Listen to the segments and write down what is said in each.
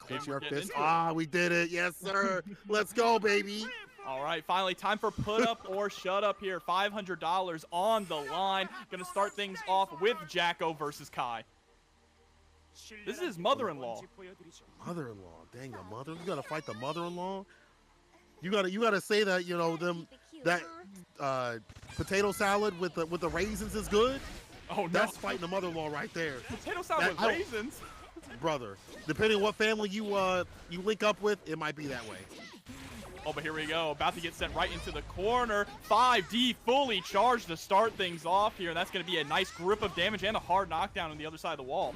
Patriarch fist. Ah, we did it. Yes, sir. Let's go, baby. All right, finally, time for put up or shut up here. $500 on the line. Going to start things off with Jacko versus Kai. This is his mother-in-law. Mother-in-law. Dang, the mother. You got to fight the mother-in-law? You gotta say that, you know, that potato salad with the raisins is good. Oh, no. That's fighting the mother-in-law right there. Potato salad with raisins? Brother, depending on what family you link up with, it might be that way. Oh, but here we go. About to get sent right into the corner. 5D fully charged to start things off here. And that's going to be a nice grip of damage and a hard knockdown on the other side of the wall.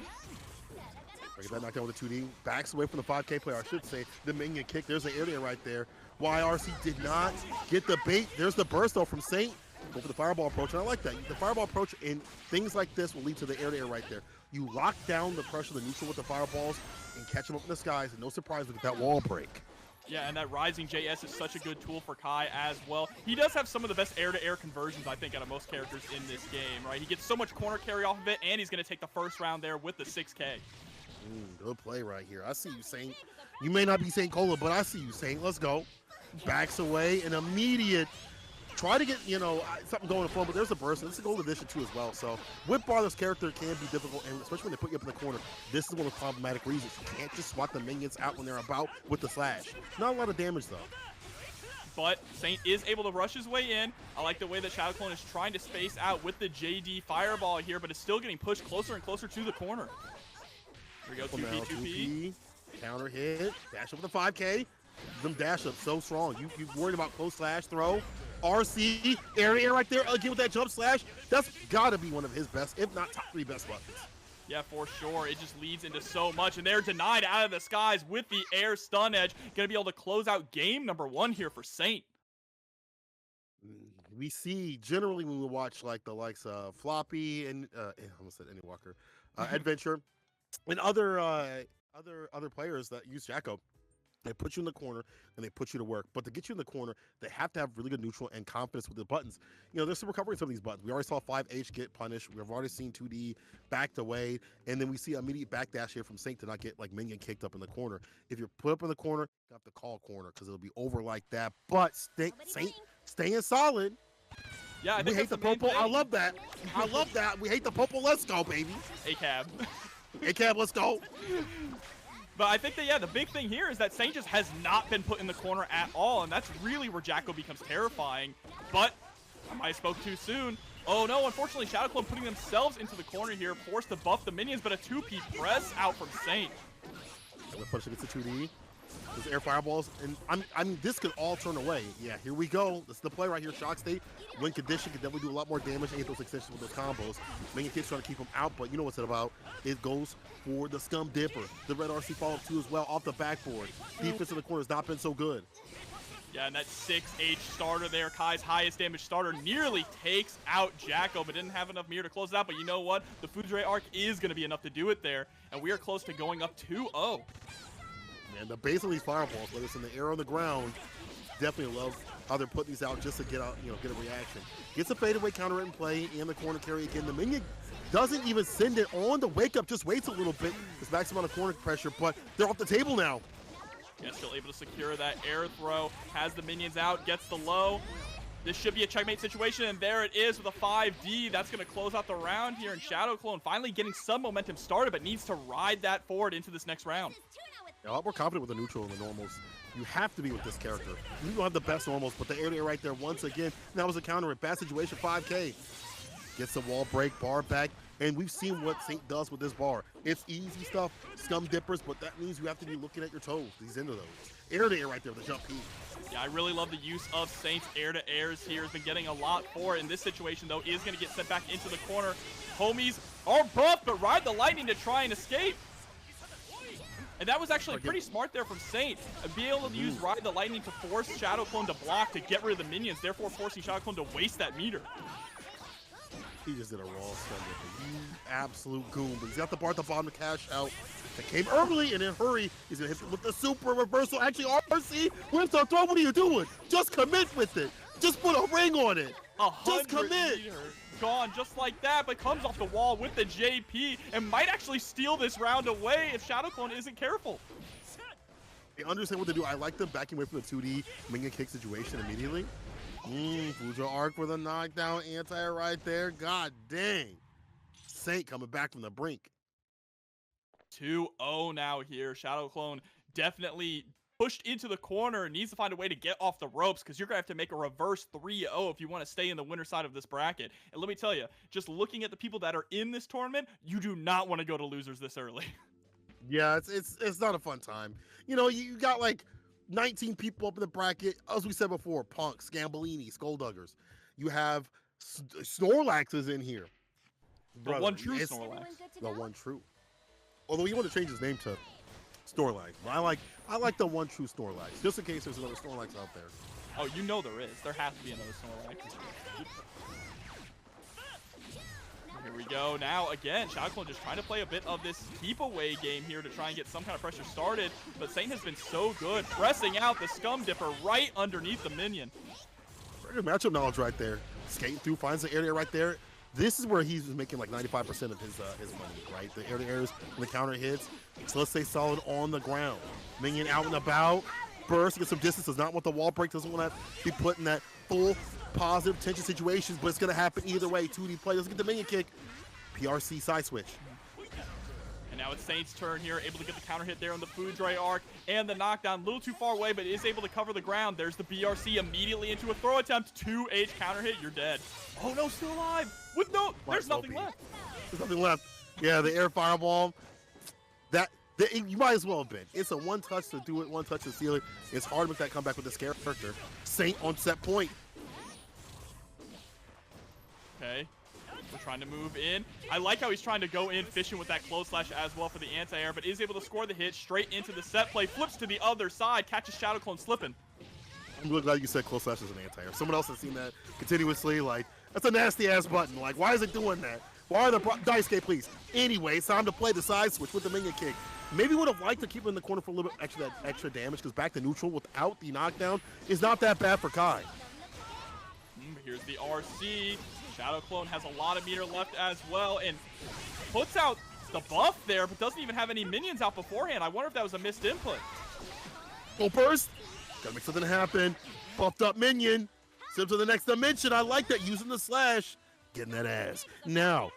Get that knockdown with the 2D. Backs away from the 5K player, I should say. The minion kick. There's the area right there. YRC did not get the bait. There's the burst, though, from Saint. Go for the fireball approach, and I like that. The fireball approach in things like this will lead to the air-to-air right there. You lock down the pressure of the neutral with the fireballs and catch them up in the skies, and no surprise with that wall break. Yeah, and that Rising JS is such a good tool for Kai as well. He does have some of the best air-to-air conversions, I think, out of most characters in this game, right? He gets so much corner carry off of it, and he's going to take the first round there with the 6K. Good play right here. I see you, Saint. You may not be Saint Cola, but I see you, Saint. Let's go. Backs away, an immediate try to get, you know, something going for him, but there's a burst. This is a gold edition too as well. So with bar, this character can be difficult, and especially when they put you up in the corner. This is one of the problematic reasons. You can't just swat the minions out when they're about with the slash. Not a lot of damage though. But Saint is able to rush his way in. I like the way that ShadowKlone is trying to space out with the JD fireball here, but it's still getting pushed closer and closer to the corner. Here we go, 2P. Counter hit, dash up with the 5K. Them dash up so strong. You worried about close slash throw. RC, area right there again with that jump slash. That's got to be one of his best, if not top 3 best weapons. Yeah, for sure. It just leads into so much, and they're denied out of the skies with the air stun edge. Going to be able to close out game number 1 here for Saint. We see generally when we watch like the likes of Floppy and I almost said Any Walker, Adventure, and other players that use Jacko. They put you in the corner and they put you to work. But to get you in the corner, they have to have really good neutral and confidence with the buttons. You know, there's some recovery in some of these buttons. We already saw 5H get punished. We've already seen 2D backed away. And then we see immediate backdash here from Saint to not get like minion kicked up in the corner. If you're put up in the corner, you have to call corner because it'll be over like that. But Saint staying solid. Yeah, I think we hate the popo. I love that. I love that. We hate the popo. Let's go, baby. A-cab. A-cab, let's go. But I think that, yeah, the big thing here is that Saint just has not been put in the corner at all, and that's really where Jacko becomes terrifying. But I might have spoke too soon. Oh no, unfortunately, ShadowKlone putting themselves into the corner here, forced to buff the minions, but a 2P press out from Saint. The push against the 2D. Those air fireballs, and I mean, this could all turn away. Yeah, here we go. This is the play right here. Shock state, win condition, can definitely do a lot more damage and get those extensions with those combos. Minion kids trying to keep them out, but you know what's it about. It goes for the Scum Dipper. The red RC follow-up too as well off the backboard. Defense in the corner has not been so good. Yeah, and that 6H starter there, Kai's highest damage starter, nearly takes out Jacko, but didn't have enough mirror to close it out. But you know what? The Fudre arc is going to be enough to do it there, and we are close to going up 2-0. And the base of these fireballs, whether it's in the air or on the ground, definitely love how they're putting these out just to get out, you know, get a reaction. Gets a fadeaway counter in play in the corner carry again. The minion doesn't even send it on the wake up, just waits a little bit. It's max amount of corner pressure, but they're off the table now. Yeah, still able to secure that air throw. Has the minions out, gets the low. This should be a checkmate situation, and there it is with a 5D. That's going to close out the round here, and ShadowKlone finally getting some momentum started, but needs to ride that forward into this next round. A lot more confident with the neutral and the normals. You have to be with this character. You don't have the best normals, but the air right there once again. That was a counter. Bad situation, 5K. Gets the wall break, bar back, and we've seen what Saint does with this bar. It's easy stuff, Scum Dippers, but that means you have to be looking at your toes. He's into those. Air to air right there with the jump P. Yeah, I really love the use of Saint's air-to-airs here. Has been getting a lot for it. In this situation, though, is going to get sent back into the corner. Homies are buffed, but ride the lightning to try and escape. And that was actually pretty smart there from Saint. Be able to use Ride the Lightning to force ShadowKlone to block to get rid of the minions, therefore forcing ShadowKlone to waste that meter. He just did a raw stun with him. Absolute goon. But he's got the bar at the bottom to cash out. That came early and in hurry. He's going to hit with the super reversal. Actually, RC, where's the throw? What are you doing? Just commit with it. Just put a ring on it. Just commit. Gone just like that, but comes off the wall with the JP and might actually steal this round away if ShadowKlone isn't careful. They understand what to do. I like them backing away from the 2D minion kick situation immediately. Fujo arc with a knockdown anti right there. God dang. Saint coming back from the brink. 2-0 now here. ShadowKlone definitely pushed into the corner, needs to find a way to get off the ropes because you're going to have to make a reverse 3-0 if you want to stay in the winner side of this bracket. And let me tell you, just looking at the people that are in this tournament, you do not want to go to losers this early. Yeah, it's not a fun time. You know, you got like 19 people up in the bracket. As we said before, Punk, Scambolini, SkullDuggers. You have Snorlax is in here. The one true Snorlax. The one true. Although you want to change his name to Snorlax. But I like the one true Snorlax, just in case there's another Snorlax out there. Oh, you know there is. There has to be another Snorlax. Here we go. Now, again, ShadowKlone just trying to play a bit of this keep away game here to try and get some kind of pressure started. But Saint has been so good, pressing out the Scum Dipper right underneath the minion. Very good matchup knowledge right there. Skating through, finds the area right there. This is where he's making like 95% of his money, right? The air to airs and the counter hits. So let's stay solid on the ground. Minion out and about. Burst, get some distance. Does not want the wall break. Doesn't want to be put in that full positive tension situations, but it's going to happen either way. 2D play. Doesn't get the minion kick. PRC side switch. And now it's Saint's turn here, able to get the counter hit there on the Foudre arc and the knockdown. A little too far away, but is able to cover the ground. There's the BRC immediately into a throw attempt. 2H counter hit. You're dead. Oh no, still alive. With no, there's nothing left. There's nothing left. Yeah, the air fireball. You might as well have been. It's a one touch to do it, one touch to seal it. It's hard to make that comeback with this character. Saint on set point. Okay. We're trying to move in. I like how he's trying to go in fishing with that close slash as well for the anti-air, but is able to score the hit straight into the set play. Flips to the other side, catches ShadowKlone slipping. I'm really glad you said close slash as an anti-air. Someone else has seen that continuously. Like, that's a nasty ass button. Like, why is it doing that? Why are the dice skate, please? Anyway, it's time to play the side switch with the minion kick. Maybe would have liked to keep him in the corner for a little bit extra damage, because back to neutral without the knockdown is not that bad for Kai. Here's the RC. ShadowKlone has a lot of meter left as well and puts out the buff there, but doesn't even have any minions out beforehand. I wonder if that was a missed input. Go burst. Gotta make something happen. Buffed up minion. Send to the next dimension. I like that. Using the slash. Getting that ass. Now,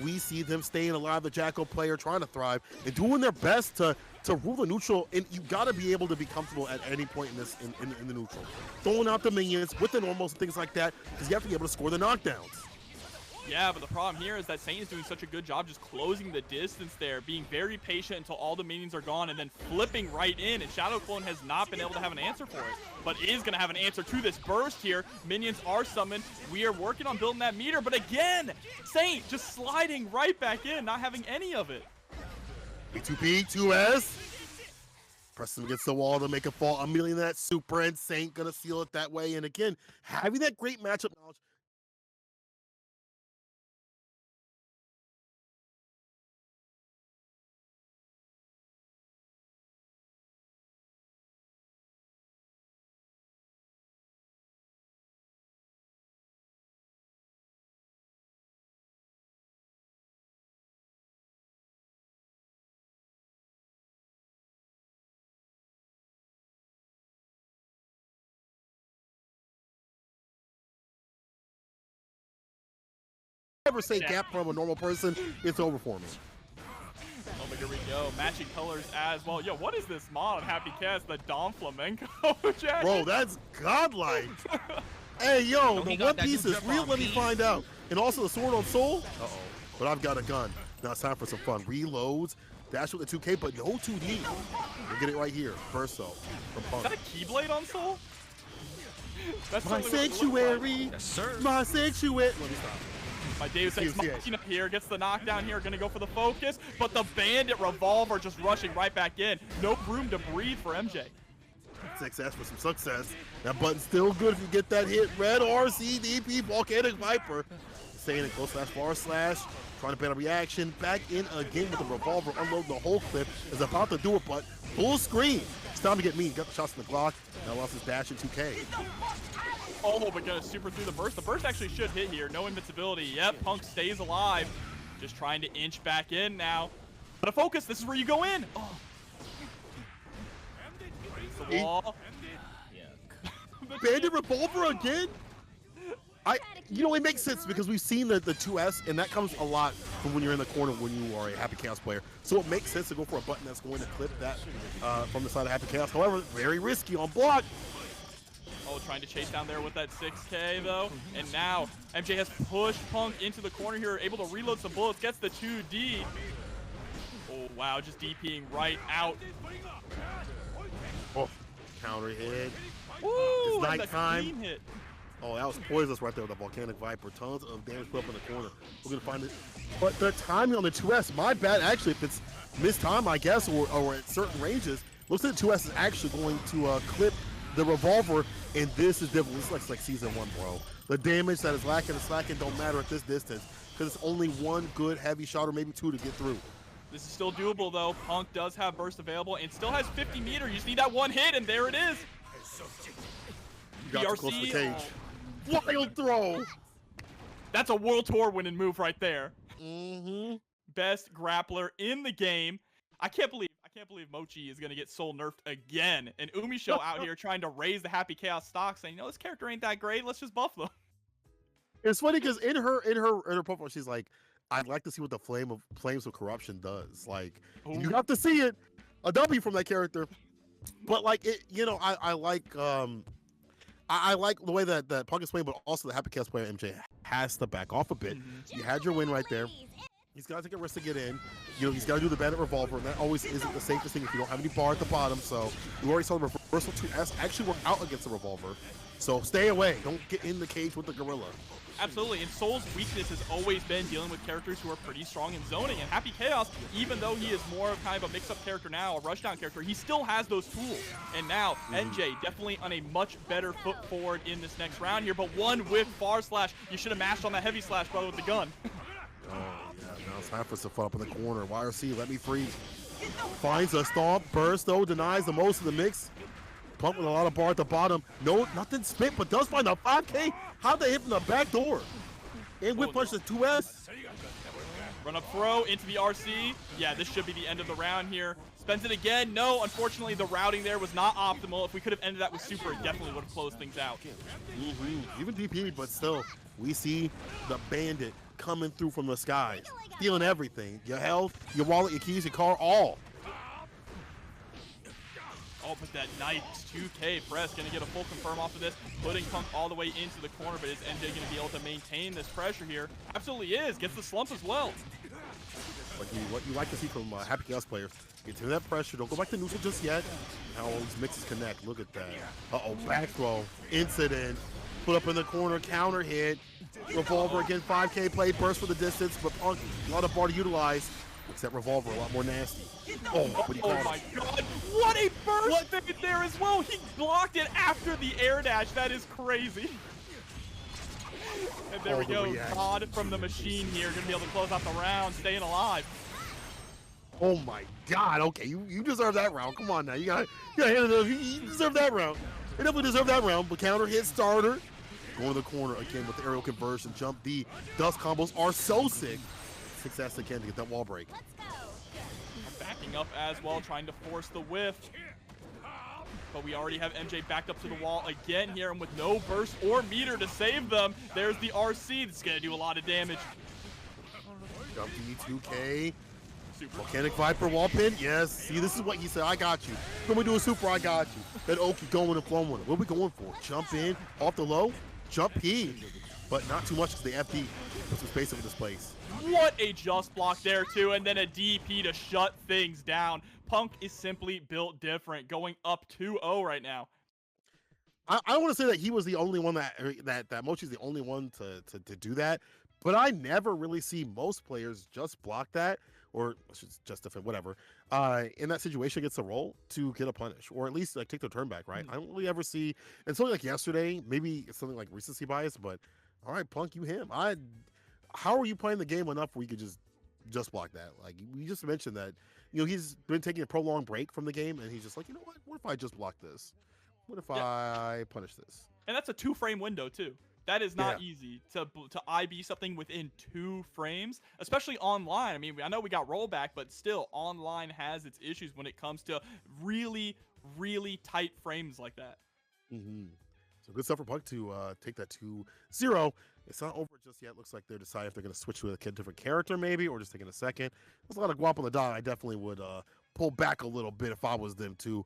we see them staying alive, the Jacko player trying to thrive and doing their best to rule the neutral. And you got to be able to be comfortable at any point in this in the neutral. Throwing out the minions with the normals and things like that, because you have to be able to score the knockdowns. Yeah, but the problem here is that Saint is doing such a good job just closing the distance there, being very patient until all the minions are gone, and then flipping right in, and ShadowKlone has not been able to have an answer for it, but is going to have an answer to this burst here. Minions are summoned. We are working on building that meter, but again, Saint just sliding right back in, not having any of it. P2P, 2S. Press him against the wall to make it fall. A million that super, and Saint going to seal it that way. And again, having that great matchup knowledge. Ever say gap from a normal person, it's over for me. Oh, but here we go. Matching colors as well. Yo, what is this mod on Happy Cast? The Dom Flamenco jacket? Bro, that's godlike. Hey, yo, the One Piece is real. Let me find out. And also the Sword on Soul. Uh-oh. But I've got a gun. Now it's time for some fun. Reloads. Dash with the 2K, but no 2D. We'll get it right here. Verso from Punk. Is that a Keyblade on Soul? That's my sanctuary. Yes, sir. My sanctuary. Let me stop. My Deus Ex Machina here gets the knockdown here, gonna go for the focus, but the Bandit Revolver just rushing right back in. No room to breathe for MJ. Success for some success. That button's still good if you get that hit. Red RCDP Volcanic Viper. Staying in close slash bar slash. Trying to ban a reaction. Back in again with the revolver. Unloading the whole clip. Is about to do it, but full screen. It's time to get mean. Got the shots in the Glock. Now lost his dash in 2K. Oh, but gonna super through the burst. The burst actually should hit here. No invincibility. Yep, Punk stays alive. Just trying to inch back in now. But a focus. This is where you go in. Oh. the wall. Bandit revolver again? It makes sense because we've seen the 2S, and that comes a lot from when you're in the corner when you are a Happy Chaos player. So it makes sense to go for a button that's going to clip that from the side of Happy Chaos. However, very risky on block. Oh, trying to chase down there with that 6K though. And now MJ has pushed Punk into the corner here, able to reload some bullets, gets the 2D. Oh, wow, just DPing right out. Oh, counter hit. Woo, It's nighttime. clean hit. Oh, that was poisonous right there with the Volcanic Viper. Tons of damage put up in the corner. We're going to find it. But the timing on the 2S, my bad. Actually, if it's missed time, I guess, or at certain ranges, looks like the 2S is actually going to clip the revolver, and this is difficult. This looks like Season 1, bro. The damage that is lacking and slacking don't matter at this distance because it's only one good heavy shot or maybe two to get through. This is still doable, though. Punk does have burst available and still has 50 meter. You just need that one hit, and there it is. You got too close to the cage. Wild throw. That's a World Tour winning move right there. Mm-hmm. Best grappler in the game. I can't believe Mochi is gonna get soul nerfed again. And Umisho out here trying to raise the Happy Chaos stock, saying, this character ain't that great. Let's just buff them. It's funny because in her profile, she's like, I'd like to see what the flames of corruption does. Like, Ooh. you have to see it. A W from that character. But like it, I like the way that Punk is playing, but also the Happy Chaos player MJ has to back off a bit. You had your win right there. He's got to take a risk to get in. He's got to do the Bandit Revolver, and that always isn't the safest thing if you don't have any bar at the bottom. So we already saw the reversal 2S actually work out against the Revolver. So stay away. Don't get in the cage with the Gorilla. Absolutely, and Soul's weakness has always been dealing with characters who are pretty strong in zoning, and Happy Chaos, even though he is more of kind of a mix-up character now, a rushdown character, he still has those tools. And now, NJ definitely on a much better foot forward in this next round here, but one with far slash. You should have mashed on that heavy slash, brother, with the gun. Oh, yeah, now it's time for some fun up in the corner. YRC, let me free. Finds a stomp, burst though, denies the most of the mix. Punk with a lot of bar at the bottom. No, nothing spit, but does find a 5K. How'd they hit from the back door? And whip punch the 2S. Run up throw into the RC. Yeah, this should be the end of the round here. Spends it again. No, unfortunately, the routing there was not optimal. If we could have ended that with super, it definitely would have closed things out. Even DP, but still, we see the Bandit coming through from the skies, stealing everything. Your health, your wallet, your keys, your car, all. Oh, but that nice 2K press, gonna get a full confirm off of this, putting Punk all the way into the corner, but is MJ gonna be able to maintain this pressure here? Absolutely is, gets the slump as well. What you like to see from Happy Chaos players, get to that pressure, don't go back to neutral just yet. How all these mixes connect, look at that. Uh-oh, back throw, incident, put up in the corner, counter hit, revolver again, 5K play, burst for the distance, but Punk, a lot of bar to utilize. Makes that revolver a lot more nasty. Oh my god, what a burst fade there as well. He blocked it after the air dash. That is crazy. And there we go, God from the machine here, gonna be able to close out the round, staying alive. Oh my god, okay, you deserve that round. Come on now, you deserve that round. You definitely deserve that round, but counter hit starter. Going to the corner again with the aerial conversion, jump D. Dust combos are so sick. Success again to get that wall break. Backing up as well, trying to force the whiff. But we already have MJ backed up to the wall again here, and with no burst or meter to save them, there's the RC that's going to do a lot of damage. Jump D, 2K. Super. Volcanic Viper wall pin, yes. See, this is what he said, I got you. When we do a super, I got you. That Oki going and flowing with it. What are we going for? Jump in, off the low, jump P. But not too much because the FD puts some space over this place. What a just block there too, and then a DP to shut things down. Punk is simply built different, going up 2-0 right now. I don't want to say that he was the only one that Mochi's the only one to do that, but I never really see most players just block that or just defend, whatever, in that situation against the roll to get a punish or at least like take their turn back, right? I don't really ever see, and something like yesterday, maybe it's something like recency bias, but all right, Punk, you him. How are you playing the game enough where you could just block that? Like, we just mentioned that, he's been taking a prolonged break from the game, and he's just like, what if I just block this? What if I punish this? And that's a 2-frame window, too. That is not easy to IB something within 2 frames, especially online. I mean, I know we got rollback, but still, online has its issues when it comes to really really tight frames like that. So good stuff for Punk to take that 2-0. It's not over just yet. Looks like they're deciding if they're going to switch to a different character maybe, or just taking a second. There's a lot of guap on the dot. I definitely would pull back a little bit if I was them to,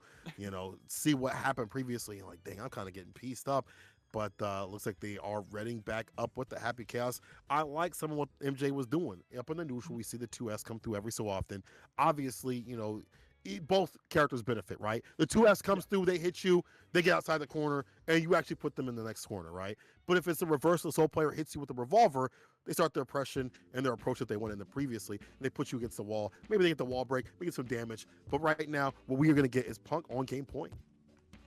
see what happened previously. And like, dang, I'm kind of getting pieced up. But looks like they are reading back up with the Happy Chaos. I like some of what MJ was doing. Up in the neutral, we see the 2S come through every so often. Obviously, both characters benefit, right? The 2S comes through, they hit you, they get outside the corner, and you actually put them in the next corner, right? But if it's a reverse, the Soul player hits you with a revolver, they start their oppression and their approach that they went in previously, and they put you against the wall. Maybe they get the wall break, maybe get some damage. But right now, what we are going to get is Punk on game point.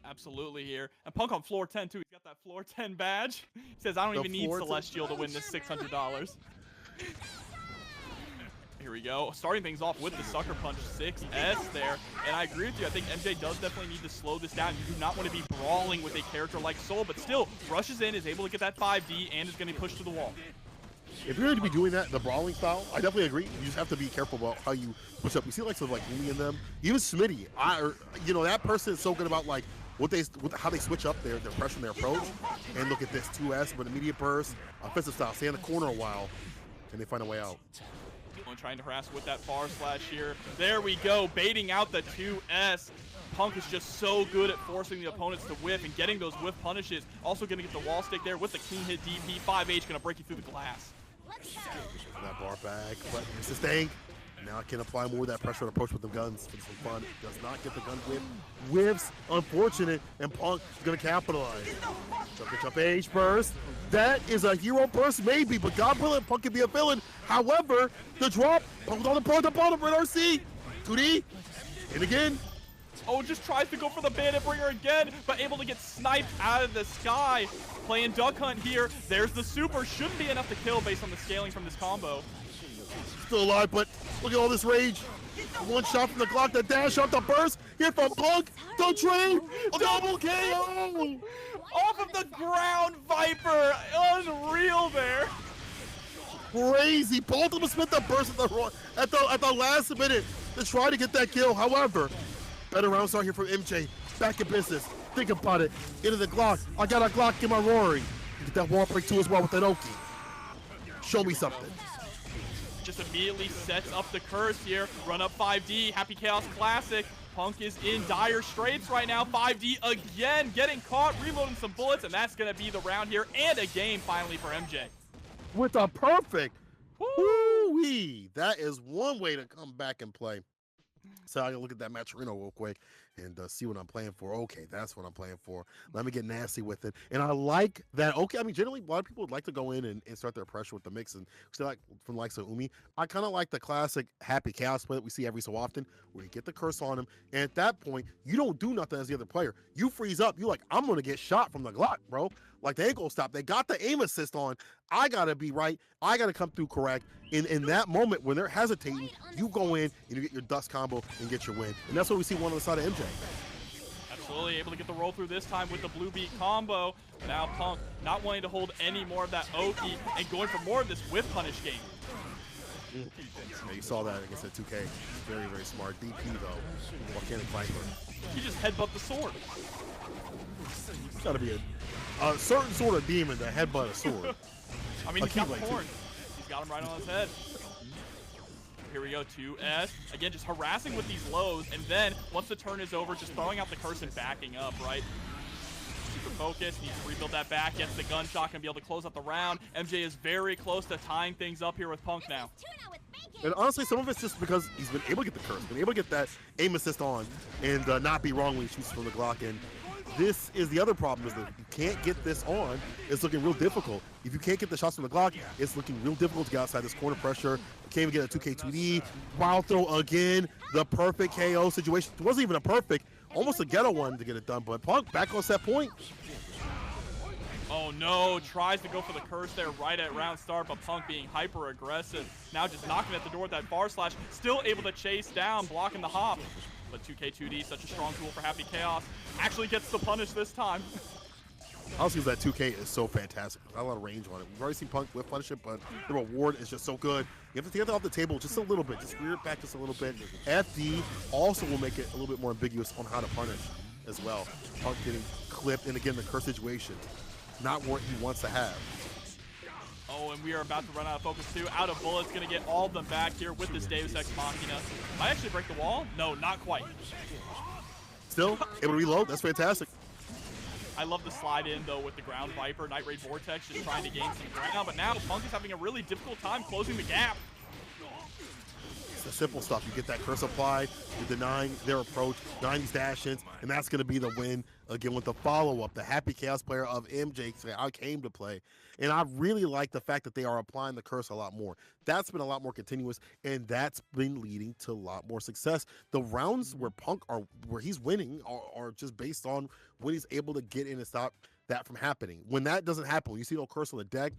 Absolutely here. And Punk on floor 10, too. He's got that floor 10 badge. He says, I don't even need Celestial to win this $600. Here we go. Starting things off with the Sucker Punch 6S there. And I agree with you. I think MJ does definitely need to slow this down. You do not want to be brawling with a character like Soul, but still rushes in, is able to get that 5D, and is going to be pushed to the wall. If you're going to be doing that, the brawling style, I definitely agree. You just have to be careful about how you push up. You see like some like Umi in them. Even Smitty, that person is so good about like how they switch up their pressure and their approach. And look at this 2S, but immediate burst, offensive style. Stay in the corner a while, and they find a way out. Trying to harass with that far slash here. There we go, baiting out the 2S. Punk is just so good at forcing the opponents to whiff and getting those whiff punishes. Also going to get the wall stick there with the clean hit DP. 5H going to break you through the glass. That bar back, but sustain. Now I can apply more of that pressure and approach with the guns for some fun. Does not get the gun whip. Whiffs, unfortunate, and Punk is going to capitalize. Jump H burst. That is a hero burst maybe, but God willing, Punk can be a villain. However, the drop, Punk on the bottom, Red RC. 2D, and again. Oh, just tries to go for the Bandit Bringer again, but able to get sniped out of the sky. Playing Duck Hunt here. There's the super. Shouldn't be enough to kill based on the scaling from this combo. Still alive, but look at all this rage. One shot from the Glock, the dash up, the burst. Here from Punk, the trade, double KO. Off of the ground, Viper. Unreal there. Crazy. Both of them spent the burst at the last minute to try to get that kill. However, better round start here from MJ. Back in business. Think about it. Into the Glock. I got a Glock in my Rory. Get that wall break too as well with that Oki. Show me something. Just immediately sets up the curse here. Run up 5D. Happy Chaos Classic. Punk is in dire straits right now. 5D again, getting caught, reloading some bullets, and that's going to be the round here and a game finally for MJ. With a perfect. Woo-wee. That is one way to come back and play. So I can look at that Maturino real quick and see what I'm playing for. Okay, that's what I'm playing for. Let me get nasty with it. And I like that. Okay, I mean, generally, a lot of people would like to go in and start their pressure with the mix. And like from the likes of Umi, I kind of like the classic Happy Chaos play that we see every so often, where you get the curse on him. And at that point, you don't do nothing as the other player. You freeze up. You're like, I'm going to get shot from the Glock, bro. Like, they ain't gonna stop. They got the aim assist on. I gotta be right. I gotta come through correct. In that moment when they're hesitating, you go in and you get your dust combo and get your win. And that's what we see one on the side of MJ. Absolutely able to get the roll through this time with the blue beat combo. Now Punk not wanting to hold any more of that Oki and going for more of this whip punish game. Yeah, you saw that against that 2K. Very, very smart. DP though. Volcanic Viper. He just headbutt the sword. It's gotta be a certain sort of demon to headbutt a sword. I mean, he's got the horn. He's got him right on his head. Here we go, 2S. Again, just harassing with these lows, and then once the turn is over, just throwing out the curse and backing up, right? Super focused, needs to rebuild that back, gets the gunshot, and be able to close out the round. MJ is very close to tying things up here with Punk now. And honestly, some of it's just because he's been able to get the curse, been able to get that aim assist on, and not be wrong when he shoots from the Glock. And this is the other problem, is that if you can't get this on, it's looking real difficult. If you can't get the shots from the Glock, it's looking real difficult to get outside this corner pressure. Can't even get a 2K2D. Wild throw again. The perfect KO situation. It wasn't even a perfect, almost a ghetto one to get it done, but Punk back on set point. Oh no, tries to go for the curse there right at round start, but Punk being hyper aggressive. Now just knocking at the door with that bar slash. Still able to chase down, blocking the hop. But 2K2D, such a strong tool for Happy Chaos. Actually gets the punish this time. Honestly, that 2K is so fantastic. Not a lot of range on it. We've already seen Punk with punish it, but the reward is just so good. You have to get it off the table just a little bit. Just rear it back just a little bit. FD also will make it a little bit more ambiguous on how to punish. as well. Punk getting clipped, and again, the curse situation. Not what he wants to have. Oh, and we are about to run out of focus too. Out of bullets, gonna get all of them back here with this Deus Ex Machina. Might actually break the wall? No, not quite. Still able to reload. That's fantastic. I love the slide in though with the ground Viper, Night Raid Vortex, just trying to gain some ground. But now Punk is having a really difficult time closing the gap. It's the simple stuff. You get that curse applied, you're denying their approach, denying these dash-ins, and that's going to be the win. Again, with the follow-up, the Happy Chaos player of MJ I came to play. And I really like the fact that they are applying the curse a lot more. That's been a lot more continuous, and that's been leading to a lot more success. The rounds where where he's winning are just based on when he's able to get in and stop that from happening. When that doesn't happen, when you see no curse on the deck,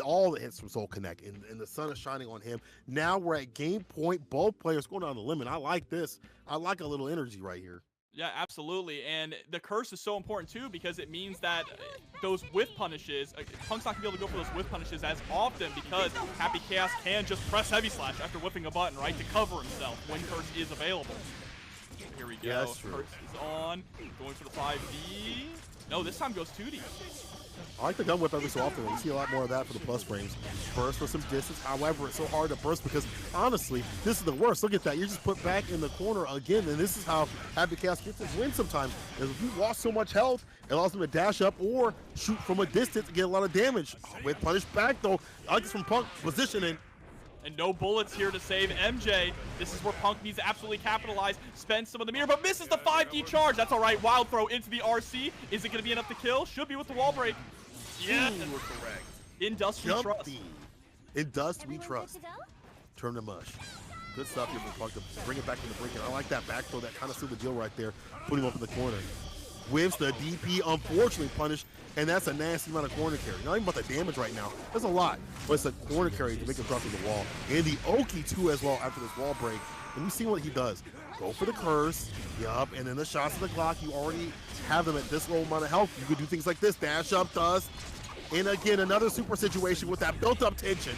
all the hits from Soul Connect, and the sun is shining on him. Now we're at game point. Both players going down the limit. I like this. I like a little energy right here. Yeah, absolutely. And the curse is so important too because it means that those whiff punishes, Punk's not going to be able to go for those whiff punishes as often because Happy Chaos can just press Heavy Slash after whiffing a button, right, to cover himself when curse is available. Here we go. Yeah, that's true. Curse is on. Going for the 5D. No, this time goes 2D. I like the gun whip every so often. We see a lot more of that for the plus frames. Burst for some distance. However, it's so hard to burst because, honestly, this is the worst. Look at that. You're just put back in the corner again, and this is how Happy Chaos gets his win sometimes. Because if you lost so much health, it allows him to dash up or shoot from a distance and get a lot of damage. With punish back, though. I like this from Punk positioning. And no bullets here to save MJ. This is where Punk needs to absolutely capitalize. Spend some of the mirror, but misses the 5D charge. That's all right. Wild throw into the RC. Is it going to be enough to kill? Should be with the wall break. Yeah, we're correct. In Dust we trust. In Dust we trust. Turn to mush. Good stuff here from Punk to bring it back to the brink. And I like that back throw. That kind of sealed the deal right there. Put him up in the corner. Whiffs the DP, unfortunately punished, and that's a nasty amount of corner carry. Not even about the damage right now. That's a lot, but it's a corner carry to make him drop through the wall. And the Oki too as well after this wall break. And we see what he does. Go for the curse, yup, and then the shots of the clock. You already have them at this low amount of health. You could do things like this, dash up, dust. And again, another super situation with that built-up tension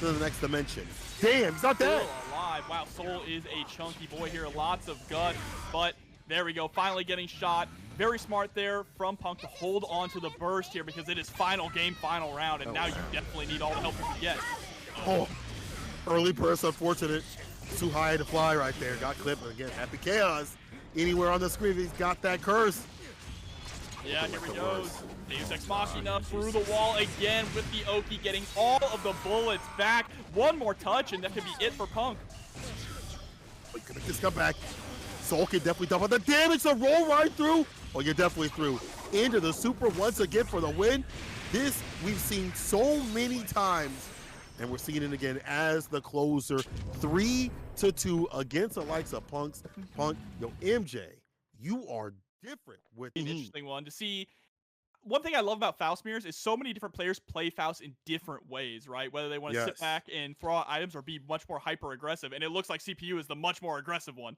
to the next dimension. Damn, he's not dead. Still alive. Wow, Soul is a chunky boy here. Lots of gut, but there we go. Finally getting shot. Very smart there from Punk to hold on to the burst here because it is final game, final round, and now you definitely need all the help you can get. Oh, early burst, unfortunate. Too high to fly right there. Got clipped, and again, Happy Chaos. Anywhere on the screen, he's got that curse. Yeah, here he goes. Deus Ex Machina through the wall again with the Oki, getting all of the bullets back. One more touch, and that could be it for Punk. We could make this come back. Soul can definitely dump on the damage to roll right through. Oh, you're definitely through. Into the super once again for the win. This we've seen so many times, and we're seeing it again as the closer. 3-2 against the likes of Punk. Yo, MJ, you are different with An interesting one to see. One thing I love about Faust mirrors is so many different players play Faust in different ways, right? Whether they want to sit back and throw out items or be much more hyper aggressive, and it looks like CPU is the much more aggressive one.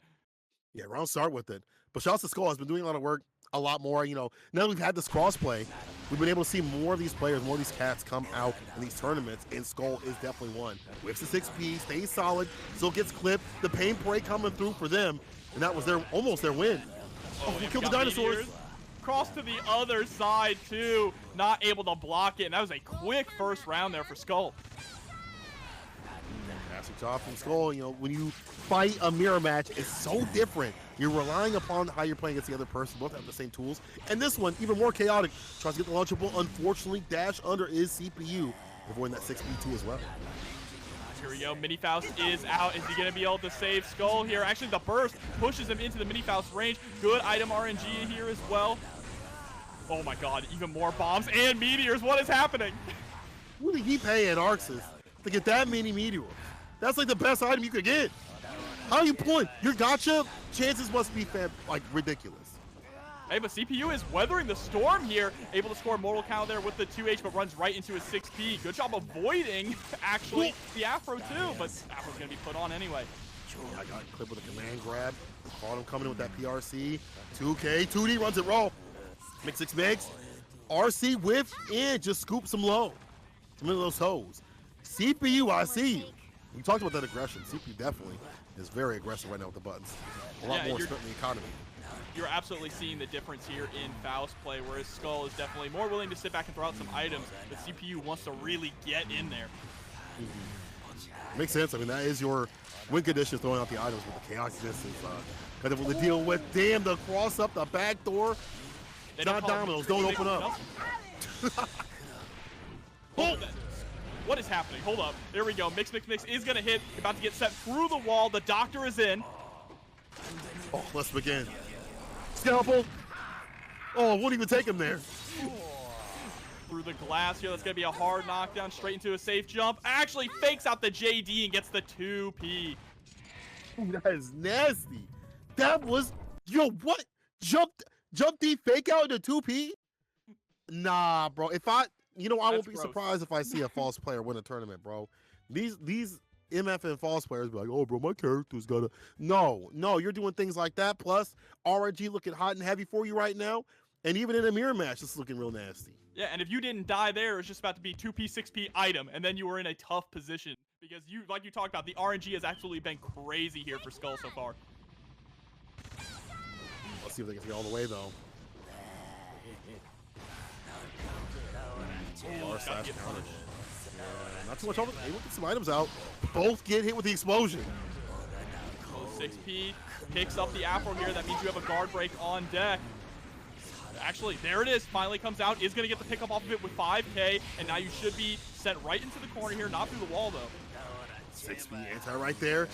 Yeah, round start with it. But shouts to Skull has been doing a lot of work, a lot more. You know, now that we've had this crossplay, we've been able to see more of these players, more of these cats come out in these tournaments, and Skull is definitely one. Whips the 6P, stays solid, still gets clipped. The pain break coming through for them, and that was almost their win. Oh, he killed the dinosaurs. Cross to the other side too, not able to block it, and that was a quick first round there for Skull. Fantastic job from Skull. You know, when you fight a mirror match, it's so different. You're relying upon how you're playing against the other person. Both have the same tools. And this one, even more chaotic. Tries to get the launchable. Unfortunately, dash under is CPU. Avoiding that 6B2 as well. Here we go. Mini Faust is out. Is he going to be able to save Skull here? Actually, the burst pushes him into the Mini Faust range. Good item RNG here as well. Oh my god, even more bombs and meteors. What is happening? What did he pay at ARCSYS to get that many meteors? That's like the best item you could get. How are you pulling? Your gotcha chances must be like ridiculous. Hey, but CPU is weathering the storm here. Able to score mortal count there with the 2H, but runs right into his 6P. Good job avoiding, actually, the Afro too, but Afro's going to be put on anyway. I got clipped with a command grab. Caught him coming in with that PRC. 2K, 2D runs it raw. Mix 6 megs. RC whiff and just scoop some low. Some of those hoes. CPU, I see you. We talked about that aggression. CPU definitely is very aggressive right now with the buttons. A lot more spent in the economy. You're absolutely seeing the difference here in Faust play, whereas Skull is definitely more willing to sit back and throw out some items, but CPU wants to really get in there. Makes sense. I mean, that is your win condition, throwing out the items, with the chaosness is kind of what to deal with. Damn, the cross up the back door. Not dominoes, don't open up. Oh, what is happening? Hold up. There we go. Mix is going to hit. About to get set through the wall. The doctor is in. Oh, let's begin. Scalpel. Oh, won't even take him there. Through the glass here. That's going to be a hard knockdown straight into a safe jump. Actually fakes out the JD and gets the 2P. That is nasty. That was, yo, what? Jump D fake out into 2P? Nah, bro. If I, I won't be surprised if I see a false player win a tournament, bro. These MF and false players be like, oh, bro, my character's got to. No, you're doing things like that. Plus, RNG looking hot and heavy for you right now. And even in a mirror match, it's looking real nasty. Yeah, and if you didn't die there, it was just about to be 2P, 6P item, and then you were in a tough position. Because like you talked about, the RNG has absolutely been crazy here for Skull so far. Let's see if they can get all the way, though. Not too much over. Able to get some items out. Both get hit with the explosion. 6P picks up the Afro here. That means you have a guard break on deck. Actually, there it is. Finally comes out. Is going to get the pickup off of it with 5K. And now you should be sent right into the corner here. Not through the wall, though. 6P anti right there.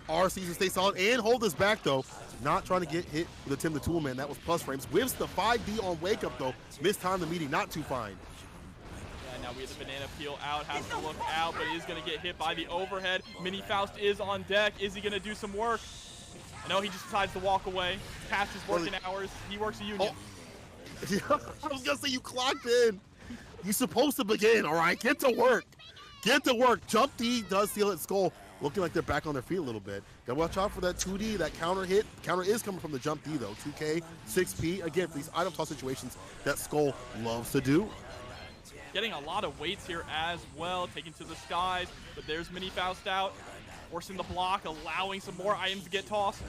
ARCSYS stay solid and hold this back, though. Not trying to get hit with the Tim the Toolman. That was plus frames. Whiffs the 5D on wake up, though. Missed time the meeting. Not too fine. Now we have the banana peel out, has to look out, but he is going to get hit by the overhead. Mini Faust is on deck. Is he going to do some work? No, he just decides to walk away. Past his working hours. He works a union. Oh. I was going to say, you clocked in. You're supposed to begin, all right? Get to work. Get to work. Jump D does seal it. Skull looking like they're back on their feet a little bit. Gotta watch out for that 2D, that counter hit. Counter is coming from the jump D, though. 2K, 6P. Again, for these item toss situations that Skull loves to do. Getting a lot of weights here as well, taken to the skies, but there's Mini Faust out, forcing the block, allowing some more items to get tossed.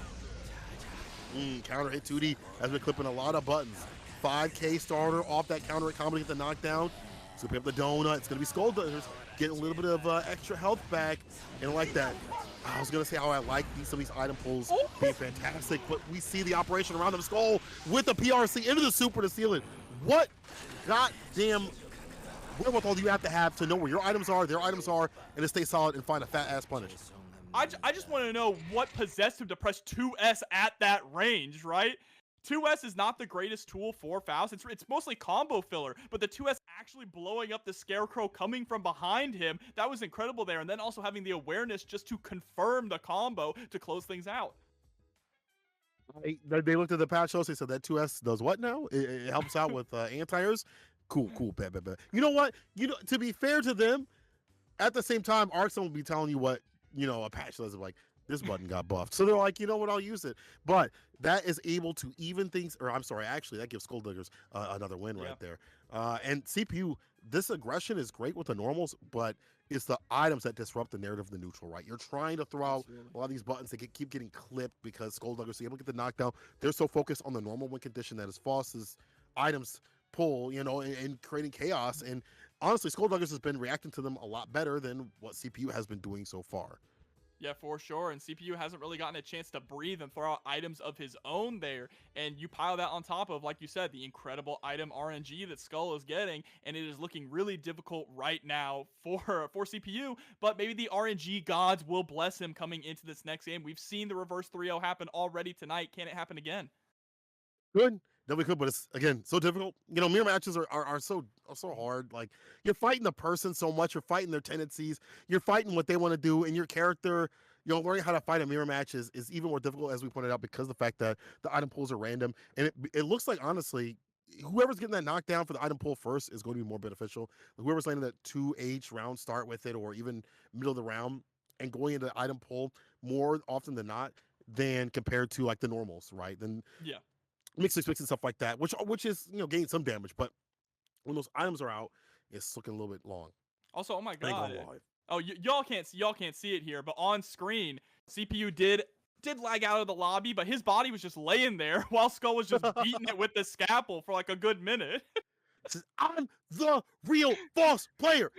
Counter hit 2D has been clipping a lot of buttons. 5K starter off that counter hit combo to get the knockdown. It's gonna pick up the donut. It's gonna be SkullDuggers getting a little bit of extra health back, and like that. I was gonna say how I like some of these item pulls being fantastic, but we see the operation around them. Skull with the PRC into the super to seal it. What goddamn wherewithal do you have to know where your items are, their items are, and to stay solid and find a fat-ass punish? I just want to know what possessed him to press 2S at that range, right? 2S is not the greatest tool for Faust. It's mostly combo filler, but the 2S actually blowing up the Scarecrow coming from behind him, that was incredible there. And then also having the awareness just to confirm the combo to close things out. They looked at the patch notes, they said that 2S does what now? It helps out with anti-airs? Cool, bet. You know what? To be fair to them, at the same time, ARCSYS will be telling you what, a patch does. Like, this button got buffed. So they're like, you know what, I'll use it. But that is able to even things, or I'm sorry, actually, that gives SkullDuggers another win right there. And CPU, this aggression is great with the normals, but it's the items that disrupt the narrative of the neutral, right? You're trying to throw out a lot of these buttons that keep getting clipped because SkullDuggers are able to get the knockdown. They're so focused on the normal win condition that is Faust's items pull, and creating chaos. And honestly, SkullDuggers has been reacting to them a lot better than what CPU has been doing so far. Yeah, for sure. And CPU hasn't really gotten a chance to breathe and throw out items of his own there. And you pile that on top of, like you said, the incredible item RNG that Skull is getting. And it is looking really difficult right now for CPU. But maybe the RNG gods will bless him coming into this next game. We've seen the reverse 3-0 happen already tonight. Can it happen again? Good. Definitely could, but it's, again, so difficult. Mirror matches are so hard. Like, you're fighting the person so much. You're fighting their tendencies. You're fighting what they want to do. And your character, learning how to fight a mirror match is even more difficult, as we pointed out, because of the fact that the item pulls are random. And it looks like, honestly, whoever's getting that knockdown for the item pull first is going to be more beneficial. Whoever's landing that 2H round start with it, or even middle of the round, and going into the item pull more often than not, than compared to, like, the normals, right? Then, yeah. Mix and stuff like that, which is gain some damage, but when those items are out, it's looking a little bit long. Also, oh my god! Oh, y'all can't see it here, but on screen, CPU did did lag out of the lobby, but his body was just laying there while Skull was just beating it with the scalpel for like a good minute. Says, I'm the real boss player.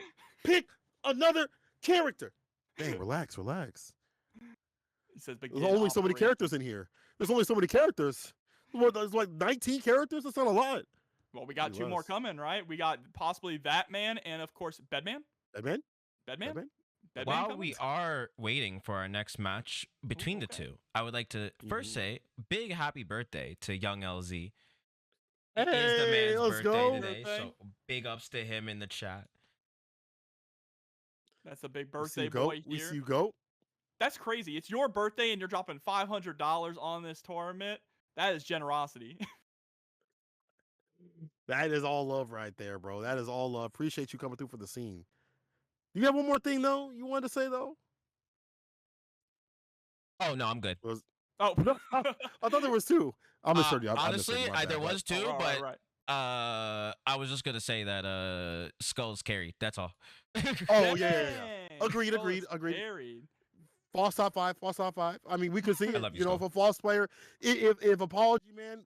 Pick another character. Dang, relax. He says, There's only so many characters in here. There's only so many characters. Well, there's like 19 characters. That's not a lot. Well, we got 2 more coming, right? We got possibly that man and, of course, Bedman. While we are waiting for our next match between the two, I would like to first say big happy birthday to young LZ. It is the man's birthday today, so big ups to him in the chat. That's a big birthday boy here. We see you go. That's crazy. It's your birthday and you're dropping $500 on this tournament. That is generosity. That is all love right there, bro. That is all love. Appreciate you coming through for the scene. Do you have one more thing, though, you wanted to say, though? Oh, no, I'm good. Oh. I thought there was 2. I'm sure you. Honestly, there was 2, but I was just going to say that Skull's carried. That's all. Oh, yeah. Agreed. False top 5. I mean, we could see it. You know, if a false player, if Apology Man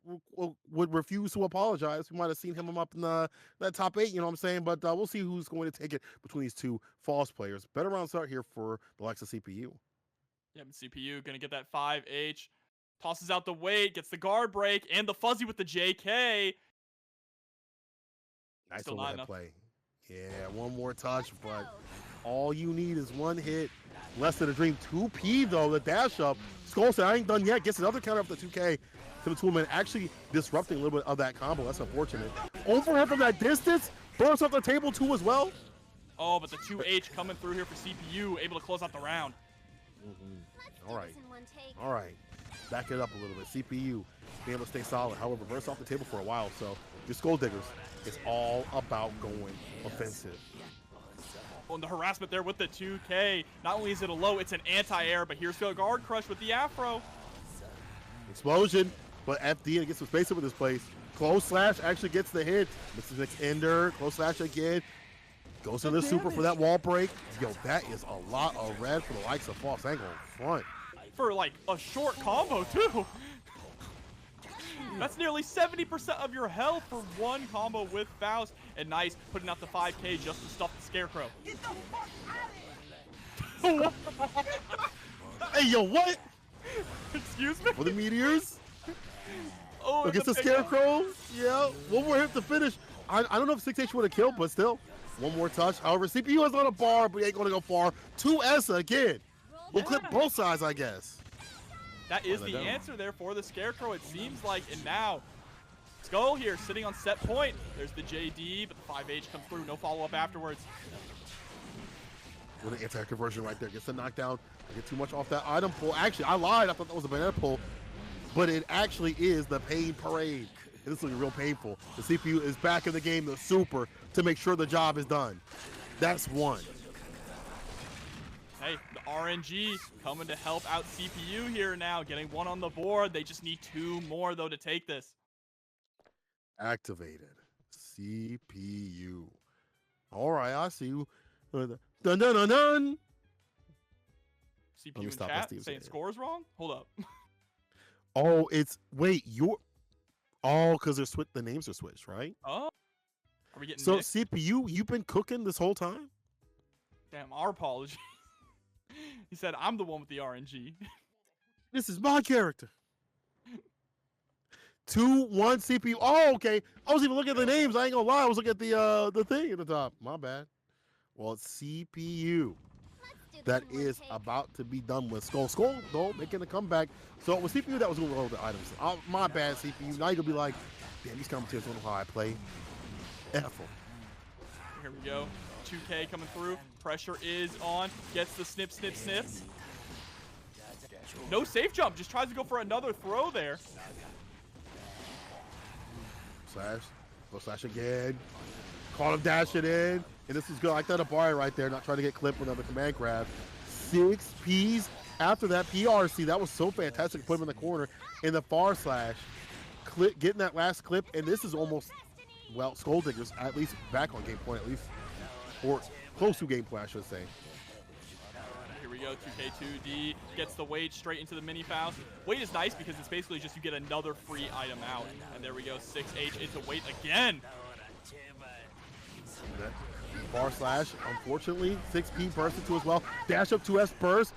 would refuse to apologize, we might have seen him up in that top 8. You know what I'm saying? But we'll see who's going to take it between these 2 false players. Better round start here for the likes of CPU. Yeah, CPU gonna get that 5H, tosses out the weight, gets the guard break, and the fuzzy with the JK. Nice overhead play. Yeah, one more touch, but all you need is 1 hit. Less than a dream. 2P though, the dash up. Skull said, I ain't done yet. Gets another counter up to 2K to the toolman, actually disrupting a little bit of that combo. That's unfortunate. Overhead from that distance. Burns off the table too as well. Oh, but the 2H coming through here for CPU, able to close out the round. All right. Back it up a little bit. CPU being able to stay solid. However, burst off the table for a while. So your SkullDuggers, it's all about going offensive. And the harassment there with the 2K. Not only is it a low, it's an anti-air, but here's the guard crush with the afro. Explosion, but FD and gets some space over this place. Close slash actually gets the hit. Mr. Nick's ender, close slash again. Goes to the super for that wall break. Yo, that is a lot of red for the likes of False Angle in front. For like a short combo too. That's nearly 70% of your health for 1 combo with Faust. And nice, putting out the 5K just to stuff the Scarecrow. Hey, yo, what? Excuse me? For the meteors? Against the Scarecrow? Yeah, 1 more hit to finish. I don't know if 6H would have killed, but still, 1 more touch. However, CPU is on a bar, but he ain't going to go far. 2S again. We'll clip both sides, I guess. That is the answer there for the Scarecrow, it seems like. And now, Skull here sitting on set point. There's the JD, but the 5H comes through. No follow-up afterwards. With an anti-conversion right there. Gets the knockdown. I get too much off that item pull. Actually, I lied. I thought that was a banana pull. But it actually is the pain parade. This is looking real painful. The CPU is back in the game, the super, to make sure the job is done. That's 1. Hey, the RNG coming to help out CPU here now, getting 1 on the board. They just need 2 more, though, to take this. Activated. CPU. All right, I see you. Dun, dun, dun, dun. CPU in chat saying scores wrong? Hold up. Oh, it's, wait, because the names are switched, right? Oh. Are we getting so mixed? CPU, you've been cooking this whole time? Damn, our apologies. He said, I'm the one with the RNG. This is my character. 2-1 CPU. Oh, okay. I was even looking at the names. I ain't gonna lie. I was looking at the thing at the top. My bad. Well, it's CPU. That is about to be done with. Skull, though, making a comeback. So it was CPU that was going to roll the items. My bad, CPU. Now you're going to be like, damn, these commentators don't know how I play. Effort. Here we go. 2K coming through. Pressure is on. Gets the snip. No safe jump. Just tries to go for another throw there. Slash. Go slash again. Caught him dashing in. And this is good. I like that Abari right there. Not trying to get clipped with another command grab. 6 Ps after that PRC. That was so fantastic to put him in the corner. In the far slash. Getting that last clip. And this is almost, well, SkullDuggers at least back on game point at least. Or close to game point, I should say. Here we go. 2K2D gets the weight straight into the mini Faust. Weight is nice because it's basically just you get another free item out. And there we go. 6H into weight again. Bar slash, unfortunately, 6P burst into as well. Dash up 2S burst.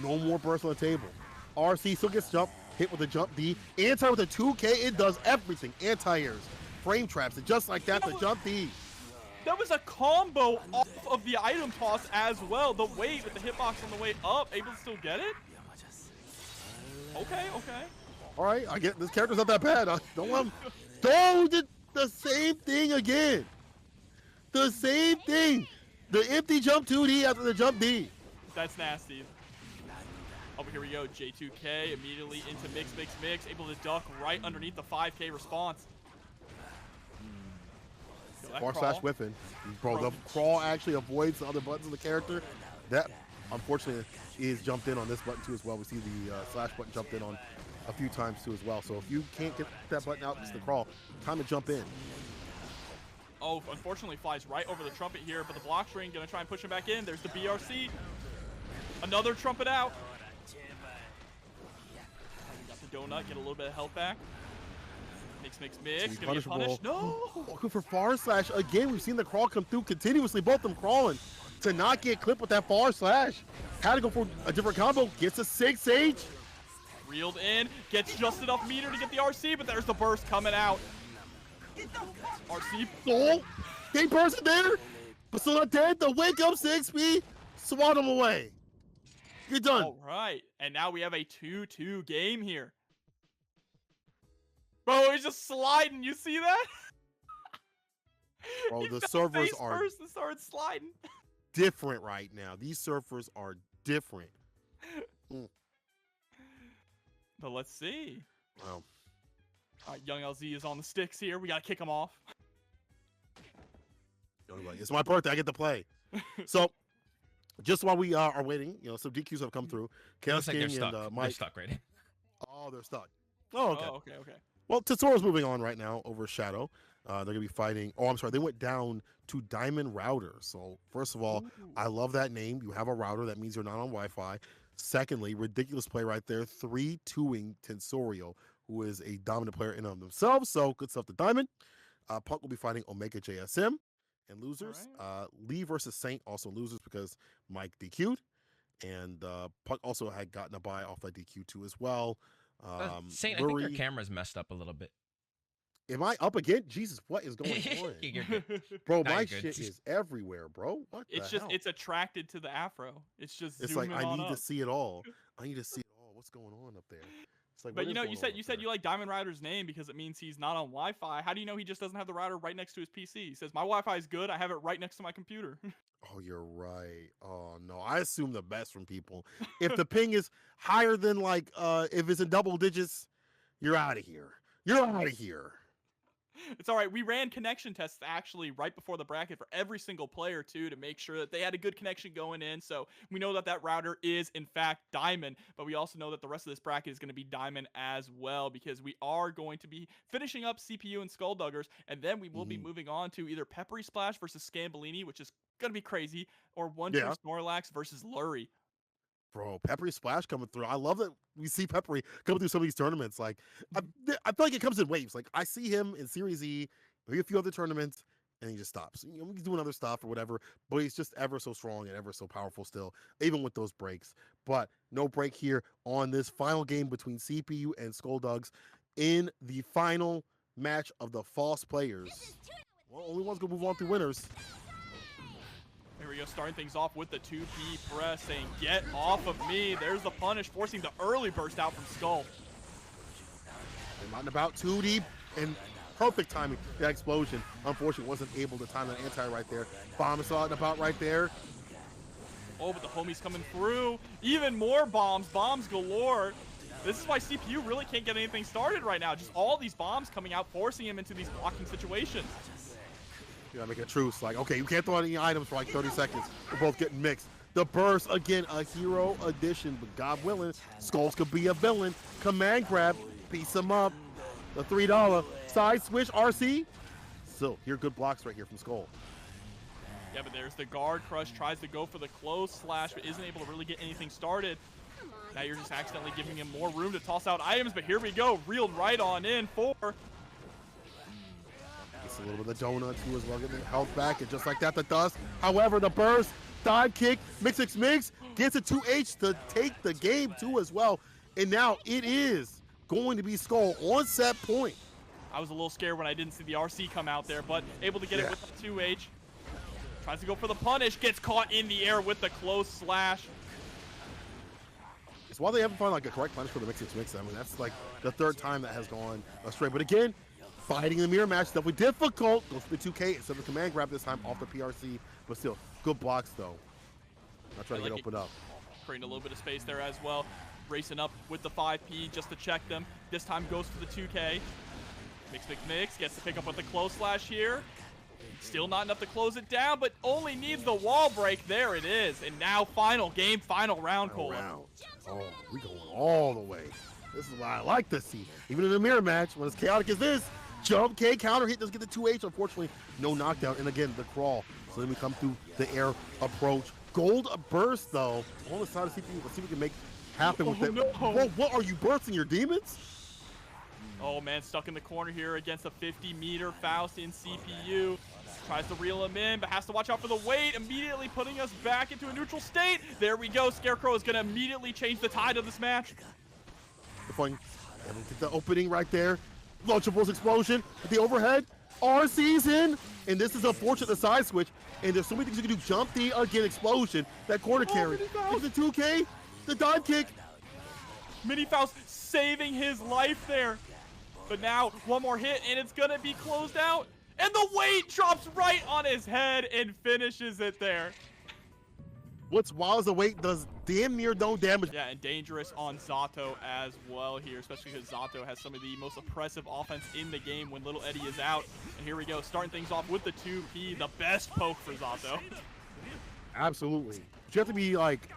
No more burst on the table. RC still gets jumped. Hit with a jump D. Anti with a 2K. It does everything. Anti-airs. Frame traps. And just like that, the jump D. That was a combo off of the item toss as well. The weight with the hitbox on the way up. Able to still get it? Okay, okay. All right, I get this character's not that bad. Don't let him. Don't the same thing again. The same thing. The empty jump 2D after the jump D. That's nasty. Over here we go. J2K immediately into mix. Able to duck right underneath the 5K response. Bar slash whiffing. Bro, the crawl actually avoids the other buttons of the character. That, unfortunately, is jumped in on this button too as well. We see the slash button jumped in on a few times too as well. So if you can't get that button out, it's the crawl. Time to jump in. Oh, unfortunately flies right over the trumpet here, but the block string gonna try and push him back in. There's the BRC. Another trumpet out. Got the donut, get a little bit of health back. Mix. Gonna get punished. No! Looking for far slash again. We've seen the crawl come through continuously. Both of them crawling to not get clipped with that far slash. Had to go for a different combo. Gets a 6H. Reeled in. Gets just enough meter to get the RC, but there's the burst coming out. RC. Oh, they bursted there. But still not dead. The wake up 6P. Swat him away. You're done. All right. And now we have a 2-2 game here. Bro, he's just sliding. You see that? Bro, the servers are first and started sliding. different right now. These servers are different. But let's see. Wow. All right, Young LZ is on the sticks here. We gotta kick him off. It's my birthday. I get to play. So, just while we are waiting, some DQs have come through. Chaos King and Mike. They're stuck right now. Oh, they're stuck. Oh, okay. Oh, okay. Well, Tetsura's moving on right now over Shadow. They're going to be fighting. Oh, I'm sorry. They went down to Diamond Router. So, first of all, I love that name. You have a router. That means you're not on Wi-Fi. Secondly, ridiculous play right there. 3-2ing Tensorial, who is a dominant player in and of themselves. So, good stuff to Diamond. Punk will be fighting Omega JSM and losers. Right. Lee versus Saint also losers because Mike DQ'd. And Punk also had gotten a bye off that DQ too as well. Saint, I think your camera's messed up a little bit. Am I up again? Jesus, what is going on? You're good. Bro, No, my you're good. shit is everywhere, bro. What It's the just, hell? it's attracted to the afro. It's just It's like, zooming I on need up. to see it all. I need to see it all. What's going on up there? It's like, But what you is know, going you on said up you said there? you like Diamond Rider's name because it means he's not on Wi-Fi. How do you know he just doesn't have the router right next to his PC? He says, my Wi-Fi is good. I have it right next to my computer. Oh, you're right. Oh, no. I assume the best from people. If the ping is higher than, like, if it's in double digits, you're out of here. You're out of here. It's all right. We ran connection tests actually right before the bracket for every single player too to make sure that they had a good connection going in. So we know that that router is in fact Diamond, but we also know that the rest of this bracket is going to be Diamond as well because we are going to be finishing up CPU and SkullDuggers, and then we will be moving on to either PepperySplash versus Scambolini, which is going to be crazy, or OneTrueSnorlax versus Lurry. Bro, PepperySplash coming through. I love that we see Peppery coming through some of these tournaments. Like, I feel like it comes in waves. Like, I see him in Series E, maybe a few other tournaments, and he just stops. He's doing other stuff or whatever, but he's just ever so strong and ever so powerful still, even with those breaks. But no break here on this final game between CPU and SkullDuggers in the final match of the false players. Well, only one's going to move on through winners. Here we go, starting things off with the 2P press, saying, get off of me. There's the punish, forcing the early burst out from Skull. And out and about 2D and perfect timing. That explosion, unfortunately, wasn't able to time that anti right there. Bomb is out and about right there. Oh, but the homie's coming through. Even more bombs, bombs galore. This is why CPU really can't get anything started right now. Just all these bombs coming out, forcing him into these blocking situations. You gotta make a truce. Like, okay, you can't throw out any items for like 30 seconds. We're both getting mixed. The burst, again, a hero edition, but God willing, Skulls could be a villain. Command grab, piece him up. The $3 side switch RC. Still, here good blocks right here from Skull. Yeah, but there's the guard crush, tries to go for the close slash, but isn't able to really get anything started. Now you're just accidentally giving him more room to toss out items, but here we go, reeled right on in for. It's a little bit of the donut too as well, getting the health back, and just like that, the dust. However, the burst, dive kick, mix, gets a 2H to take the game too as well. And now it is going to be Skull on set point. I was a little scared when I didn't see the RC come out there, but able to get it with the 2H. Tries to go for the punish, gets caught in the air with the close slash. It's why they haven't found like a correct punish for the mix. I mean, that's like the third time that has gone astray. But again, fighting in the mirror match, definitely difficult. Goes for the 2K instead of the command grab this time off the PRC, but still, good blocks though. Not trying to get opened up. Creating a little bit of space there as well. Racing up with the 5P just to check them. This time goes for the 2K. Mix, gets to pick up with the close slash here. Still not enough to close it down, but only needs the wall break. There it is. And now final game, final round, Cole. Oh, we going all the way. This is what I like to see. Even in a mirror match, when it's chaotic as this, jump K, counter hit, doesn't get the 2H. Unfortunately, no knockdown. And again, the crawl. So then we come through the air approach. Gold burst, though, on the side of CPU. Let's see what we can make happen with it. No. Whoa, what are you bursting your demons? Oh, man, stuck in the corner here against a 50-meter Faust in CPU. Tries to reel him in, but has to watch out for the weight, immediately putting us back into a neutral state. There we go. Scarecrow is going to immediately change the tide of this match. The fun. The opening right there. Launchables explosion with the overhead. RC's in. And this is unfortunate, the side switch. And there's so many things you can do. Jump the, again, explosion. That corner carry. The 2K. The dive kick. Mini Faust saving his life there. But now, one more hit, and it's going to be closed out. And the weight drops right on his head and finishes it there. What's wild is the weight does damn near no damage. Yeah, and dangerous on Zato as well here, especially because Zato has some of the most oppressive offense in the game when Little Eddie is out. And here we go, starting things off with the 2P, the best poke for Zato. Absolutely. But you have to be like,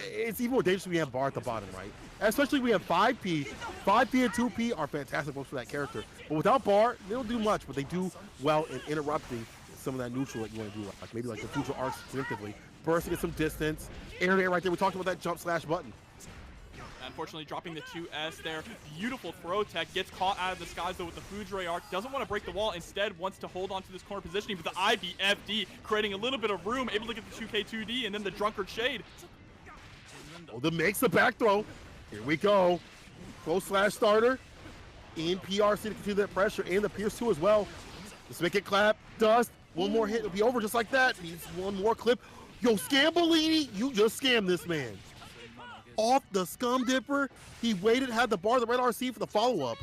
it's even more dangerous when you have bar at the bottom, right? Especially when we have 5P. 5P and 2P are fantastic pokes for that character. But without bar, they don't do much, but they do well in interrupting some of that neutral that you want to do, like maybe like the neutral arcs instinctively. Burst to get some distance. Air to air right there. We talked about that jump slash button. Unfortunately, dropping the 2S there. Beautiful throw tech. Gets caught out of the skies, though, with the Fujire arc. Doesn't want to break the wall. Instead, wants to hold on to this corner positioning. But the IBFD creating a little bit of room. Able to get the 2K2D and then the Drunkard Shade. Oh, the makes the back throw. Here we go. Close slash starter. In PRC to continue that pressure. And the Pierce 2 as well. Let's make it clap. Dust. One more hit. It'll be over just like that. Needs one more clip. Yo, Scambolini, you just scammed this man. Off the Scum Dipper. He waited, had the bar, the red RC for the follow-up.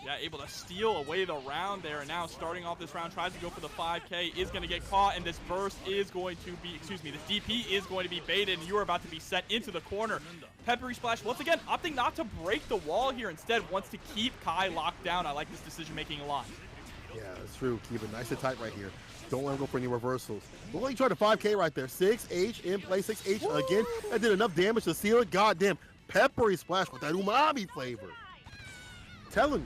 Yeah, able to steal away the round there. And now starting off this round, tries to go for the 5K, is going to get caught. And this burst is going to be, this DP is going to be baited. And you are about to be sent into the corner. PepperySplash, once again, opting not to break the wall here. Instead, wants to keep Kai locked down. I like this decision-making a lot. Yeah, that's true. Keep it nice and tight right here. Don't let him go for any reversals. But when you try to 5K right there, 6H in play, 6H again. That did enough damage to seal it. Goddamn, PepperySplash with that umami flavor. Telling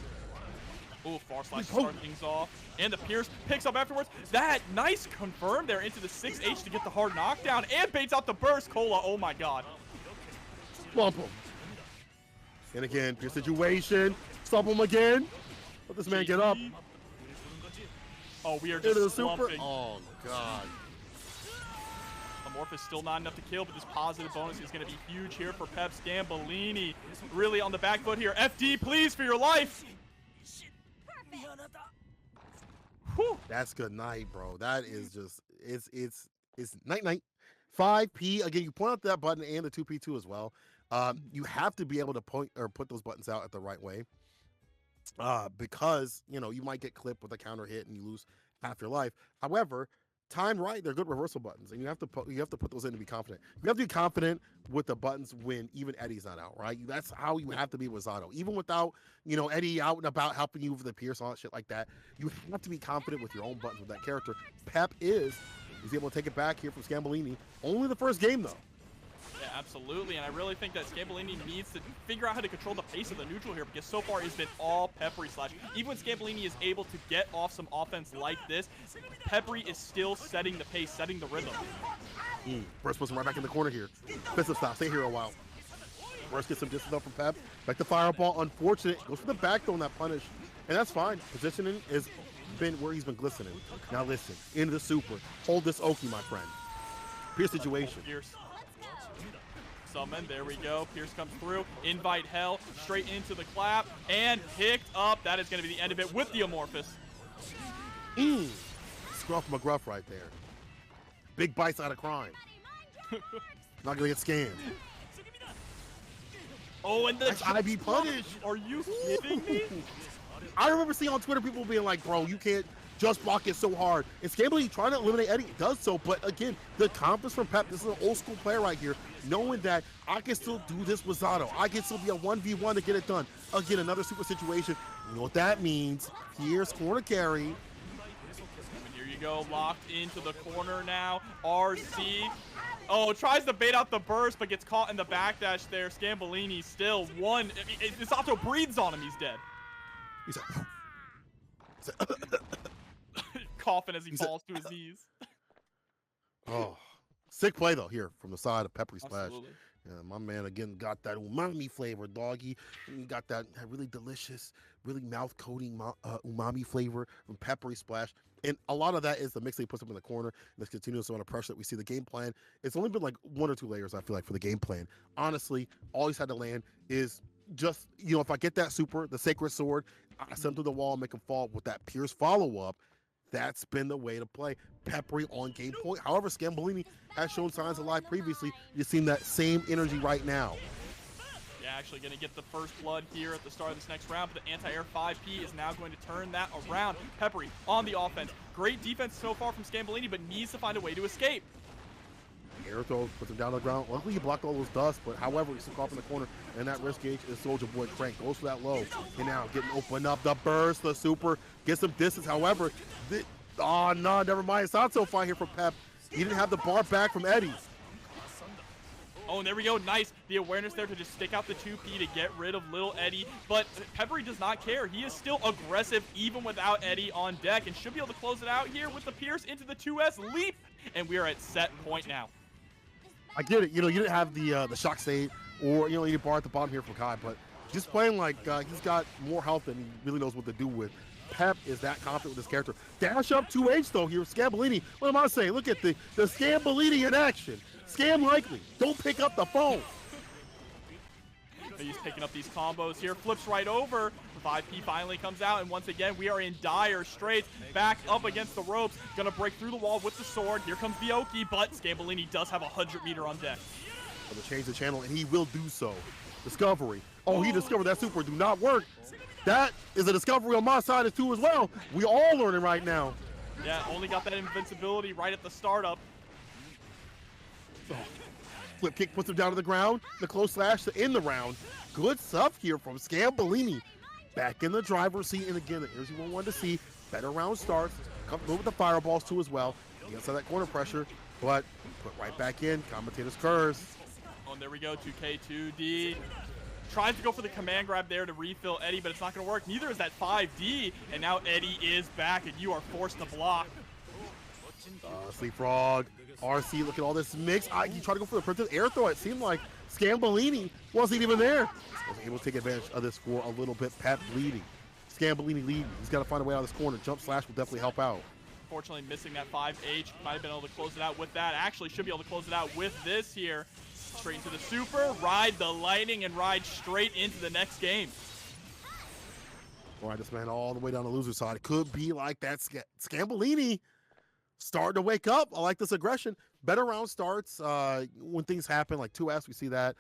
you. Ooh, far slash to start things off. And the Pierce picks up afterwards. That nice confirm there into the 6H to get the hard knockdown and baits out the burst. Cola, oh my god. Bump him. And again, Pierce situation. Stop him again. Let this man get up. Oh, we are just slumping. Oh, God. Amorphous still not enough to kill, but this positive bonus is going to be huge here for Pep Scambolini. Really on the back foot here. FD, please, for your life. Whew. That's good night, bro. That is just, it's night-night. 5P, again, you point out that button and the 2P2 as well. You have to be able to point or put those buttons out at the right way. Because, you know, you might get clipped with a counter hit and you lose half your life. However, timed right, they're good reversal buttons, and you have to put those in to be confident. You have to be confident with the buttons when even Eddie's not out, right? That's how you have to be with Zato. Even without, you know, Eddie out and about helping you with the Pierce, all that shit like that, you have to be confident with your own buttons with that character. Pep is able to take it back here from Scambolini. Only the first game, though. Yeah, absolutely, and I really think that Scambolini needs to figure out how to control the pace of the neutral here, because so far it's been all PepperySplash. Even when Scambolini is able to get off some offense like this, Peppery is still setting the pace, setting the rhythm. First puts him right back in the corner here. Defensive stop, stay here a while. First gets some distance up from Pep. Back to fireball, unfortunate. Goes for the back throw on that punish, and that's fine. Positioning has been where he's been glistening. Now listen, into the super. Hold this Oki, my friend. Pierce situation. Pierce. Summon, there we go. Pierce comes through, invite hell, straight into the clap, and picked up. That is going to be the end of it with the Amorphous. Scruff McGruff right there. Big bites out of crime. Not going to get scanned. Oh, and the IB punish. Are you kidding me? I remember seeing on Twitter people being like, bro, you can't just block it so hard. And Scambolini trying to eliminate Eddie does so, but again, the confidence from Pep, this is an old school player right here, knowing that I can still do this with Zato. I can still be a 1v1 to get it done. Again, another super situation. You know what that means. Here's corner carry. And here you go, locked into the corner now. RC. Oh, tries to bait out the burst, but gets caught in the backdash there. Scambolini still one. Zato breathes on him, he's dead. He's Coughing as he falls to his knees. Oh, sick play though here from the side of PepperySplash. Absolutely. Yeah, my man again got that umami flavor, doggy. And he got that really delicious, really mouth-coating umami flavor from PepperySplash. And a lot of that is the mix that he puts up in the corner. And this continuous amount of pressure that we see. The game plan, it's only been like 1 or 2 layers, I feel like, for the game plan. Honestly, all he's had to land is just, you know, if I get that super, the Sacred Sword, I send him through the wall and make him fall with that Pierce follow-up. That's been the way to play. Peppery on game point. However, Scambolini has shown signs of life previously. You've seen that same energy right now. Yeah, actually going to get the first blood here at the start of this next round, but the anti-air 5P is now going to turn that around. Peppery on the offense. Great defense so far from Scambolini, but needs to find a way to escape. Air throw puts him down on the ground. Luckily, he blocked all those dust, but however, he's still off in the corner, and that wrist gauge is Soldier Boy Crank. Goes for that low. And now getting opened up. The burst, the super, gets some distance. However, oh, no, never mind. It's not so fine here for Pep. He didn't have the bar back from Eddie. Oh, and there we go. Nice. The awareness there to just stick out the 2P to get rid of little Eddie. But Peppery does not care. He is still aggressive even without Eddie on deck and should be able to close it out here with the Pierce into the 2S leap. And we are at set point now. I get it. You know, you didn't have the shock save or, you know, you need a bar at the bottom here from Kai. But just playing like he's got more health than he really knows what to do with. Pep is that confident with this character. Dash up 2H though here. Scambolini. What am I saying? Look at the Scambolini in action. Scam likely. Don't pick up the phone. He's picking up these combos here. Flips right over. 5P finally comes out, and once again, we are in dire straits. Back up against the ropes. Gonna break through the wall with the sword. Here comes the Oki, but Scambolini does have 100-meter on deck. Gonna change the channel, and he will do so. Discovery. Oh, he discovered that super do not work. That is a discovery on my side too as well. We all learning right now. Yeah, only got that invincibility right at the startup. Oh. Flip kick puts him down to the ground. The close slash to end the round. Good stuff here from Scambolini. Back in the driver's seat, and again, the energy we wanted to see. Better round starts. Comfortable with the fireballs too as well. He gets that corner pressure, but put right back in. Commentators curse. Oh, and there we go. 2K2D. Tries to go for the command grab there to refill Eddie, but it's not going to work. Neither is that 5D, and now Eddie is back, and you are forced to block. Sleep Frog. RC, look at all this mix. He tried to go for the primitive air throw. It seemed like Scambolini wasn't even there. Wasn't able to take advantage of this for a little bit. Pep leading. Scambolini leading. He's got to find a way out of this corner. Jump slash will definitely help out. Unfortunately, missing that 5H. Might have been able to close it out with that. Actually, should be able to close it out with this here. Straight into the super. Ride the lightning and ride straight into the next game. All right, this man all the way down the loser side. It could be like that. Scambolini starting to wake up. I like this aggression. Better round starts when things happen, like 2S, we see that.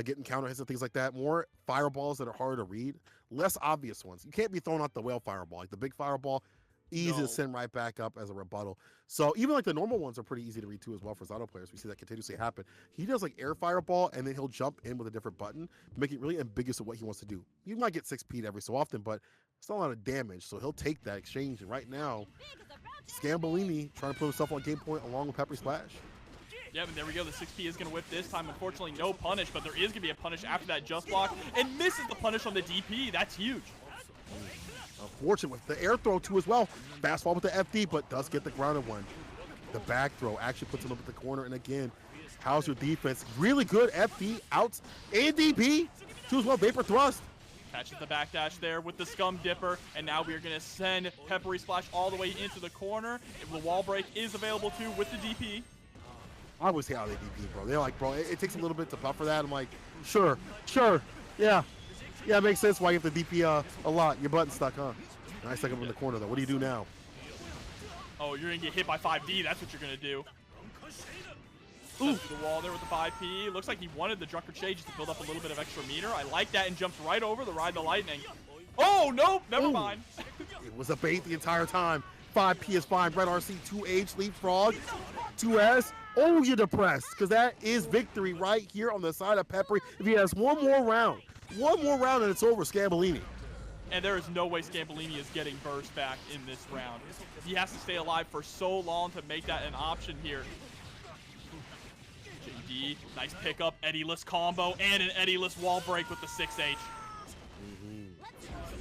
Getting counter hits and things like that. More fireballs that are harder to read. Less obvious ones. You can't be throwing out the whale fireball. Like the big fireball, easy to send right back up as a rebuttal. So even like the normal ones are pretty easy to read too as well for Zato players. We see that continuously happen. He does like air fireball and then he'll jump in with a different button, make it really ambiguous of what he wants to do. You might get 6P'd every so often, but it's not a lot of damage. So he'll take that exchange. And right now, Scambolini trying to put himself on game point along with PepperySplash. Yep, and there we go. The 6P is going to whip this time. Unfortunately, no punish, but there is going to be a punish after that just block. And misses the punish on the DP. That's huge. Unfortunate with the air throw, too, as well. Fastball with the FD, but does get the grounded one. The back throw actually puts him up at the corner. And again, how's your defense? Really good FD, outs, and DP. Too as well, Vapor Thrust. Catches the backdash there with the Scum Dipper, and now we are going to send PepperySplash all the way into the corner. The wall break is available too with the DP. I always hate how they DP, bro. They're like, bro, it takes a little bit to buffer that. I'm like, sure, yeah, it makes sense why you have to DP a lot. Your button's stuck, huh? Nice second in the corner though. What do you do now? Oh, you're going to get hit by 5D. That's what you're going to do. Ooh, the wall there with the 5P. Looks like he wanted the Drunkard Shade just to build up a little bit of extra meter. I like that, and jumps right over the Ride the Lightning. Oh, nope, never mind. It was a bait the entire time. 5P is fine. Red RC, 2H, leapfrog, 2S. Oh, you're depressed, because that is victory right here on the side of Peppery. If he has one more round, and it's over, Scambolini. And there is no way Scambolini is getting burst back in this round. He has to stay alive for so long to make that an option here. JD, nice pickup, Eddie-less combo, and an Eddie-less wall break with the 6H.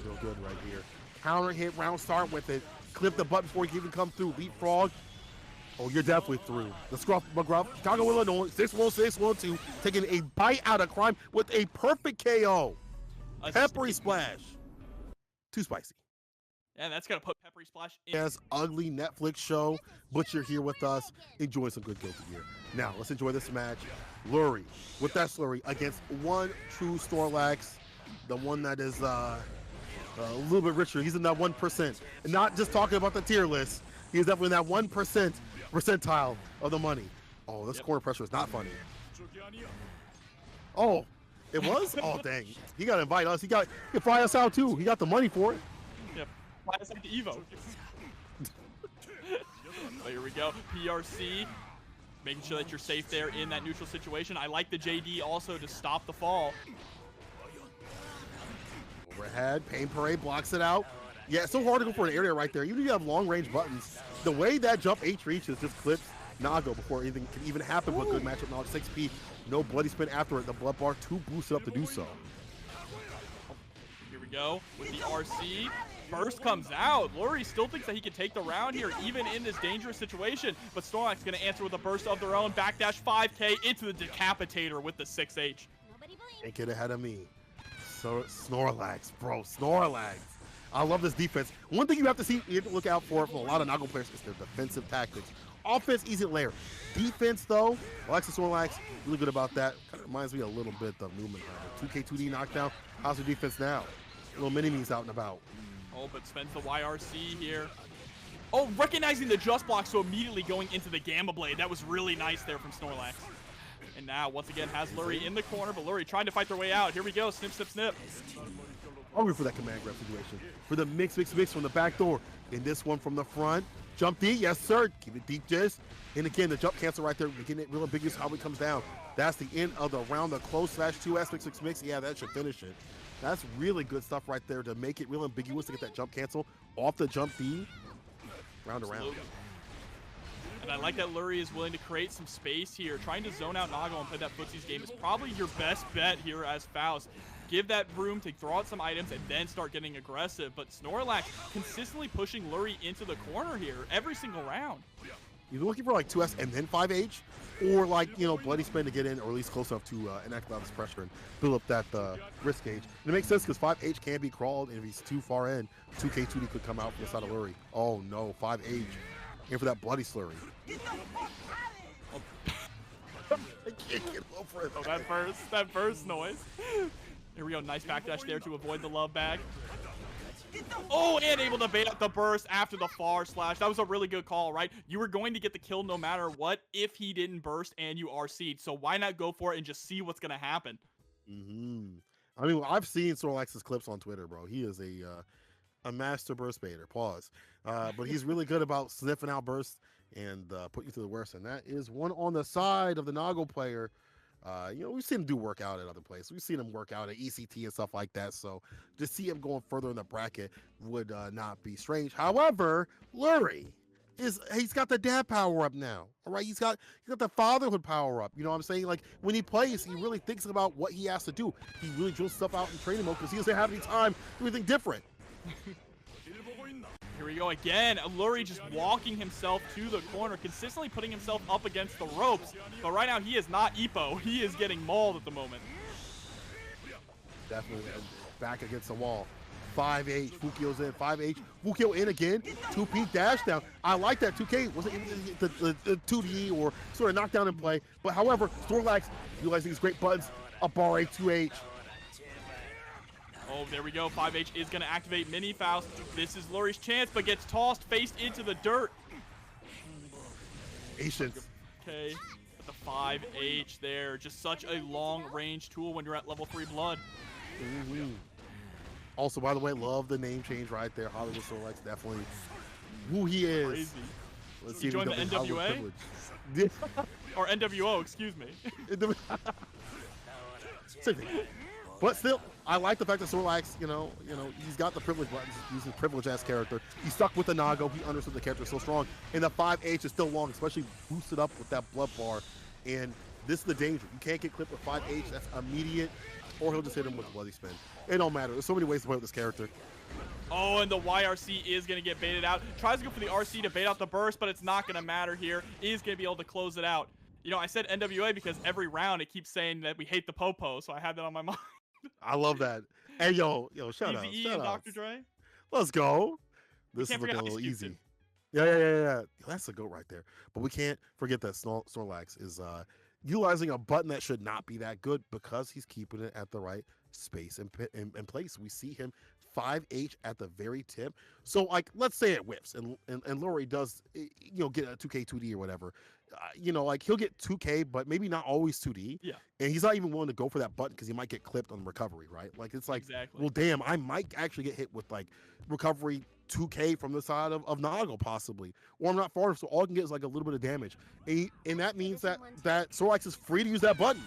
Real good right here. Counter hit, round start with it. Clip the button before you can even come through. Leapfrog. Oh, you're definitely through. The Scruff McGruff, Chicago, Illinois, 61612, taking a bite out of crime with a perfect KO. PepperySplash. Too spicy. And that's going to put PepperySplash in. Yes, ugly Netflix show, but you're here with us. Enjoy some good guilty gear. Now, let's enjoy this match. Lurry, with that Lurry, against OneTrueSnorlax, the one that is a little bit richer. He's in that 1%. And not just talking about the tier list. He's definitely in that 1% percentile of the money. Oh, this corner pressure is not funny. Oh, it was? Oh, dang. He got to invite us. He can fly us out, too. He got the money for it. Yep. Fly us out to Evo. But here we go. PRC, making sure that you're safe there in that neutral situation. I like the JD also to stop the fall. Overhead, Pain Parade blocks it out. Yeah, it's so hard to go for an area right there. Even if you have long-range buttons, the way that jump H reaches just clips Nago before anything can even happen with good matchup knowledge. 6P, no bloody spin after it. The blood bar too boosted up to do so. Here we go with the RC. Burst comes out. Lurry still thinks that he can take the round here, even in this dangerous situation. But Snorlax going to answer with a burst of their own. Backdash 5K into the Decapitator with the 6H. Can't get ahead of me. So Snorlax, bro, Snorlax. I love this defense. One thing you have to look out for from a lot of Nago players is their defensive tactics. Offense, easy layer. Defense, though, Alexis Snorlax, really good about that. Kind of reminds me a little bit of Newman. 2K, 2D knockdown. How's your defense now? Little mini-me's out and about. Oh, but spends the YRC here. Oh, recognizing the just block, so immediately going into the Gamma Blade. That was really nice there from Snorlax. And now, once again, has Lurry in the corner, but Lurry trying to fight their way out. Here we go, snip, snip, snip. Hungry for that command grab situation. For the mix from the back door. In this one from the front. Jump D, yes sir. Keep it deep, Jizz. And again, the jump cancel right there. Getting it real ambiguous how it comes down. That's the end of the round. The close /2S mix. Yeah, that should finish it. That's really good stuff right there to make it real ambiguous to get that jump cancel off the jump D. Round around. And I like that Lurry is willing to create some space here. Trying to zone out Nago and play that footsies game is probably your best bet here as Faust. Give that room to throw out some items and then start getting aggressive. But Snorlax consistently pushing Lurry into the corner here every single round. You're looking for like 2S and then 5H, or like, you know, bloody spin to get in, or at least close enough to enact out this pressure and build up that risk gauge. And it makes sense because 5H can be crawled, and if he's too far in, 2K, 2D could come out from the side of Lurry. Oh no, 5H. In for that bloody slurry. Oh. I can't get over it. Oh, that burst noise. Here we go, nice backdash there to avoid the love bag. Oh, and able to bait out the burst after the far slash. That was a really good call, right? You were going to get the kill no matter what if he didn't burst and you RC'd. So why not go for it and just see what's going to happen? I mean, I've seen Snorlax's clips on Twitter, bro. He is a master burst baiter. Pause. But he's really good about sniffing out bursts and put you through the worst. And that is one on the side of the Nago player. You know, we've seen him do workout at other places. We've seen him work out at ECT and stuff like that. So to see him going further in the bracket would not be strange. However, Lurry, is he's got the dad power up now. All right, he's got the fatherhood power up. You know what I'm saying? Like when he plays, he really thinks about what he has to do. He really drills stuff out in training mode because he doesn't have any time to do anything different. Here we go again. Lurry just walking himself to the corner, consistently putting himself up against the ropes. But right now he is not Ippo. He is getting mauled at the moment. Definitely back against the wall. 5H, Fukio's in, 5H, Fukio in again, 2P dash down. I like that 2K, wasn't even the 2D or sort of knockdown in play, but however, Snorlax utilizing these great buttons, a bar 2H. Oh, there we go, 5H is gonna activate Mini Faust. This is Lurry's chance, but gets tossed, faced into the dirt. Patience. Okay, but the 5H there, just such a long range tool when you're at level 3 blood. Also, by the way, love the name change right there. Hollywood Snorlax, definitely who he is. Crazy. Let's see if join he the becomes Hollywood NWA? Or NWO, excuse me. Same thing. But still, I like the fact that Snorlax, you know, he's got the privilege buttons. He's a privileged-ass character. He stuck with the Nago. He understood the character so strong. And the 5H is still long, especially boosted up with that blood bar. And this is the danger. You can't get clipped with 5H. That's immediate. Or he'll just hit him with a bloody spin. It don't matter. There's so many ways to play with this character. Oh, and the YRC is going to get baited out. Tries to go for the RC to bait out the burst, but it's not going to matter here. He's going to be able to close it out. You know, I said NWA because every round it keeps saying that we hate the Popo, so I had that on my mind. I love that. Hey, yo, shout out. Eazy-E and Dr. Dre. Let's go. This is Can't looking forget a little Ice Cube, easy. Yeah. That's a goat right there. But we can't forget that Snorlax is utilizing a button that should not be that good because he's keeping it at the right space and place. We see him 5H at the very tip. So, like, let's say it whips and Lurry does, get a 2K 2D or whatever. Like he'll get 2K, but maybe not always 2D. Yeah. And he's not even willing to go for that button because he might get clipped on recovery, right? Like, it's like, exactly. Well, damn, I might actually get hit with, like, recovery 2K from the side of Nago, possibly. Or I'm not far enough, so all I can get is, like, a little bit of damage. And that means that Snorlax is free to use that button.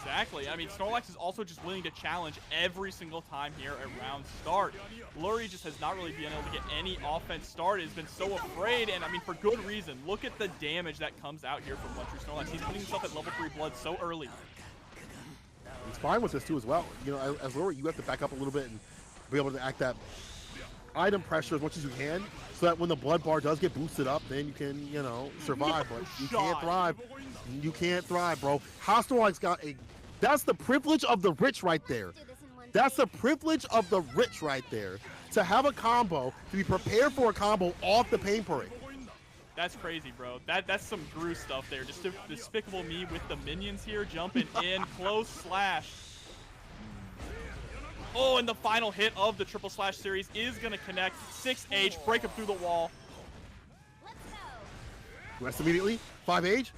Exactly. I mean, Snorlax is also just willing to challenge every single time here at round start. Lurry just has not really been able to get any offense started. He's been so afraid, and I mean, for good reason. Look at the damage that comes out here from OneTrueSnorlax. He's putting himself at level 3 blood so early. He's fine with this, too, as well. As Lurry, you have to back up a little bit and be able to act that item pressure as much as you can so that when the blood bar does get boosted up, then you can, survive. But you can't thrive. You can't thrive, bro. Snorlax got a... That's the privilege of the rich right there. That's the privilege of the rich right there. To have a combo, to be prepared for a combo off the pain parade. That's crazy, bro. That's some Gru stuff there. Just Despicable Me with the minions here jumping in. Close slash. Oh, and the final hit of the triple slash series is going to connect. 6H, break him through the wall. Rest immediately. 5H.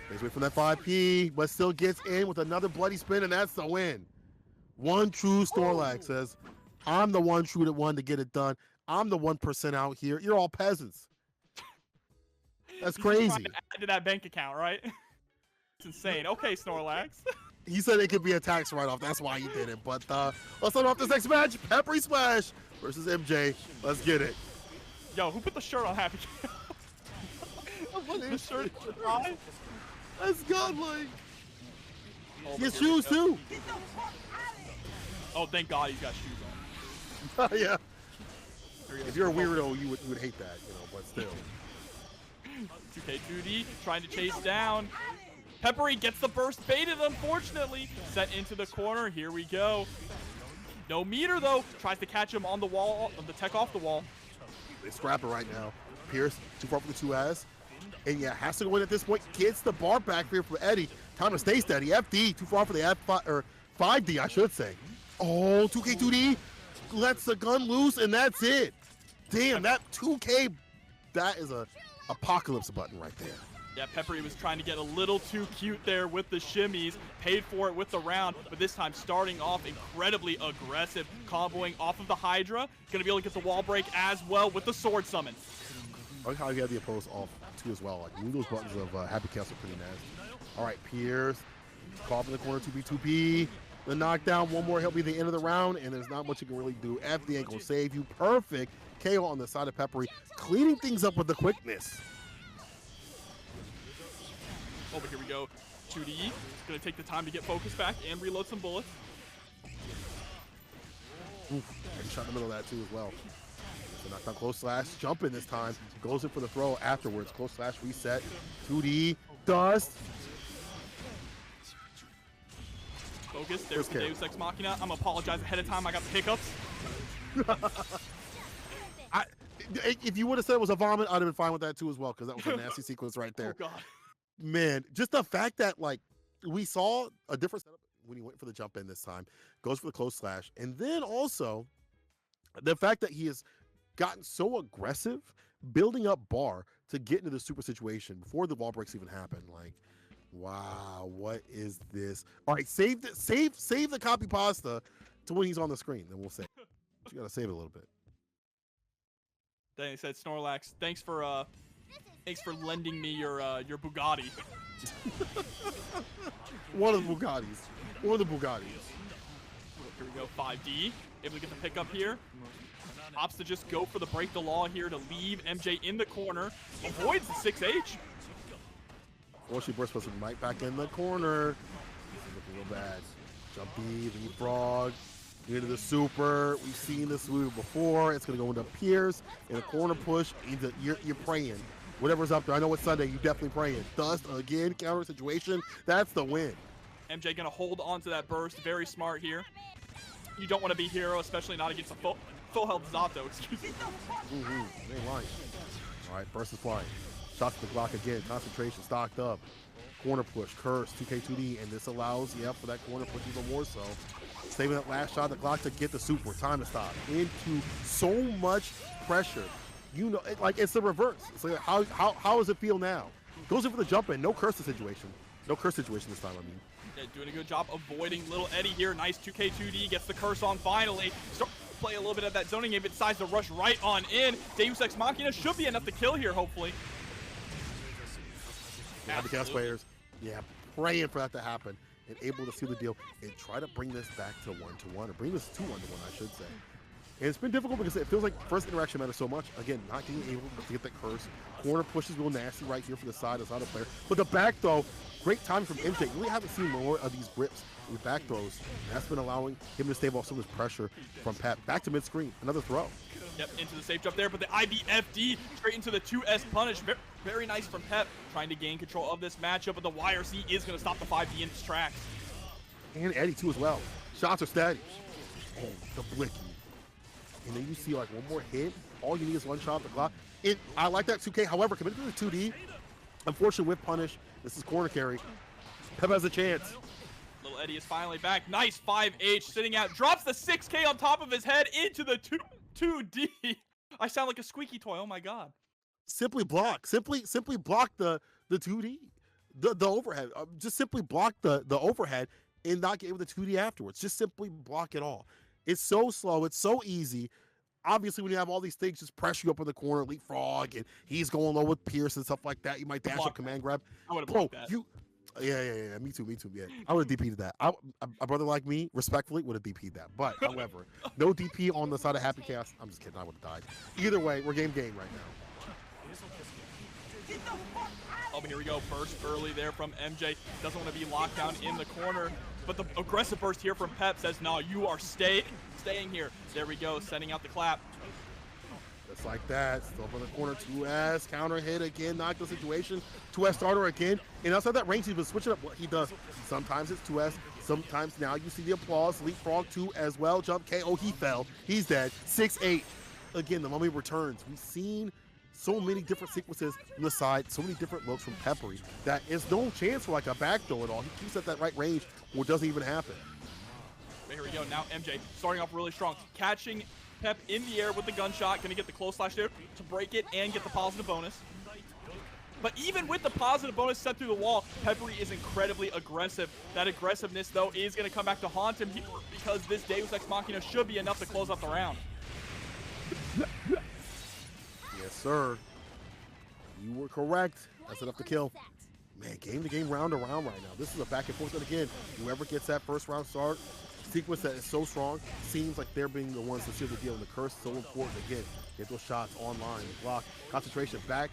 He's away from that 5P, but still gets in with another bloody spin, and that's the win. OneTrueSnorlax says, I'm the one true one to get it done. I'm the 1% out here. You're all peasants. That's crazy. Add to that bank account, right? It's insane. Okay, Snorlax. He said it could be a tax write-off. That's why he did it. But let's start off this next match. PepperySplash versus MJ. Let's get it. Yo, who put the shirt on Happy? The shirt on? That's godlike. He has shoes too. Oh, thank God he's got shoes on. Yeah. If you're a weirdo, you would hate that, but still. 2K 2D trying to chase down. Peppery gets the burst baited, unfortunately. Set into the corner. Here we go. No meter, though. Tries to catch him on the wall, on the tech off the wall. They scrap it right now. Pierce, too far for the 2S. And yeah, has to go in at this point. Gets the bar back here for Eddie. Time to stay steady. FD, too far for the F5, or 5D, I should say. Oh, 2K2D lets the gun loose, and that's it. Damn, that 2K, that is a apocalypse button right there. Yeah, Peppery was trying to get a little too cute there with the shimmies, paid for it with the round, but this time starting off incredibly aggressive, comboing off of the Hydra. Gonna be able to get the wall break as well with the sword summon. I like how you have the opposed off too as well. Like, those buttons of Happy Chaos are pretty nasty. All right, Pierce, call up in the corner, 2B. the knockdown. One more, he'll be the end of the round, and there's not much you can really do. F the ankle save you. Perfect KO on the side of Peppery, cleaning things up with the quickness. Oh, but here we go. 2D. He's going to take the time to get focus back and reload some bullets. Oof, and shot in the middle of that too as well. So knockdown close slash, jump in this time. Goes in for the throw afterwards. Close slash reset. 2D, dust. Focus, there's the Deus Ex Machina. I'm going to apologize ahead of time. I got the hiccups. If you would have said it was a vomit, I'd have been fine with that too as well, because that was a nasty sequence right there. Oh, God. Man, just the fact that, like, we saw a different setup when he went for the jump in this time, goes for the close slash, and then also the fact that he has gotten so aggressive, building up bar to get into the super situation before the wall breaks even happen. Like, wow, what is this? All right, save the copy pasta to when he's on the screen, then we'll save. You gotta save it a little bit. Then he said, Snorlax, thanks for lending me your Bugatti. One of the Bugattis. One of the Bugattis. Here we go, 5D. Able to get the pickup here. Opts to just go for the break the law here to leave MJ in the corner. Avoids the 6H. Fortunately, burst was right back in the corner. This is looking real bad. Jumpy, leapfrog, into the super. We've seen this move before. It's going to go into Pierce in a corner push. You're praying. Whatever's up there. I know it's Sunday. You definitely praying. Dust again. Counter situation. That's the win. MJ going to hold on to that burst. Very smart here. You don't want to be hero, especially not against a full health Zato. Excuse me. They lying. All right, burst is flying. Shots to the block again. Concentration stocked up. Corner push. Curse. 2K2D. And this allows, for that corner push even more so. Saving that last shot of the clock to get the super. Time to stop. Into so much pressure. You know, it's the reverse. It's like, how does it feel now? Goes in for the jump in. No curse situation. No curse situation this time, I mean. Yeah, doing a good job avoiding little Eddie here. Nice 2K2D. Gets the curse on finally. Start to play a little bit of that zoning game, but decides to rush right on in. Deus Ex Machina should be enough to kill here, hopefully. The cast players, praying for that to happen and able to seal the deal and try to bring this back to 1-1, or bring this to 1-1, I should say. And it's been difficult because it feels like first interaction matters so much. Again, not being able to get that curse. Corner pushes real nasty right here for the side as Zato player. But the back throw, great timing from MJ. Really haven't seen more of these grips with back throws. And that's been allowing him to stave off some of this pressure from Pep. Back to mid-screen, another throw. Yep, into the safe jump there, but the IBFD straight into the 2S punish. Very nice from Pep, trying to gain control of this matchup, but the YRC is going to stop the 5D in its tracks. And Eddie too as well. Shots are steady. Oh, the blicky. And then you see like one more hit. All you need is one shot off the clock. I like that 2K. However, committed to the 2D. Unfortunately, with punish, this is corner carry. Pep has a chance. Little Eddie is finally back. Nice 5H sitting out. Drops the 6K on top of his head into the 2D. I sound like a squeaky toy. Oh my God. Simply block. Simply block the 2D. The overhead. Just simply block the overhead and not get with the 2D afterwards. Just simply block it all. It's so slow. It's so easy. Obviously, when you have all these things just pressure you up in the corner, leapfrog, and he's going low with Pierce and stuff like that, you might dash up command grab. I would have blocked that. Yeah. Me too. Yeah. I would have DP'd that. A brother like me, respectfully, would have DP'd that. But, however, no DP on the side of Happy Chaos. I'm just kidding. I would have died. Either way, we're game right now. Oh, but here we go. Burst early there from MJ. Doesn't want to be locked down in the corner. But the aggressive burst here from Pep says, no, you are staying here. There we go, sending out the clap. Just like that. Still up in the corner. 2S. Counter hit again. Knock the situation. 2S starter again. And outside that range, he's been switching up what he does. Sometimes it's 2S. Sometimes now you see the applause. Leapfrog 2 as well. Jump KO. He fell. He's dead. 6-8. Again, the mummy returns. We've seen so many different sequences on the side, so many different looks from Peppery that is no chance for like a back throw at all. He keeps at that right range where it doesn't even happen. Here we go. Now MJ starting off really strong, catching Pep in the air with the gunshot, gonna get the close slash there to break it and get the positive bonus. But even with the positive bonus set through the wall, Peppery is incredibly aggressive. That aggressiveness, though, is going to come back to haunt him because this Deus Ex Machina should be enough to close out the round. Yes, sir. You were correct. That's enough to kill. Man, game to game, round to round right now. This is a back and forth. And again, whoever gets that first round start sequence that is so strong, seems like they're being the ones to seal the deal. And the curse is so important. Again, get those shots online, block, concentration, back.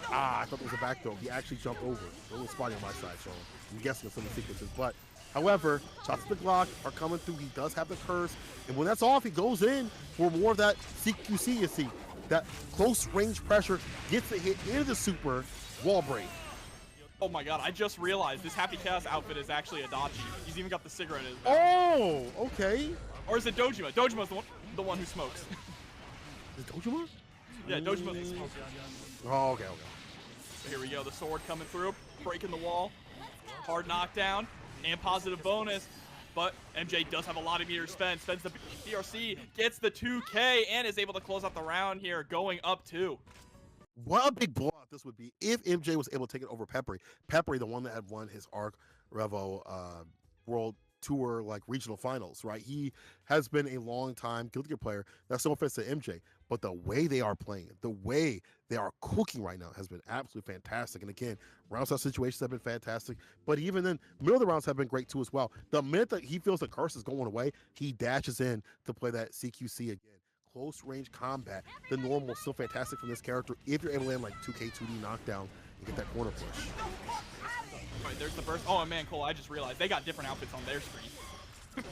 I thought it was a back throw. He actually jumped over. A little spotty on my side, so I'm guessing it's some of the sequences. But however, shots to the Glock are coming through. He does have the curse. And when that's off, he goes in for more of that CQC, you see. That close range pressure gets the hit into the super wall break. Oh my god, I just realized this Happy Chaos outfit is actually Adachi. He's even got the cigarette in his mouth. Oh, okay. Or is it Dojima? Dojima's the one who smokes. Is it Dojima? Yeah, Dojima's the smoker. Oh, okay. Here we go, the sword coming through, breaking the wall. Hard knockdown and positive bonus. But MJ does have a lot of meters spent. Spends the BRC, gets the 2K, and is able to close out the round here, going up 2. What a big blowout this would be if MJ was able to take it over Peppery. Peppery, the one that had won his ARC Revo World Tour like regional finals, right? He has been a long time Guilty Gear player. That's no offense to MJ, but the way they are playing, the way they are cooking right now has been absolutely fantastic. And again, round out situations have been fantastic, but even then, middle of the rounds have been great too as well. The minute that he feels the curse is going away, he dashes in to play that CQC again. Close range combat, the normal, still fantastic from this character if you're able to land like 2K 2D knockdown and get that corner push. All right, there's the burst. Oh man, Cole, I just realized they got different outfits on their screen.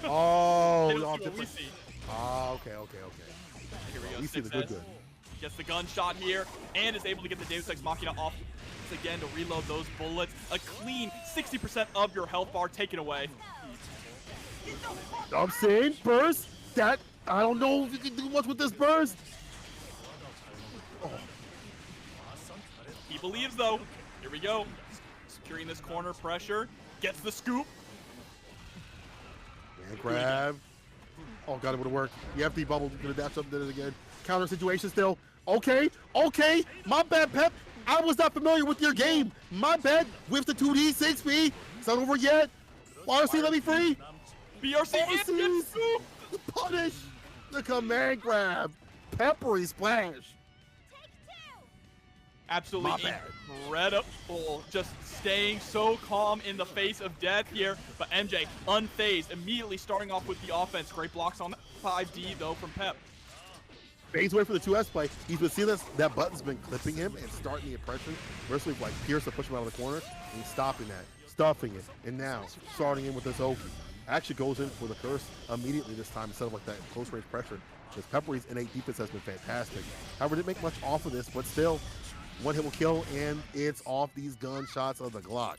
Oh, they don't all see what we different. see. Oh, okay. Here we go. We see the good. Gets the gunshot here and is able to get the Deus Ex Machina off again to reload those bullets. A clean 60% of your health bar taken away. I'm saying burst. That I don't know if you can do much with this burst. Oh. He believes though. Here we go. Securing this corner pressure. Gets the scoop. And grab. Oh god, it would have worked. The FD bubble gonna dash up, did it again. Counter situation still. Okay. My bad, Pep. I was not familiar with your game. My bad. With the 2D 6B. It's not over yet. RC, let me free. BRC RC. Punish. The command grab. PepperySplash. Absolutely incredible. Just staying so calm in the face of death here. But MJ unfazed, immediately starting off with the offense. Great blocks on 5D though from Pep. Fades away for the 2S play. He's been seeing that button's been clipping him and starting the oppression. Versus like Pierce to push him out of the corner. And he's stopping that, stuffing it. And now starting in with this Oki. Actually goes in for the curse immediately this time instead of like that close range pressure. Because Peppery's innate defense has been fantastic. However, didn't make much off of this, but still, one hit will kill, and it's off these gunshots of the Glock.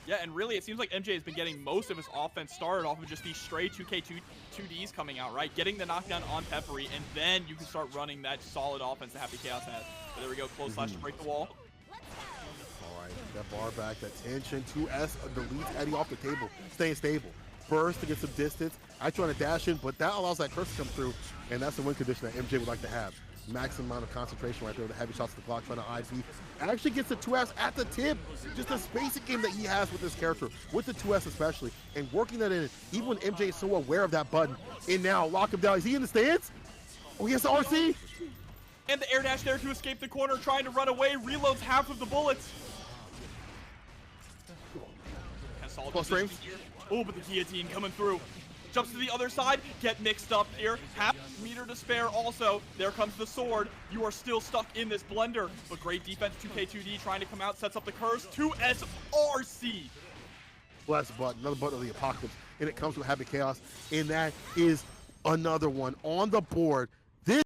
Yeah, and really, it seems like MJ has been getting most of his offense started off of just these stray 2K2Ds coming out, right? Getting the knockdown on Peppery, and then you can start running that solid offense that Happy Chaos has. But there we go, close slash to break the wall. All right, that bar back, that tension. 2S deletes Eddie off the table, staying stable. Burst to get some distance. I try to dash in, but that allows that curse to come through, and that's the win condition that MJ would like to have. Maximum amount of concentration right there with the heavy shots to the Glock, trying to IP. Actually gets the 2S at the tip. Just the spacing game that he has with this character, with the 2S especially, and working that in, even when MJ is so aware of that button. And now, lock him down. Is he in the stands? Oh, he has the RC? And the air dash there to escape the corner, trying to run away, reloads half of the bullets. Plus frames. Oh, but the guillotine coming through. Jumps to the other side, get mixed up here. Half meter to spare also. There comes the sword. You are still stuck in this blender. But great defense, 2K2D trying to come out, sets up the curse. 2S RC. Last button, another button of the apocalypse. And it comes with Happy Chaos. And that is another one on the board. This.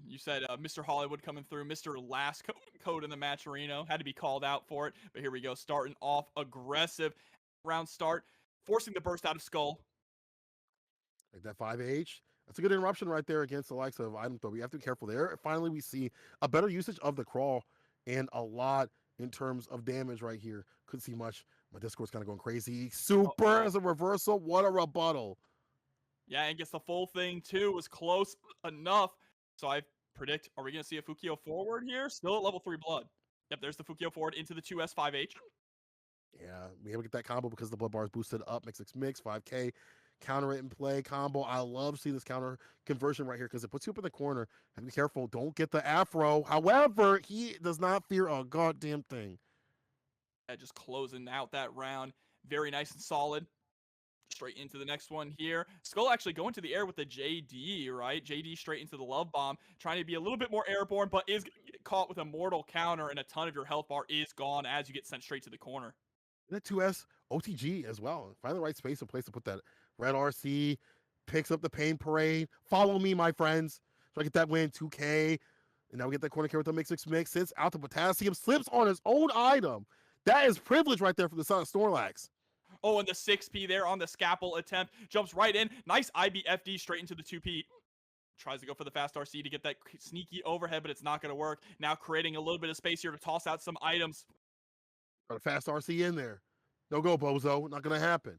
You said Mr. Hollywood coming through. Mr. Last code in the match arena. Had to be called out for it. But here we go, starting off aggressive. Round start, forcing the burst out of Skull. Like that 5H. That's a good interruption right there against the likes of Item Throw. We have to be careful there. Finally, we see a better usage of the crawl and a lot in terms of damage right here. Couldn't see much. My Discord's kind of going crazy. Super as a reversal. What a rebuttal. Yeah, and gets the full thing too. Was close enough. So I predict, are we going to see a Fukio forward here? Still at level 3 blood. Yep, there's the Fukio forward into the 2S 5H. Yeah, we able to get that combo because the blood bar is boosted up. Mix, 5K. Counter it and play combo. I love seeing this counter conversion right here because it puts you up in the corner. And be careful, don't get the afro. However, he does not fear a goddamn thing. Just closing out that round. Very nice and solid. Straight into the next one here. Skull actually going to the air with the JD, right? JD straight into the love bomb, trying to be a little bit more airborne, but is caught with a mortal counter, and a ton of your health bar is gone as you get sent straight to the corner. That 2S OTG as well. Find the right space and place to put that red RC, picks up the pain parade. Follow me, my friends. So I get that win, 2K. And now we get that corner carry with the mix. Sits out the potassium, slips on his own item. That is privilege right there from the son of Snorlax. Oh, and the 6P there on the scalpel attempt. Jumps right in. Nice IBFD straight into the 2P. Tries to go for the fast RC to get that sneaky overhead, but it's not going to work. Now creating a little bit of space here to toss out some items. Got a fast RC in there. No go, Bozo. Not going to happen.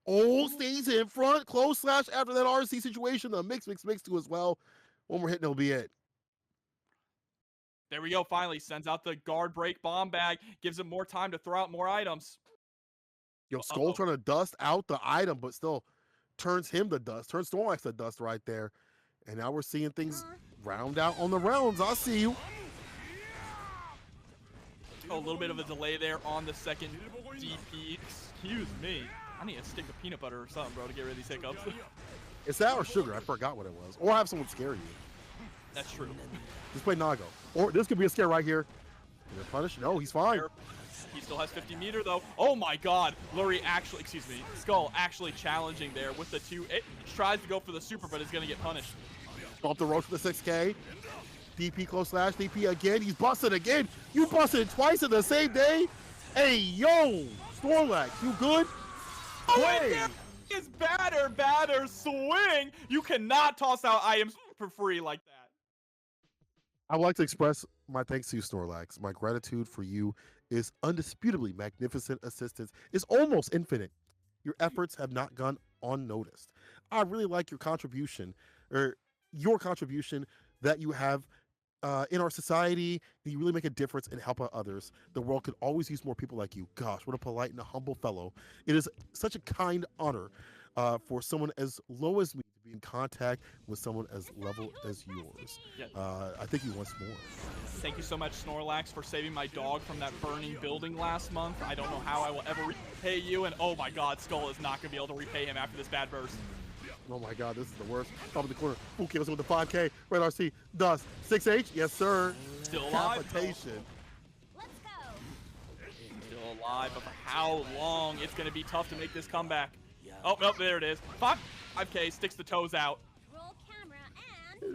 Oh, stays in front. Close slash after that RC situation. The mix too as well. One more hit and it'll be it. There we go. Finally sends out the guard break bomb bag. Gives him more time to throw out more items. Yo, Skull trying to dust out the item, but still turns him to dust. Turns Snorlax to dust right there. And now we're seeing things round out on the rounds. I see you. Oh, a little bit of a delay there on the second DP. Excuse me. I need a stick of peanut butter or something, bro, to get rid of these hiccups. Is that or sugar? I forgot what it was. Or have someone scare you. That's true. Just play Nago. Or this could be a scare right here. Is it punished? No, he's fine. He still has 50 meter though. Oh my god. Lurry actually, Skull actually challenging there with the 2. It tries to go for the super, but is going to get punished. Off the road for the 6K. DP close slash. DP again. He's busted again. You busted twice in the same day. Hey, yo. Snorlax, you good? Oh, is batter, swing. You cannot toss out items for free like that. I would like to express my thanks to you, Snorlax. My gratitude for you is undisputably magnificent. Assistance is almost infinite. Your efforts have not gone unnoticed. I really like your contribution, or your contribution that you have in our society. You really make a difference and help out others. The world could always use more people like you. Gosh, what a polite and a humble fellow. It is such a kind honor for someone as low as me to be in contact with someone as level as yours. Yes. I think you once more. Thank you so much, Snorlax, for saving my dog from that burning building last month. I don't know how I will ever repay you, and oh my god, Skull is not going to be able to repay him after this bad burst. Oh my god, this is the worst. Top of the corner. Who kills him with the 5K? Red RC. Dust. 6H. Yes, sir. Still alive. Capitation. Let's go. Still alive, but for how long? It's going to be tough to make this comeback. Oh, nope, there it is. 5K sticks the toes out. Roll camera and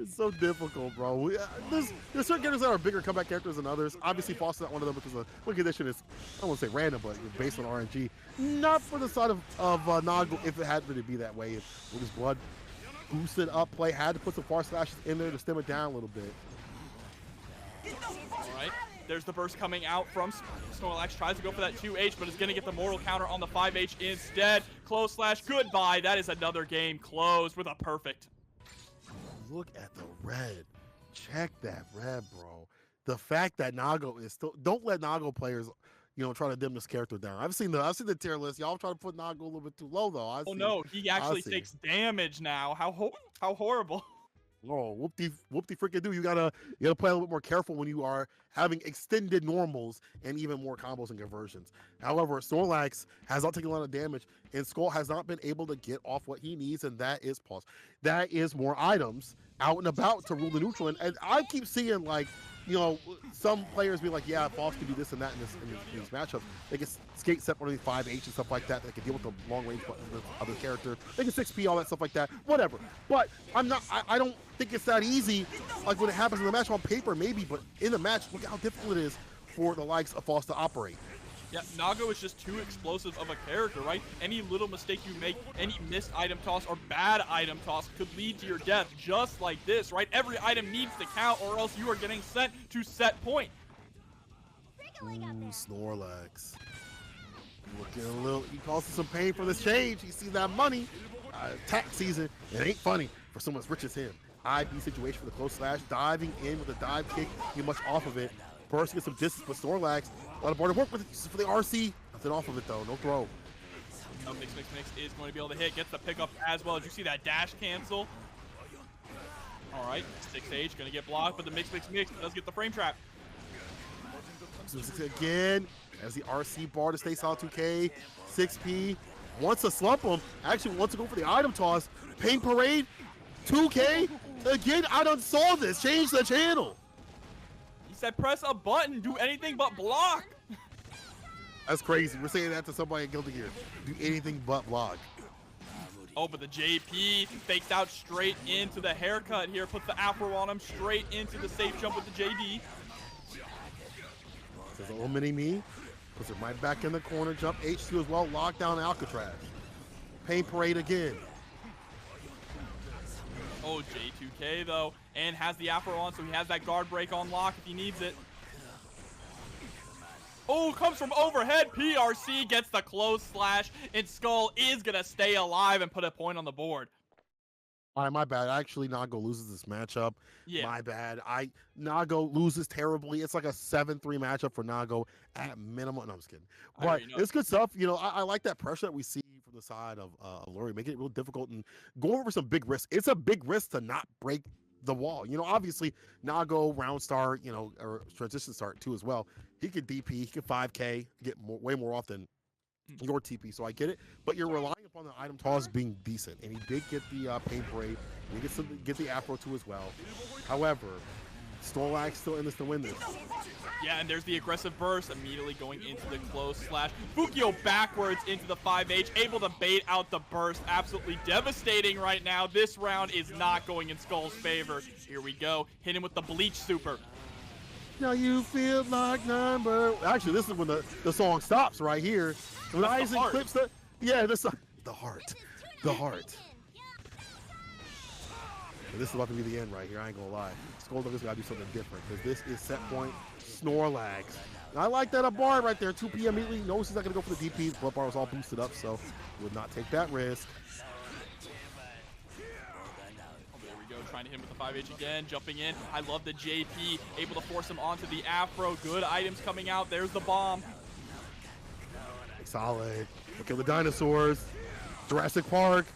It's so difficult, bro. There's certain characters that are bigger comeback characters than others. Obviously, Foster's not one of them because the win condition is, I don't want to say random, but based on RNG. Not for the side of Nago if it had to be that way. If with his blood boosted up play, had to put some far slashes in there to stem it down a little bit. All right. There's the burst coming out from Snorlax. Tries to go for that 2H, but is going to get the mortal counter on the 5H instead. Close slash. Goodbye. That is another game closed with a perfect. Look at the red. Check that red, bro. The fact that Nago is still, don't let Nago players, try to dim this character down. I've seen the tier list. Y'all try to put Nago a little bit too low though. No, he actually takes damage now. How horrible. Oh, whoopty freaking do. You gotta play a little bit more careful when you are having extended normals and even more combos and conversions. However, Snorlax has not taken a lot of damage, and Skull has not been able to get off what he needs, and that is pause. That is more items out and about to rule the neutral. And I keep seeing some players be like, yeah, Foss can do this and that in these matchups. They can skate separately 5H and stuff like that. They can deal with the long range buttons with other characters. They can 6P, all that stuff like that. Whatever. But I don't think it's that easy. Like when it happens in the match on paper, maybe, but in the match, look how difficult it is for the likes of Foss to operate. Yeah, Nago is just too explosive of a character, right? Any little mistake you make, any missed item toss or bad item toss could lead to your death, just like this, right? Every item needs to count or else you are getting sent to set point. Snorlax. Looking a little, he calls for some pain for this change. He sees that money. Tax season, it ain't funny for someone as rich as him. IB situation for the close slash, diving in with a dive kick, get much off of it. Burst gets some distance, but Snorlax, a lot of border work with it for the RC. Nothing off of it though, no throw. Oh, Mix is going to be able to hit, gets the pickup as well. As you see that dash cancel. All right, 6H going to get blocked, but the Mix does get the frame trap. Again, as the RC bar to stay solid 2K, 6P, wants to slump him, actually wants to go for the item toss. Paint Parade, 2K, again, I done saw this, change the channel. He said press a button, do anything but block. That's crazy, we're saying that to somebody in Guilty Gear. Do anything but block. Oh, but the JP fakes out straight into the haircut here, puts the afro on him, straight into the safe jump with the JD. Says a little mini me, puts it right back in the corner, jump H2 as well, lock down Alcatraz. Paint Parade again. Oh, J2K though, and has the afro on, so he has that guard break on lock if he needs it. Oh, comes from overhead. PRC gets the close slash, and Skull is gonna stay alive and put a point on the board. All right, my bad. Actually, Nago loses this matchup. Yeah. My bad. Nago loses terribly. It's like a 7-3 matchup for Nago at minimum. No, I'm just kidding. But it's good stuff. You know, I like that pressure that we see from the side of Lurry, making it real difficult and going over some big risks. It's a big risk to not break the wall. You know, obviously, Nago, round start, you know, or transition start too as well. He could DP, he could 5K, get way more often your TP, so I get it. But you're relying upon the item toss being decent, and he did get the Paint Parade. He get the Afro too as well. However, Snorlax still in this to win this. Yeah, and there's the aggressive burst immediately going into the close slash. Fukio backwards into the 5H, able to bait out the burst. Absolutely devastating right now. This round is not going in Skull's favor. Here we go. Hit him with the Bleach Super. Now you feel like number. Actually, this is when the song stops right here. When Aizen clips the. Yeah, the heart. The heart. And this is about to be the end right here. I ain't gonna lie. SkullDuggers gotta do something different because this is set point Snorlax. And I like that a bar right there. 2P immediately knows he's not gonna go for the DP. Blood bar was all boosted up, so would not take that risk. There we go, trying to hit him with the 5H again, jumping in. I love the JP, able to force him onto the Afro. Good items coming out. There's the bomb. Solid. Look at the dinosaurs. Jurassic Park.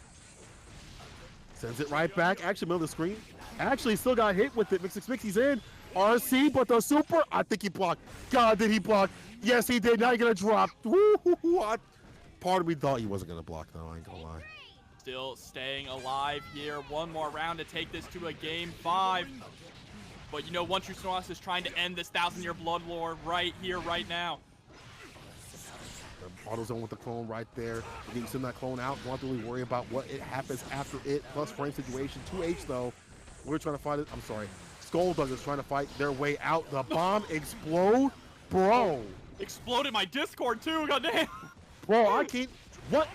Sends it right back. Actually, middle of the screen. Actually, still got hit with it. Mix, he's in. RC, but the super. I think he blocked. God, did he block? Yes, he did. Now he's going to drop. Part of me thought he wasn't going to block, though. I ain't going to lie. Still staying alive here. One more round to take this to a game 5. But you know, OneTrueSnorlax is trying to end this 1,000-year blood war right here, right now. Auto zone with the clone right there. You can send that clone out. Don't have to really worry about what it happens after it. Plus frame situation. 2H though. We're trying to fight it. I'm sorry. SkullDuggers trying to fight their way out. The bomb explode, bro. Exploded my Discord too. Goddamn. Bro, I can't. What?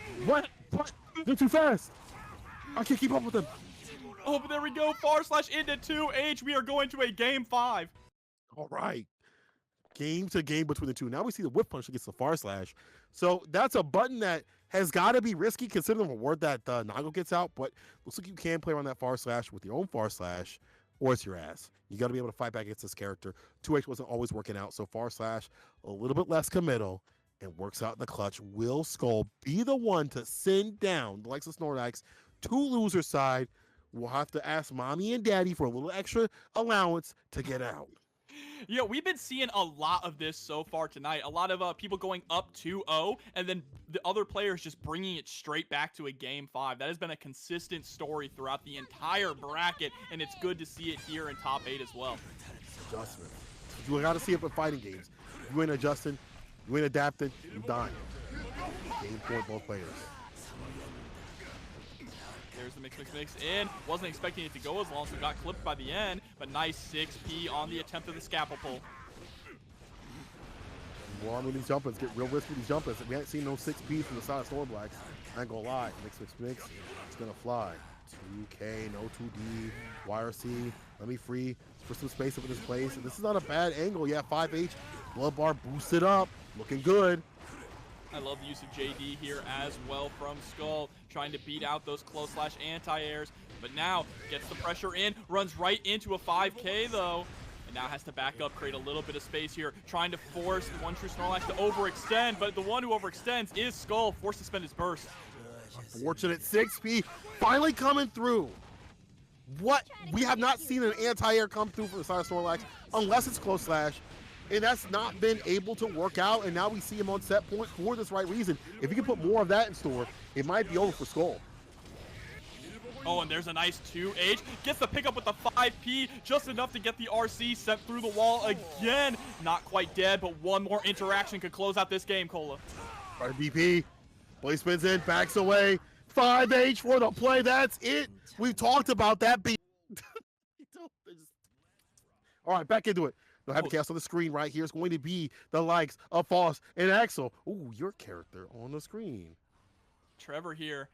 They're too fast. I can't keep up with them. Oh, but there we go. / into 2H. We are going to a game 5. All right. Game to game between the two. Now we see the whip punch against the far slash. So that's a button that has got to be risky considering the reward that Nago gets out, but looks like you can play around that far slash with your own far slash, or it's your ass. You got to be able to fight back against this character. 2H wasn't always working out, so far slash a little bit less committal and works out in the clutch. Will Skull be the one to send down the likes of Snorlax to loser side? We'll have to ask mommy and daddy for a little extra allowance to get out. Yeah, we've been seeing a lot of this so far tonight. A lot of people going up 2-0, and then the other players just bringing it straight back to a game 5. That has been a consistent story throughout the entire bracket, and it's good to see it here in top 8 as well. Adjustment. You got to see it in fighting games. You ain't adjusting, you ain't adapting, you dying. Game point, both players. There's the mix in. Wasn't expecting it to go as long, so got clipped by the end, but nice 6P on the attempt of the scalpel pull. More on with these jumpers, get real risky with these jumpers. We haven't seen no 6P from the side of Snorlax. I ain't gonna lie. Mix. It's gonna fly. 2K, no 2D, YRC, let me free for some space over this place. And this is not a bad angle. Yeah, 5H, blood bar boosted up, looking good. I love the use of JD here as well from Skull, trying to beat out those close slash anti-airs, but now gets the pressure in, runs right into a 5K though, and now has to back up, create a little bit of space here, trying to force OneTrueSnorlax to overextend, but the one who overextends is Skull, forced to spend his burst. Unfortunate 6P finally coming through. What? We have not seen an anti-air come through from the side of Snorlax unless it's close slash. And that's not been able to work out, and now we see him on set point for this right reason. If he can put more of that in store, it might be over for Skull. Oh, and there's a nice 2H. Gets the pickup with the 5P, just enough to get the RC sent through the wall again. Not quite dead, but one more interaction could close out this game, Cola. Right, BP. Play spins in, backs away. 5H for the play. That's it. We've talked about that. All right, back into it. They'll have the cast on the screen right here. It's going to be the likes of Foss and Axel. Ooh, your character on the screen. Trevor here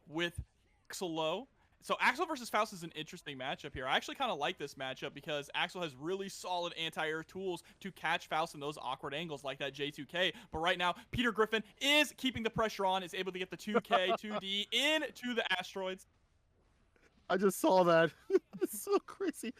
with Axel low. So Axel versus Faust is an interesting matchup here. I actually kind of like this matchup because Axel has really solid anti-air tools to catch Faust in those awkward angles like that J2K. But right now, Peter Griffin is keeping the pressure on, is able to get the 2K, 2D into the asteroids. I just saw that. It's so crazy.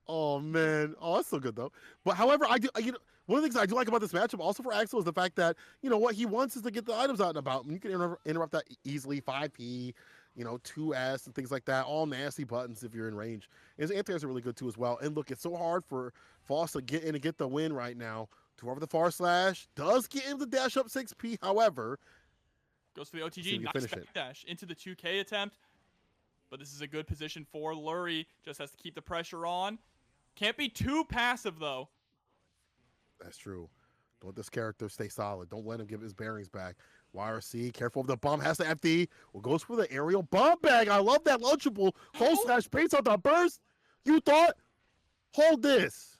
Oh man, oh that's so good though. But however, one of the things I do like about this matchup, also for Axel, is the fact that what he wants is to get the items out and about, and you can interrupt that easily. 5P, 2S and things like that, all nasty buttons if you're in range. And his anti-airs are really good too as well. And look, it's so hard for Foss to get in and get the win right now. To over the far slash does get him the dash up 6P. However, goes for the OTG, nice dash into the 2K attempt. But this is a good position for Lurry. Just has to keep the pressure on. Can't be too passive, though. That's true. Don't let this character stay solid. Don't let him give his bearings back. YRC, careful of the bomb. Has to FD. Well, goes for the aerial bomb bag. I love that launchable. Full slash pace on the burst. You thought? Hold this.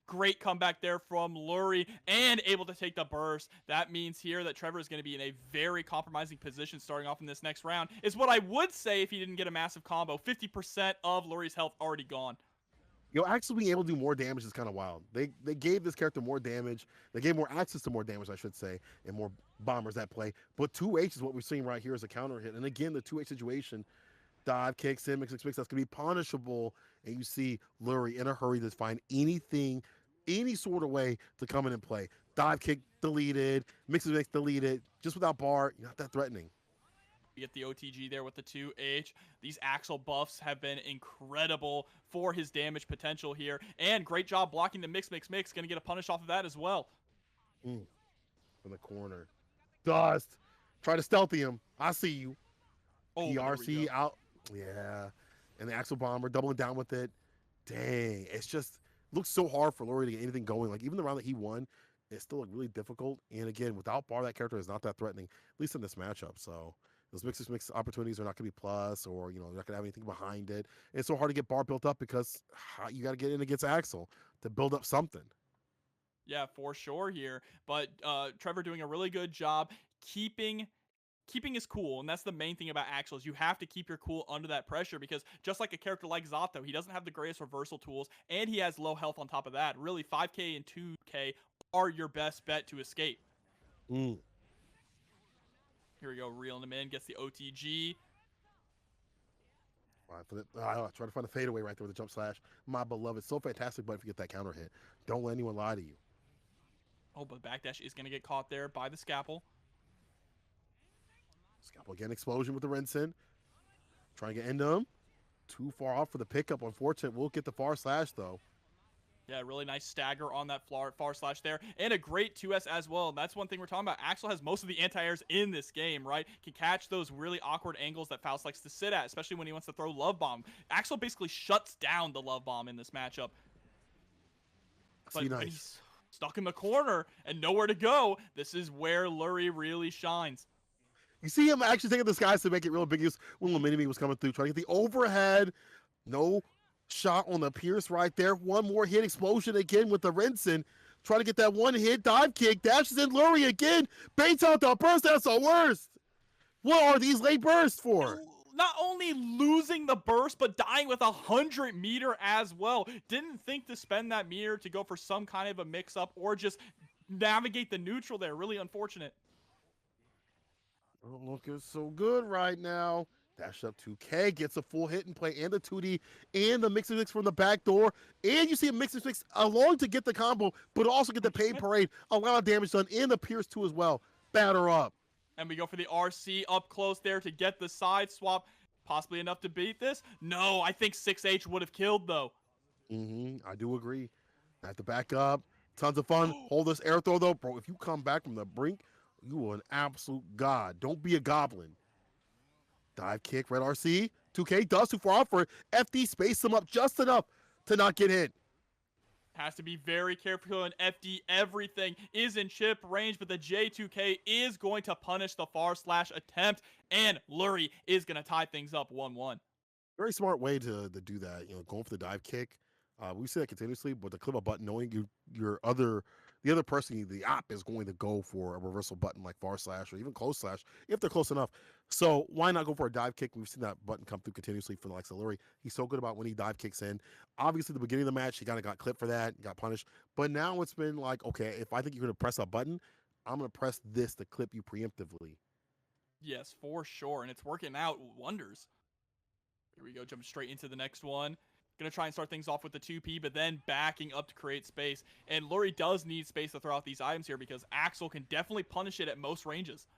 Great comeback there from Lurry and able to take the burst. That means here that Trevor is going to be in a very compromising position starting off in this next round. Is what I would say if he didn't get a massive combo. 50% of Lurry's health already gone. Axel being able to do more damage is kind of wild. They gave this character more damage. They gave more access to more damage, I should say, and more bombers that play. But 2H is what we're seeing right here as a counter hit. And again, the 2H situation, dive, kicks in, mix, that's going to be punishable. And you see Lurry in a hurry to find anything, any sort of way to come in and play. Dive kick deleted, mix deleted, just without bar, you're not that threatening. You get the OTG there with the 2H. These Axel buffs have been incredible for his damage potential here. And great job blocking the mix. Going to get a punish off of that as well. From the corner. Dust. Try to stealthy him. I see you. Oh, PRC out. Yeah. And the Axel bomber doubling down with it. Dang. It's just looks so hard for Lurry to get anything going. Like even the round that he won, it's still really difficult. And again, without bar, that character is not that threatening, at least in this matchup. So those mix opportunities are not going to be plus, or they're not going to have anything behind it. And it's so hard to get bar built up because you got to get in against Axel to build up something. Yeah, for sure here. But Trevor doing a really good job keeping his cool, and that's the main thing about Axel is you have to keep your cool under that pressure because just like a character like Zato, he doesn't have the greatest reversal tools, and he has low health on top of that. Really, 5K and 2K are your best bet to escape. Here we go, reeling him in, gets the OTG. All right, try to find a fadeaway right there with the jump slash. My beloved, so fantastic, but if you get that counter hit, don't let anyone lie to you. Oh, but backdash is going to get caught there by the Scalpel. Scalpel again, explosion with the Rinsen. Trying to get into him. Too far off for the pickup. Unfortunate. We'll get the far slash, though. Yeah, really nice stagger on that far slash there. And a great 2S as well. And that's one thing we're talking about. Axel has most of the anti-airs in this game, right? Can catch those really awkward angles that Faust likes to sit at, especially when he wants to throw Love Bomb. Axel basically shuts down the Love Bomb in this matchup. But when he's stuck in the corner and nowhere to go, this is where Lurry really shines. You see him actually taking the skies to make it real big use when Laminimi was coming through, trying to get the overhead. No shot on the Pierce right there. One more hit, explosion again with the Rinsen. Trying to get that one hit, dive kick, dashes in Lurry again. Baits out the burst, that's the worst. What are these late bursts for? Not only losing the burst, but dying with 100 meter as well. Didn't think to spend that meter to go for some kind of a mix-up or just navigate the neutral there. Really unfortunate. Don't look so good right now. Dash up 2K, gets a full hit and play and the 2D and the mix from the back door. And you see a mix along to get the combo, but also get the Pain Parade. A lot of damage done and the Pierce too as well. Batter up. And we go for the RC up close there to get the side swap. Possibly enough to beat this? No, I think 6H would have killed though. I do agree. Have to back up. Tons of fun. Hold this air throw though, bro. If you come back from the brink, you are an absolute god. Don't be a goblin. Dive kick, red RC. 2K does too far off for it. FD space him up just enough to not get hit. Has to be very careful, and FD everything is in chip range, but the J2K is going to punish the far slash attempt, and Lurry is going to tie things up 1-1. Very smart way to do that. You know, going for the dive kick. We see that continuously, but the clip a button, knowing the other person, the op is going to go for a reversal button like far slash or even close slash if they're close enough. So why not go for a dive kick? We've seen that button come through continuously for the likes of Lurry. He's so good about when he dive kicks in. Obviously, the beginning of the match, he kind of got clipped for that, got punished. But now it's been like, okay, if I think you're going to press a button, I'm going to press this to clip you preemptively. Yes, for sure, and it's working out wonders. Here we go, jumping straight into the next one. Gonna try and start things off with the 2P, but then backing up to create space. And Lurry does need space to throw out these items here because Axel can definitely punish it at most ranges.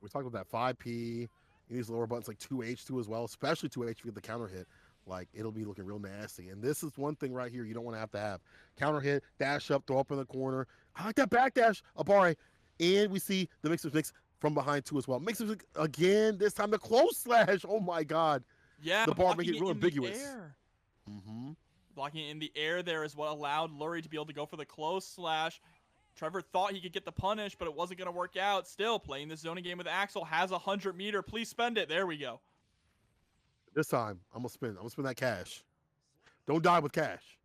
We talked about that 5P. These lower buttons like 2H2 as well, especially 2H with the counter hit. Like, it'll be looking real nasty. And this is one thing right here you don't want to have. Counter hit, dash up, throw up in the corner. I like that back dash, Abare. And we see the mix from behind too as well. Mix again, this time the close slash. Oh my God. Yeah, the bar making it real ambiguous. Blocking it in the air there is what allowed Lurry to be able to go for the close slash. Trevor thought he could get the punish, but it wasn't going to work out. Still playing this zoning game with Axel, has a 100-meter. Please spend it. There we go. This time, I'm going to spend that cash. Don't die with cash.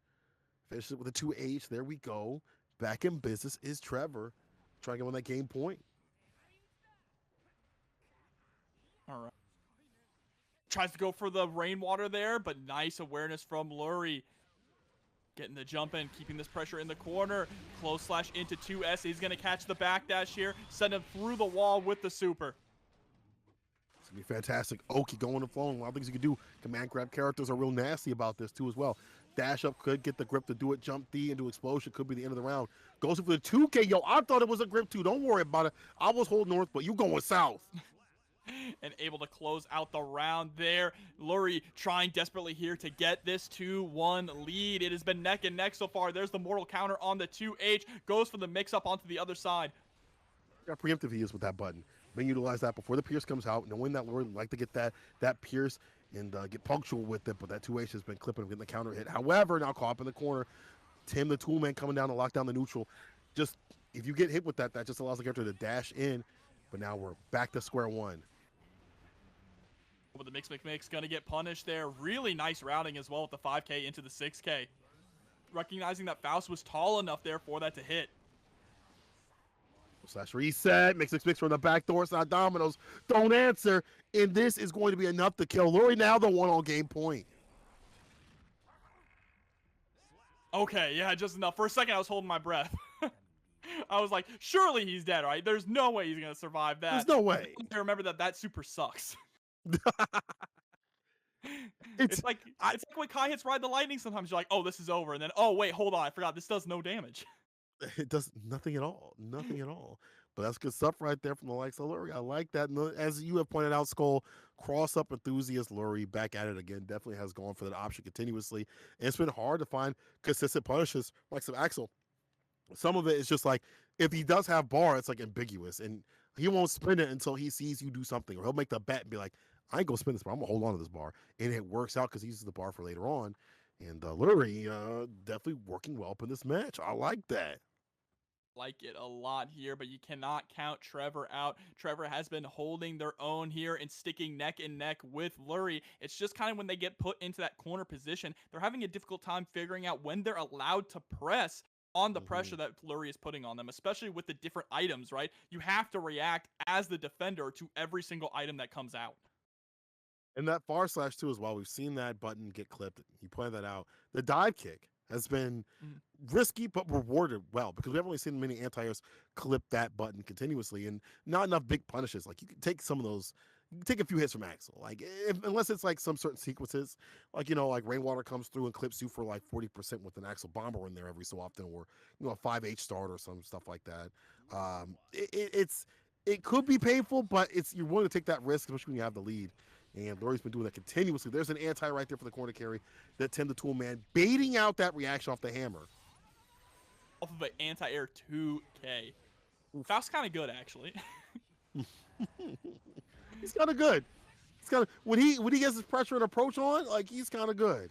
Finish it with a 2H. There we go. Back in business is Trevor. Trying to get on that game point. All right. Tries to go for the rainwater there, but nice awareness from Lurry. Getting the jump in, keeping this pressure in the corner. Close slash into 2S. He's going to catch the backdash here. Send him through the wall with the super. It's going to be fantastic. Oki going and flowing. A lot of things you can do. Command grab characters are real nasty about this too as well. Dash up could get the grip to do it. Jump D into explosion could be the end of the round. Goes for the 2K. Yo, I thought it was a grip too. Don't worry about it. I was holding north, but you going south. And able to close out the round there. Lurry trying desperately here to get this 2-1 lead. It has been neck and neck so far. There's the mortal counter on the 2H. Goes for the mix-up onto the other side. Look how preemptive he is with that button. Being utilize that before the Pierce comes out, knowing that Lurry would like to get that Pierce and get punctual with it, but that 2H has been clipping him, getting the counter hit. However, now caught up in the corner. Tim, the toolman, coming down to lock down the neutral. Just, if you get hit with that, that just allows the character to dash in. But now we're back to square one. But the mix gonna get punished there. Really nice routing as well with the 5K into the 6K. Recognizing that Faust was tall enough there for that to hit. Slash reset. Mix from the back door. It's not dominoes. Don't answer. And this is going to be enough to kill Lurry. Now the one on game point. Okay, yeah, just enough. For a second, I was holding my breath. I was like, surely he's dead, right? There's no way he's gonna survive that. There's no way. I remember that super sucks. it's like when Kai hits Ride the Lightning. Sometimes you're like, oh, this is over, and then oh wait, hold on, I forgot this does no damage. It does nothing at all. Nothing at all. But that's good stuff right there from the likes of Lurry. I like that. And as you have pointed out, Skull, cross-up enthusiast Lurry back at it again. Definitely has gone for that option continuously. And it's been hard to find consistent punishes like some Axel. Some of it is just like, if he does have bar, it's like ambiguous. And he won't spin it until he sees you do something. Or he'll make the bet and be like, I ain't going to spin this bar. I'm going to hold on to this bar. And it works out because he uses the bar for later on. And Lurry definitely working well up in this match. I like that. Like it a lot here, but you cannot count Trevor out. Trevor has been holding their own here and sticking neck and neck with Lurry. It's just kind of when they get put into that corner position, they're having a difficult time figuring out when they're allowed to press on the pressure that Lurry is putting on them, especially with the different items, right? You have to react as the defender to every single item that comes out. And that far slash too as well. We've seen that button get clipped. He pointed that out. The dive kick has been risky but rewarded well, because we haven't really seen many anti-airs clip that button continuously, and not enough big punishes. Like, you can take some of those, you can take a few hits from Axel, like unless it's like some certain sequences, like, you know, like rainwater comes through and clips you for like 40% with an Axel bomber in there every so often, or, you know, a 5H start or some stuff like that. It could be painful, but you're willing to take that risk, especially when you have the lead. And Lurry's been doing that continuously. There's an anti right there for the corner carry that 10 to tool man, baiting out that reaction off the hammer. Off of an anti-air 2K. That's kind of good, actually. He's kind of good. He's kind of when he gets his pressure and approach on, like he's kind of good.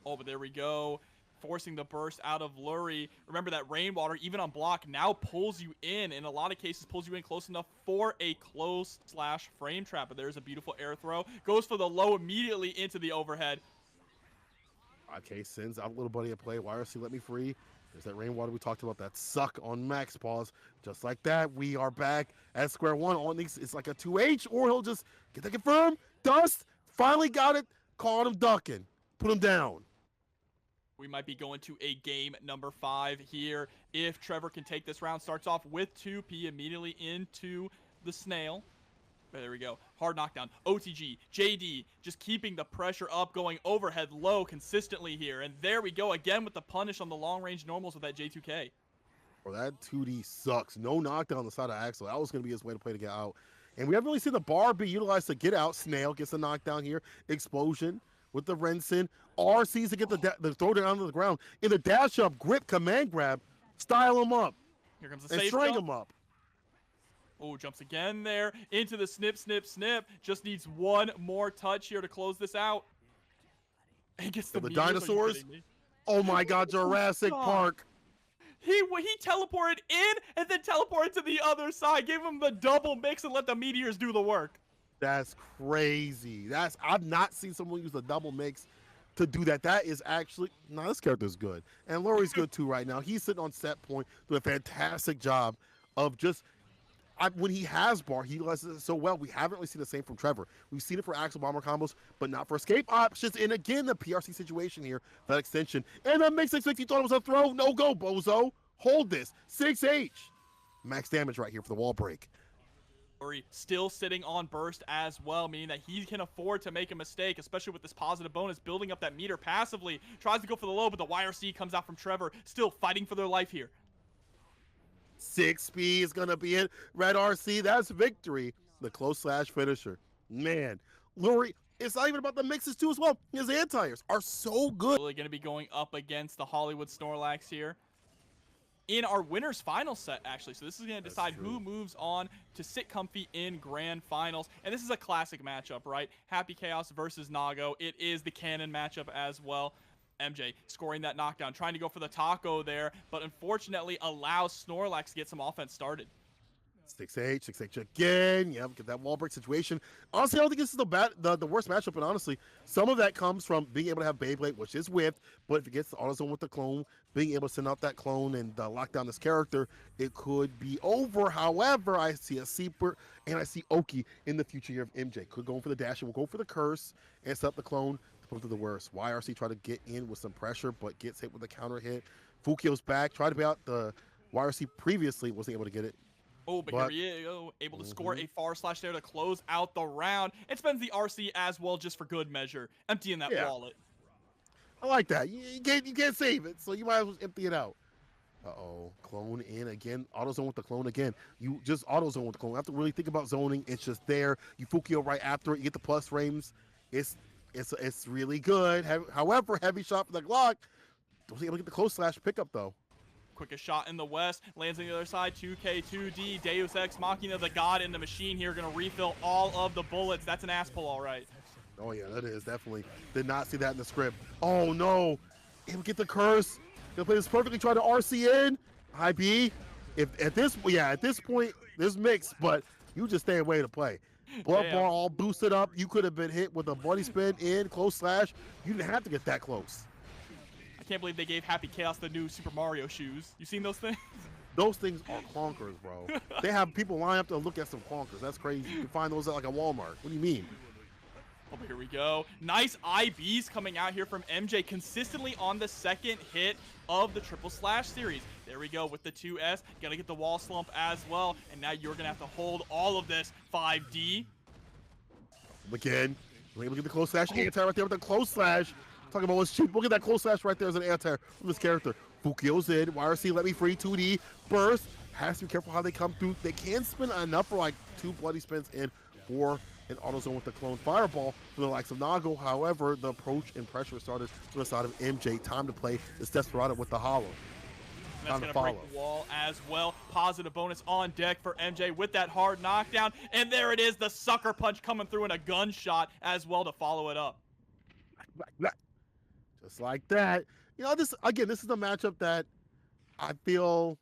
Oh, but there we go. Forcing the burst out of Lurry. Remember that rainwater, even on block, now pulls you in a lot of cases pulls you in close enough for a close slash frame trap. But there's a beautiful air throw. Goes for the low immediately into the overhead. Okay, sends out a little buddy at play. YRC let me free. There's that rainwater we talked about. That suck on Max Pause. Just like that, we are back at square one. On these, it's like a 2H, or he'll just get that confirmed. Dust finally got it. Caught him ducking. Put him down. We might be going to a game number 5 here. If Trevor can take this round, starts off with 2P immediately into the snail. There we go. Hard knockdown. OTG, JD, just keeping the pressure up, going overhead low consistently here. And there we go again with the punish on the long-range normals with that J2K. Or that 2D sucks. No knockdown on the side of Axel. That was going to be his way to play to get out. And we haven't really seen the bar be utilized to get out. Snail gets a knockdown here. Explosion with the Renson. RCs to get the throw down to the ground. In the dash up, grip, command grab, style him up. Here comes the and safe string jump. him up. Oh, jumps again there into the snip, snip, snip. Just needs one more touch here to close this out. And gets the meteors. Dinosaurs. Oh my God, Jurassic Park. He teleported in and then teleported to the other side. Gave him the double mix and let the meteors do the work. That's crazy. I've not seen someone use the double mix to do that. That is actually, this character's good. And Lurry's good too right now. He's sitting on set point, doing a fantastic job of just, when he has bar, he does it so well. We haven't really seen the same from Trevor. We've seen it for Axel Bomber combos, but not for escape options. And again, the PRC situation here, that extension. And that makes 6 you thought it was a throw. No go, bozo. Hold this. 6H. Max damage right here for the wall break. Lurry still sitting on burst as well, meaning that he can afford to make a mistake, especially with this positive bonus, building up that meter passively. Tries to go for the low, but the YRC comes out from Trevor, still fighting for their life here. 6P is going to be it. Red RC, that's victory. The close slash finisher. Man, Lurry, it's not even about the mixes too as well. His anti-airs are so good. Really going to be going up against the Hollywood Snorlax here in our winners final set, actually. So this is going to decide who moves on to sit comfy in grand finals. And this is a classic matchup, right? Happy Chaos versus Nago. It is the canon matchup as well. MJ scoring that knockdown, trying to go for the taco there, but unfortunately allows Snorlax to get some offense started. 6H again. Yeah, get that wall break situation. Honestly, I don't think this is the worst matchup, and honestly, some of that comes from being able to have Beyblade, which is whipped, but if it gets the auto zone with the clone, being able to send out that clone and lock down this character, it could be over. However, I see a Seeper and I see Oki in the future here of MJ. Could go for the dash, and we'll go for the curse and set up the clone to put to the worst. YRC try to get in with some pressure, but gets hit with a counter hit. Fukio's back, tried to be out the YRC previously, wasn't able to get it. Oh, but here we go, able to score a far slash there to close out the round. It spends the RC as well just for good measure, emptying that wallet. I like that. You can't save it, so you might as well empty it out. Uh-oh, clone in again. Auto zone with the clone again. You just auto zone with the clone. You have to really think about zoning. It's just there. You Fukio right after it. You get the plus frames. It's really good. However, heavy shot for the Glock. Don't able to get the close slash pickup though. Quickest shot in the west, lands on the other side, 2K2D, Deus Ex Machina, the god in the machine here, gonna refill all of the bullets. That's an ass pull, all right. Oh yeah, that is definitely. Did not see that in the script. Oh no, he'll get the curse. He'll play this perfectly, try to RC in. IB, at this point, there's mixed, but you just stay away to play. Blood bar all boosted up. You could have been hit with a bloody spin in, close slash. You didn't have to get that close. I can't believe they gave Happy Chaos the new Super Mario shoes. You seen those things? Those things are clonkers, bro. They have people line up to look at some clonkers. That's crazy. You can find those at like a Walmart. What do you mean? Oh, here we go. Nice IBs coming out here from MJ, consistently on the second hit of the Triple Slash series. There we go with the 2S. Gonna get the wall slump as well. And now you're gonna have to hold all of this 5D. Again, we're able to get the close slash. Anti right there with the close slash. Talking about what's cheap. Look at that close slash right there as an anti from this character. Fukio's in. YRC let me free. 2D. Burst. Has to be careful how they come through. They can spin enough for like 2 bloody spins in for and AutoZone with the clone fireball for the likes of Nago. However, the approach and pressure started from the side of MJ. Time to play is Desperado with the hollow. And that's going to break the wall as well. Positive bonus on deck for MJ with that hard knockdown. And there it is, the sucker punch coming through and a gunshot as well to follow it up. Just like that. You know, this is a matchup that I feel...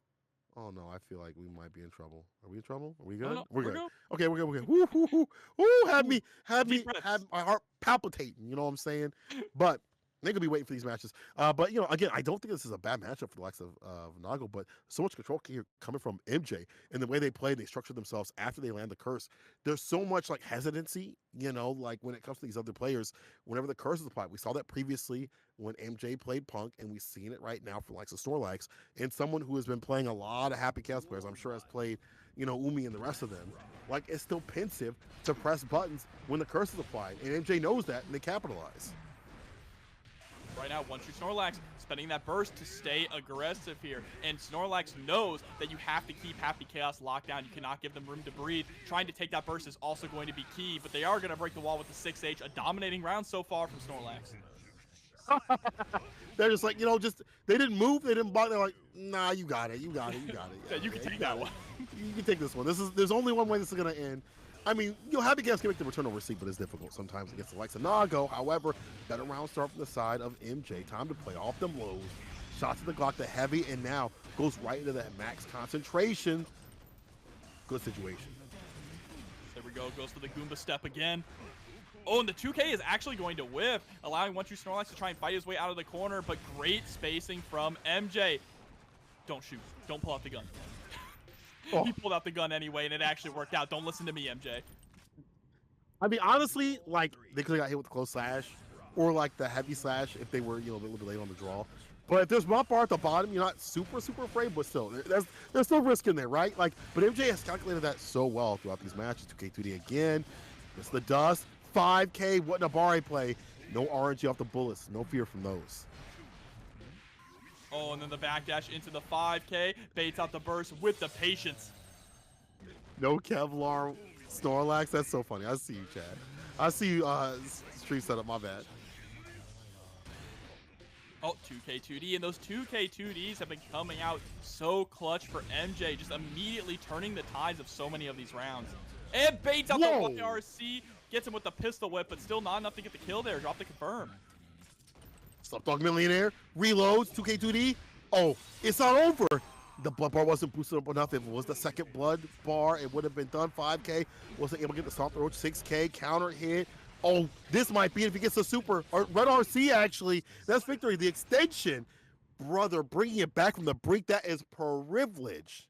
Oh, no, I feel like we might be in trouble. Are we in trouble? Are we good? No, we're good. good. Okay, we're good. Woo, woo, woo. Woo, had my heart palpitating, you know what I'm saying? But they could be waiting for these matches. But, you know, again, I don't think this is a bad matchup for the likes of Nago, but so much control here coming from MJ and the way they play, they structure themselves after they land the curse. There's so much, like, hesitancy, you know, like when it comes to these other players, whenever the curse is applied. We saw that previously when MJ played Punk, and we've seen it right now for the likes of Snorlax, and someone who has been playing a lot of Happy Chaos players, I'm sure has played, you know, Umi and the rest of them. Like, it's still pensive to press buttons when the curse is applied, and MJ knows that, and they capitalize. Right now, OneTrueSnorlax spending that burst to stay aggressive here. And Snorlax knows that you have to keep Happy Chaos locked down. You cannot give them room to breathe. Trying to take that burst is also going to be key, but they are going to break the wall with the 6H. A dominating round so far from Snorlax. They're just like, you know, they didn't move, they didn't block. They're like, nah, you got it. Yeah, you can take that one. You can take this one. There's only one way this is going to end. I mean, you know, Happy Chaos can make the return over receipt, but it's difficult sometimes against the likes of Nago. However, better round start from the side of MJ. Time to play off them lows. Shots at the Glock, the heavy, and now goes right into that max concentration. Good situation. There we go. Goes to the Goomba step again. Oh, and the 2K is actually going to whiff, allowing OneTrueSnorlax to try and fight his way out of the corner, but great spacing from MJ. Don't shoot. Don't pull out the gun. Oh. He pulled out the gun anyway, and it actually worked out. Don't listen to me, MJ. I mean, honestly, like, they could have got hit with the close slash or, like, the heavy slash if they were, you know, a little bit late on the draw. But if there's one bar at the bottom, you're not super afraid, but still, there's still risk in there, right? Like, but MJ has calculated that so well throughout these matches. 2K2D again. It's the dust. 5K, what Nabari play. No RNG off the bullets. No fear from those. Oh, and then the backdash into the 5K. Baits out the burst with the patience. No Kevlar Snorlax. That's so funny. I see you, Chad. I see you, stream setup. My bad. Oh, 2K2D, and those 2K2Ds have been coming out so clutch for MJ, just immediately turning the tides of so many of these rounds. And baits out the YRC, gets him with the pistol whip, but still not enough to get the kill there. Drop the confirm. Slapdog Millionaire reloads 2K2D. Oh, it's not over. The blood bar wasn't boosted up enough. If it was the second blood bar, it would have been done. 5K wasn't able to get the Stomp the Roach. 6K counter hit. Oh, this might be it if he gets the super. Or Red RC, actually. That's victory. The extension. Brother, bringing it back from the brink. That is privilege.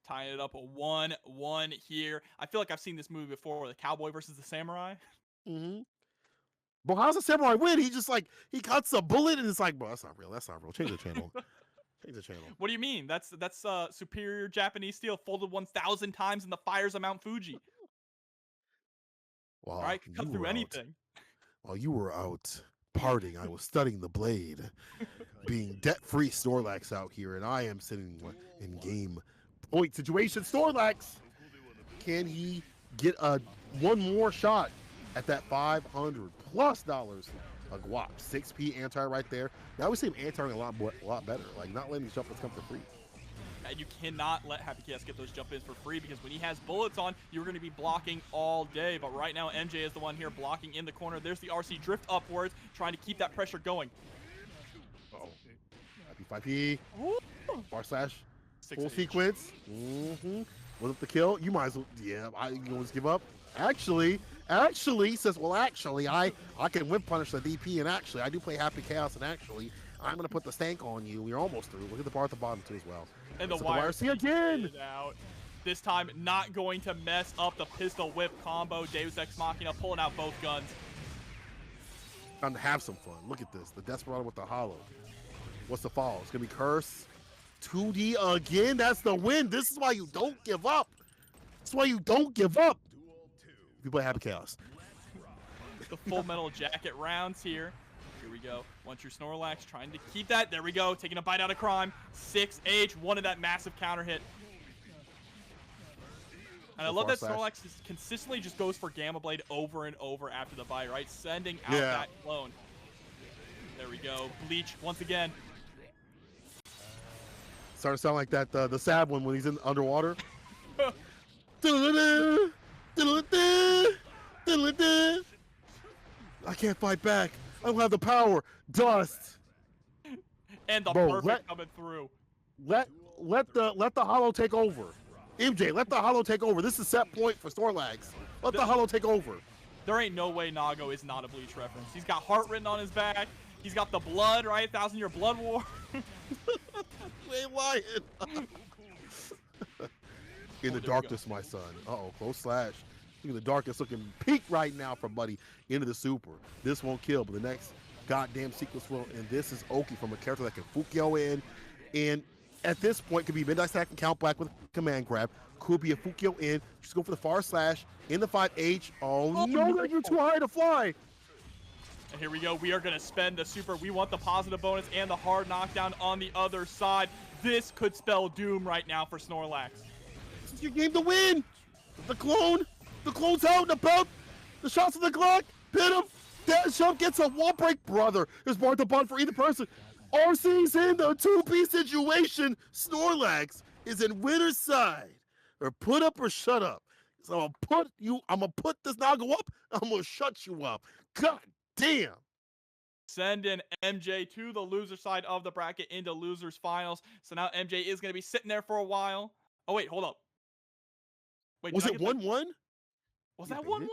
Tying it up a 1-1 here. I feel like I've seen this movie before, the cowboy versus the samurai. Mm-hmm. Bro, how's the samurai win? He just, like, he cuts a bullet and it's like, bro, that's not real. That's not real. Change the channel. Change the channel. What do you mean? That's superior Japanese steel folded 1,000 times in the fires of Mount Fuji. Wow, all right, cut through anything. While you were out partying, I was studying the blade, being debt-free Snorlax out here, and I am sitting in game point situation. Snorlax, can he get one more shot at that $500+ a guap? 6P anti right there. Now we see him anti-ing a lot better, like not letting these jump ins come for free. And you cannot let Happy Chaos get those jump ins for free, because when he has bullets on, you're going to be blocking all day. But right now, MJ is the one here blocking in the corner. There's the RC drift upwards, trying to keep that pressure going. Oh, Happy 5P. Ooh. Bar slash. Full 6H. sequence. Was it the kill? You might as well. Yeah, you always give up. Actually, says, well, actually, I can whip punish the DP, and actually, I do play Happy Chaos, and actually, I'm going to put the stank on you. We're almost through. Look at the bar at the bottom, too, as well. And the YRC again. Out. This time, not going to mess up the pistol whip combo. Deus Ex Machina pulling out both guns. Time to have some fun. Look at this. The Desperado with the hollow. What's the follow? It's going to be Curse. 2D again. That's the win. This is why you don't give up. That's why you don't give up. If you play Happy Chaos. The Full Metal Jacket rounds here. Here we go. OneTrueSnorlax trying to keep that. There we go. Taking a bite out of crime. 6H. One of that massive counter hit. And I love that Snorlax consistently just goes for Gamma Blade over and over after the bite, right? Sending out that clone. There we go. Bleach once again. Starting to sound like that the sad one when he's in underwater. I can't fight back. I don't have the power. Dust. And the perfect coming through. Let the hollow take over. MJ, let the hollow take over. This is set point for Snorlax. Let the hollow take over. There ain't no way Nago is not a Bleach reference. He's got heart written on his back. He's got the blood, right? 1,000-year blood war. They lying. In the darkness, my son. Uh-oh, close slash. Look at the darkest looking peak right now from Buddy into the super. This won't kill, but the next goddamn sequence will. And this is Oki from a character that can Fukyo in. And at this point, could be Midnight Stack and Count Black with command grab. Could be a Fukyo in. Just go for the far slash in the 5H. Oh no, you're too high to fly. And here we go. We are going to spend the super. We want the positive bonus and the hard knockdown on the other side. This could spell doom right now for Snorlax. This is your game to win. The clone's out and about. The shots of the Glock. Pin him. That jump gets a wall break. Brother, there's more to bond for either person. RC's in the 2-piece situation. Snorlax is in winner's side. Or put up or shut up. So I'm gonna put this Nago up. I'm gonna shut you up. God damn. Send in MJ to the loser side of the bracket into losers finals. So now MJ is gonna be sitting there for a while. Oh wait, hold up. Wait, was it 1-1? Was that 1-1?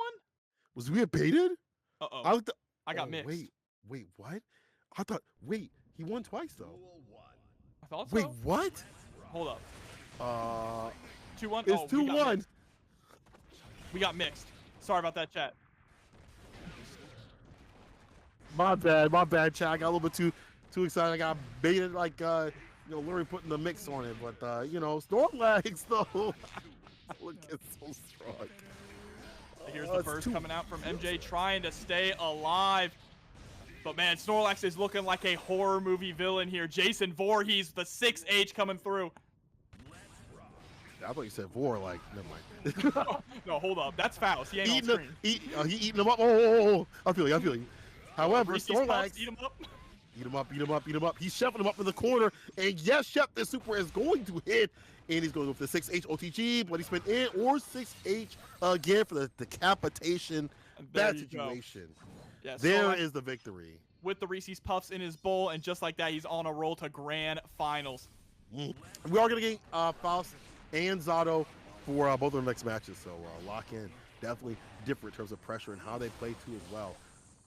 Was we baited? Uh-oh. I got mixed. Wait, what? I thought, wait, he won twice though. I thought so. Wait, what? Hold up. 2-1? It's 2-1. We got mixed. Sorry about that, chat. My bad, chat. I got a little bit too excited. I got baited like Lurry putting the mix on it, but Snorlax though. Looking so strong. Here's the burst coming out from MJ trying to stay alive. But man, Snorlax is looking like a horror movie villain here. Jason Voorhees, the 6H coming through. I thought you said Vor, like, never mind. No, hold up. That's Faust. He ain't on screen. He eating them up. Oh. I feel you. However, Snorlax. Eat him up. Eat him up. He's shoving him up in the corner. And yes, Shep, this super is going to hit. And he's going with the 6H OTG, Bloody Spin in, or 6H again for the decapitation. Bad situation. Yeah, there is the victory. With the Reese's Puffs in his bowl, and just like that, he's on a roll to grand finals. We are going to get Faust and Zato for both of their next matches. So lock in. Definitely different in terms of pressure and how they play too as well.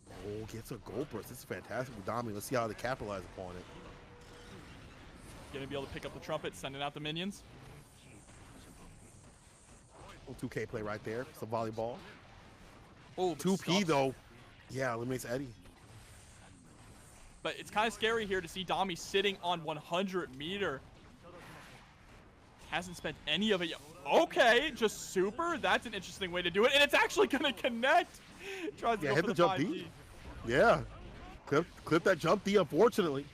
Oh, gets a gold burst. This is fantastic with Domi. Let's see how they capitalize upon it. Gonna be able to pick up the trumpet, sending out the minions. 2K play right there. It's a volleyball. Oh, 2P though. Yeah, eliminates Eddie. But it's kind of scary here to see Domi sitting on 100 meter. Hasn't spent any of it yet. Okay, just super. That's an interesting way to do it, and it's actually gonna connect. Tries to go hit for the jump 5D. D. Yeah, clip that jump D, unfortunately.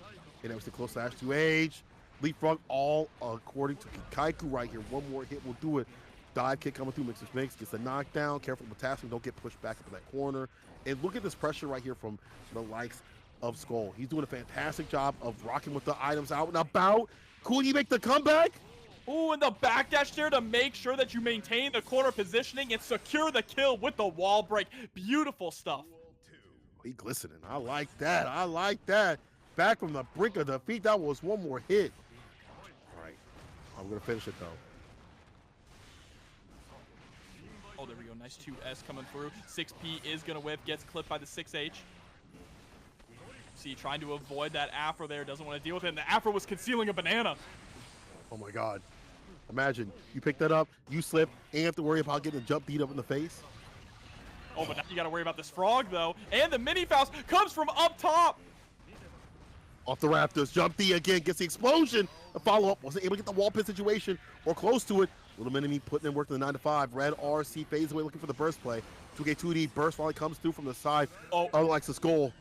And it was the close slash to age. Leapfrog all according to Kaiku right here. One more hit will do it. Dive kick coming through, Mix, gets a knockdown. Careful with Tasman, don't get pushed back into that corner. And look at this pressure right here from the likes of Skull. He's doing a fantastic job of rocking with the items out and about. Could he make the comeback? Ooh, and the backdash there to make sure that you maintain the corner positioning and secure the kill with the wall break. Beautiful stuff. He glistening. I like that. Back from the brink of defeat. That was one more hit. All right. I'm going to finish it, though. Oh, there we go. Nice 2S coming through. 6P is going to whip. Gets clipped by the 6H. See, trying to avoid that Afro there. Doesn't want to deal with it. And the Afro was concealing a banana. Oh, my God. Imagine. You pick that up, you slip, and you have to worry about getting a jump beat up in the face. Oh, but now you got to worry about this frog, though. And the mini Faust comes from up top. Off the rafters, jump D again, gets the explosion. A follow-up, wasn't able to get the wall pin situation or close to it. Little Mini-Me putting in work to the 9-5. Red RC fades away looking for the burst play. 2K 2D burst while he comes through from the side. Oh, likes the skull.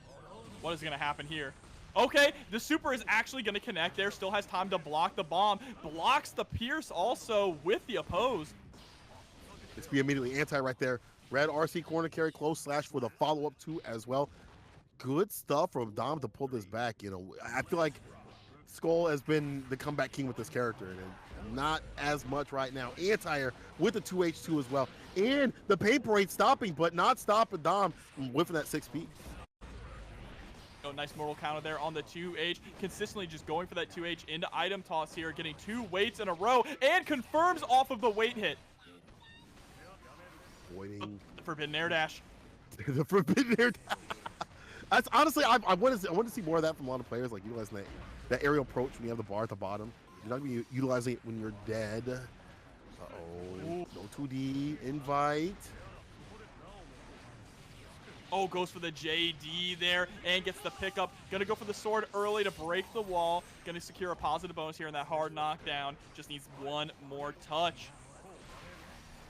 What is going to happen here? Okay, the super is actually going to connect there. Still has time to block the bomb. Blocks the Pierce also with the oppose. It's be immediately anti right there. Red RC corner carry, close slash for the follow-up too as well. Good stuff from Dom to pull this back. You know, I feel like Skull has been the comeback king with this character, and not as much right now. Anti-air with the 2H2 as well. And the paint parade stopping, but not stopping Dom from whiffing that 6P. Oh, nice mortal counter there on the 2H. Consistently just going for that 2H into item toss here, getting 2 weights in a row, and confirms off of the weight hit. Avoiding the forbidden air dash. the forbidden air dash. That's honestly, I want to see more of that from a lot of players, like utilizing that aerial approach when you have the bar at the bottom. You're not going to be utilizing it when you're dead. Uh-oh. No 2D. Invite. Oh, goes for the JD there and gets the pickup. Gonna go for the sword early to break the wall. Gonna secure a positive bonus here in that hard knockdown. Just needs one more touch.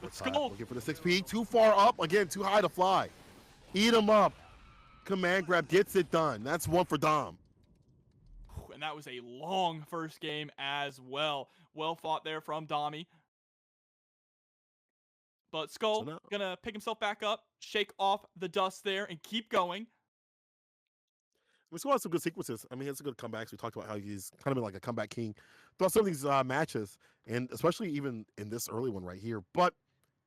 But Skull. Looking for the 6P. Too far up. Again, too high to fly. Eat him up. Command grab gets it done. That's one for Dom. And that was a long first game as well. Well fought there from Domi. But Skull gonna pick himself back up, shake off the dust there, and keep going. We still have some good sequences. I mean, it's a good comebacks. We talked about how he's kind of been like a comeback king throughout some of these matches, and especially even in this early one right here. But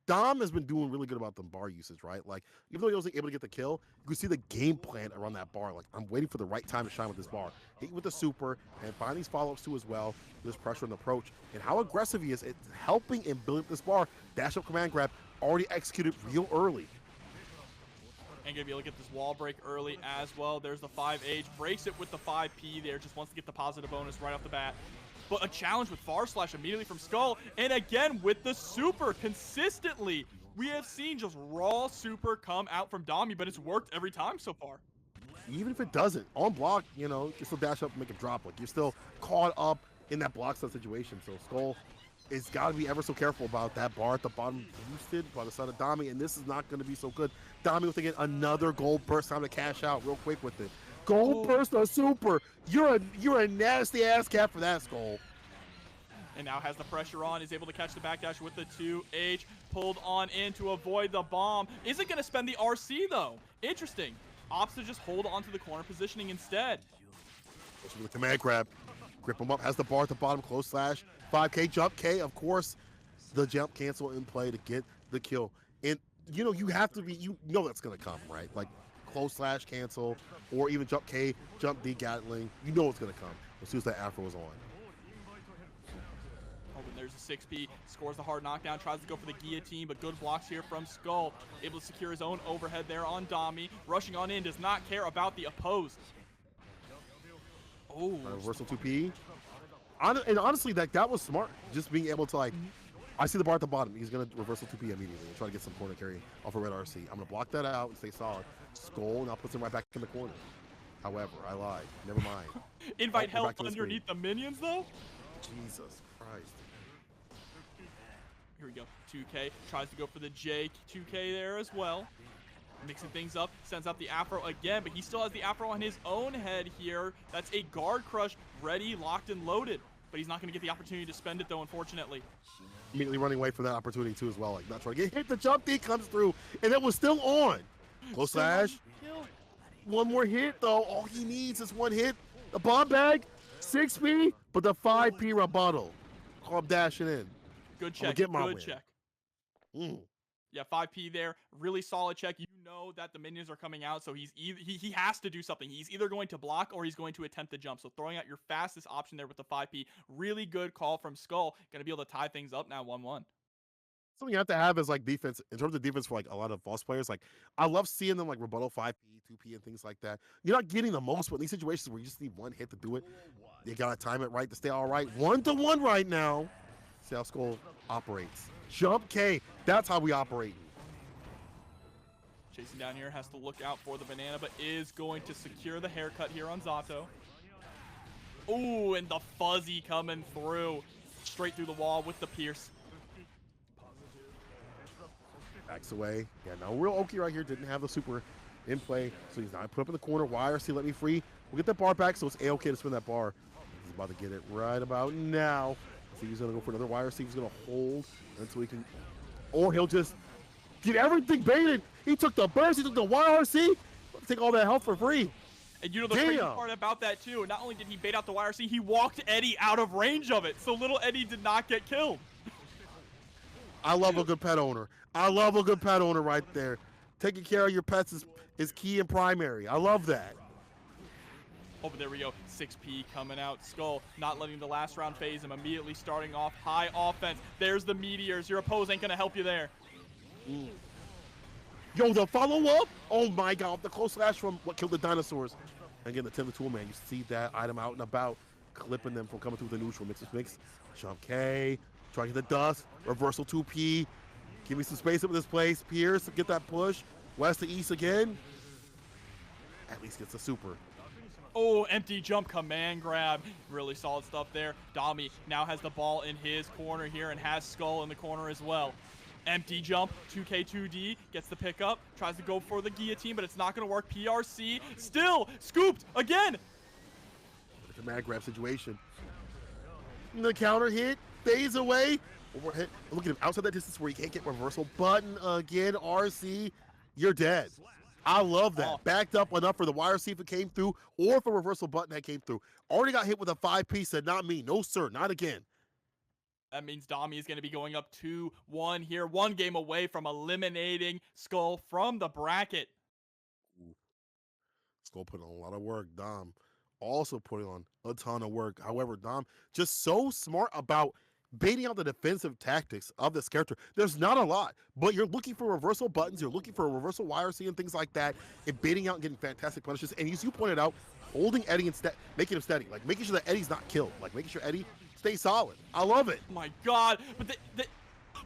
Dom has been doing really good about the bar usage, right? Like, even though he wasn't able to get the kill, you can see the game plan around that bar. Like, I'm waiting for the right time to shine with this bar. Hit with the super, and find these follow-ups too as well. There's pressure on the approach. And how aggressive he is, it's helping and building this bar. Dash up command grab, already executed real early. And gonna be able to get this wall break early as well. There's the 5H, breaks it with the 5P there, just wants to get the positive bonus right off the bat. But a challenge with Far Slash immediately from Skull, and again with the super consistently. We have seen just raw super come out from Domi, but it's worked every time so far. Even if it doesn't, on block, you know, you can still dash up and make a drop. Like, you're still caught up in that block stuff situation. So Skull is got to be ever so careful about that bar at the bottom boosted by the side of Domi, and this is not going to be so good. Domi with again another gold burst, time to cash out real quick with it. Gold burst on super. You're a nasty ass cat for that, Skull. And now has the pressure on, is able to catch the backdash with the 2H, pulled on in to avoid the bomb. Isn't going to spend the RC though. Interesting. Opts to just hold on to the corner positioning instead. With the command grab. Grip him up, has the bar at the bottom, close slash. 5K jump K, of course. The jump cancel in play to get the kill. And you know, you have to be, you know that's going to come, right? Like close slash cancel, or even jump K, jump D Gatling. You know it's going to come as soon as that afro is on. Oh, and there's a 6P, scores the hard knockdown, tries to go for the guillotine, but good blocks here from Skull. Able to secure his own overhead there on Domi. Rushing on in, does not care about the opposed. Oh, reversal 2P. And honestly, that was smart. Just being able to, like, I see the bar at the bottom. He's going to reversal 2P immediately and try to get some corner carry off a red RC. I'm going to block that out and stay solid. Skull now puts him right back in the corner. However, I lied. Never mind. Invite help underneath the minions, though? Jesus Christ. Here we go. 2K tries to go for the J. 2K there as well. Mixing things up, sends out the afro again, but he still has the afro on his own head here. That's a guard crush, ready, locked, and loaded. But he's not going to get the opportunity to spend it, though, unfortunately. Immediately running away from that opportunity, too, as well. Like, not trying to get hit. The jump D comes through, and it was still on. Close slash. One more hit, though. All he needs is one hit. The bomb bag, 6P, but the 5P rebuttal. Call him dashing in. Good check. Get my good win. check. Mm. Yeah, 5P there. Really solid check. You know that the minions are coming out, so he has to do something. He's either going to block or he's going to attempt the jump. So throwing out your fastest option there with the 5P. Really good call from Skull. Going to be able to tie things up now 1-1. Something you have to have is like defense, in terms of defense for like a lot of boss players. Like, I love seeing them like rebuttal 5P, 2P, and things like that. You're not getting the most, but in these situations where you just need one hit to do it, you gotta time it right to stay all right. 1-1 right now. See how Skull operates. Jump K. That's how we operate. Chasing down here, has to look out for the banana, but is going to secure the haircut here on Zato. Ooh, and the fuzzy coming through. Straight through the wall with the pierce. Backs away. Yeah, now real Oki right here didn't have the super in play, so he's not put up in the corner. YRC let me free. We'll get that bar back, so it's A-OK to spin that bar. He's about to get it right about now. So he's gonna go for another YRC. He's gonna hold until he can Or he'll just get everything baited. He took the burst, he took the YRC, take all that health for free. And you know the crazy part about that too, not only did he bait out the YRC, he walked Eddie out of range of it. So little Eddie did not get killed. I love a good pet owner. I love a good pet owner right there. Taking care of your pets is key and primary. I love that. Oh, but there we go. 6P coming out. Skull not letting the last round phase him. Immediately starting off high offense. There's the meteors. Your opponent ain't going to help you there. Yo, the follow-up? Oh, my God. The close slash from What Killed the Dinosaurs. Again, the Timber Tool Man. You see that item out and about, clipping them from coming through the neutral. Mix. Jump K. Try to get the dust. Reversal 2P. Give me some space up in this place. Pierce, get that push. West to east again. At least gets a super. Oh, empty jump command grab. Really solid stuff there. Domi now has the ball in his corner here and has Skull in the corner as well. Empty jump, 2K2D, gets the pickup, tries to go for the guillotine, but it's not going to work. PRC still scooped again. The command grab situation. The counter hit, fades away. Overhead. Look at him outside that distance where he can't get reversal. Button again, RC, you're dead. I love that. Oh. Backed up enough for the YRC if it came through, or if a reversal button that came through. Already got hit with a 5-piece, said not me. No, sir, not again. That means Domi is going to be going up 2-1 here. 1 game away from eliminating Skull from the bracket. Skull put on a lot of work. Dom also putting on a ton of work. However, Dom just so smart about baiting out the defensive tactics of this character. There's not a lot, but you're looking for reversal buttons, you're looking for a reversal YRC and things like that, and baiting out and getting fantastic punishes. And as you pointed out, holding Eddie instead, making him steady, like making sure that Eddie's not killed, like making sure Eddie stays solid. I love it. Oh my God, but they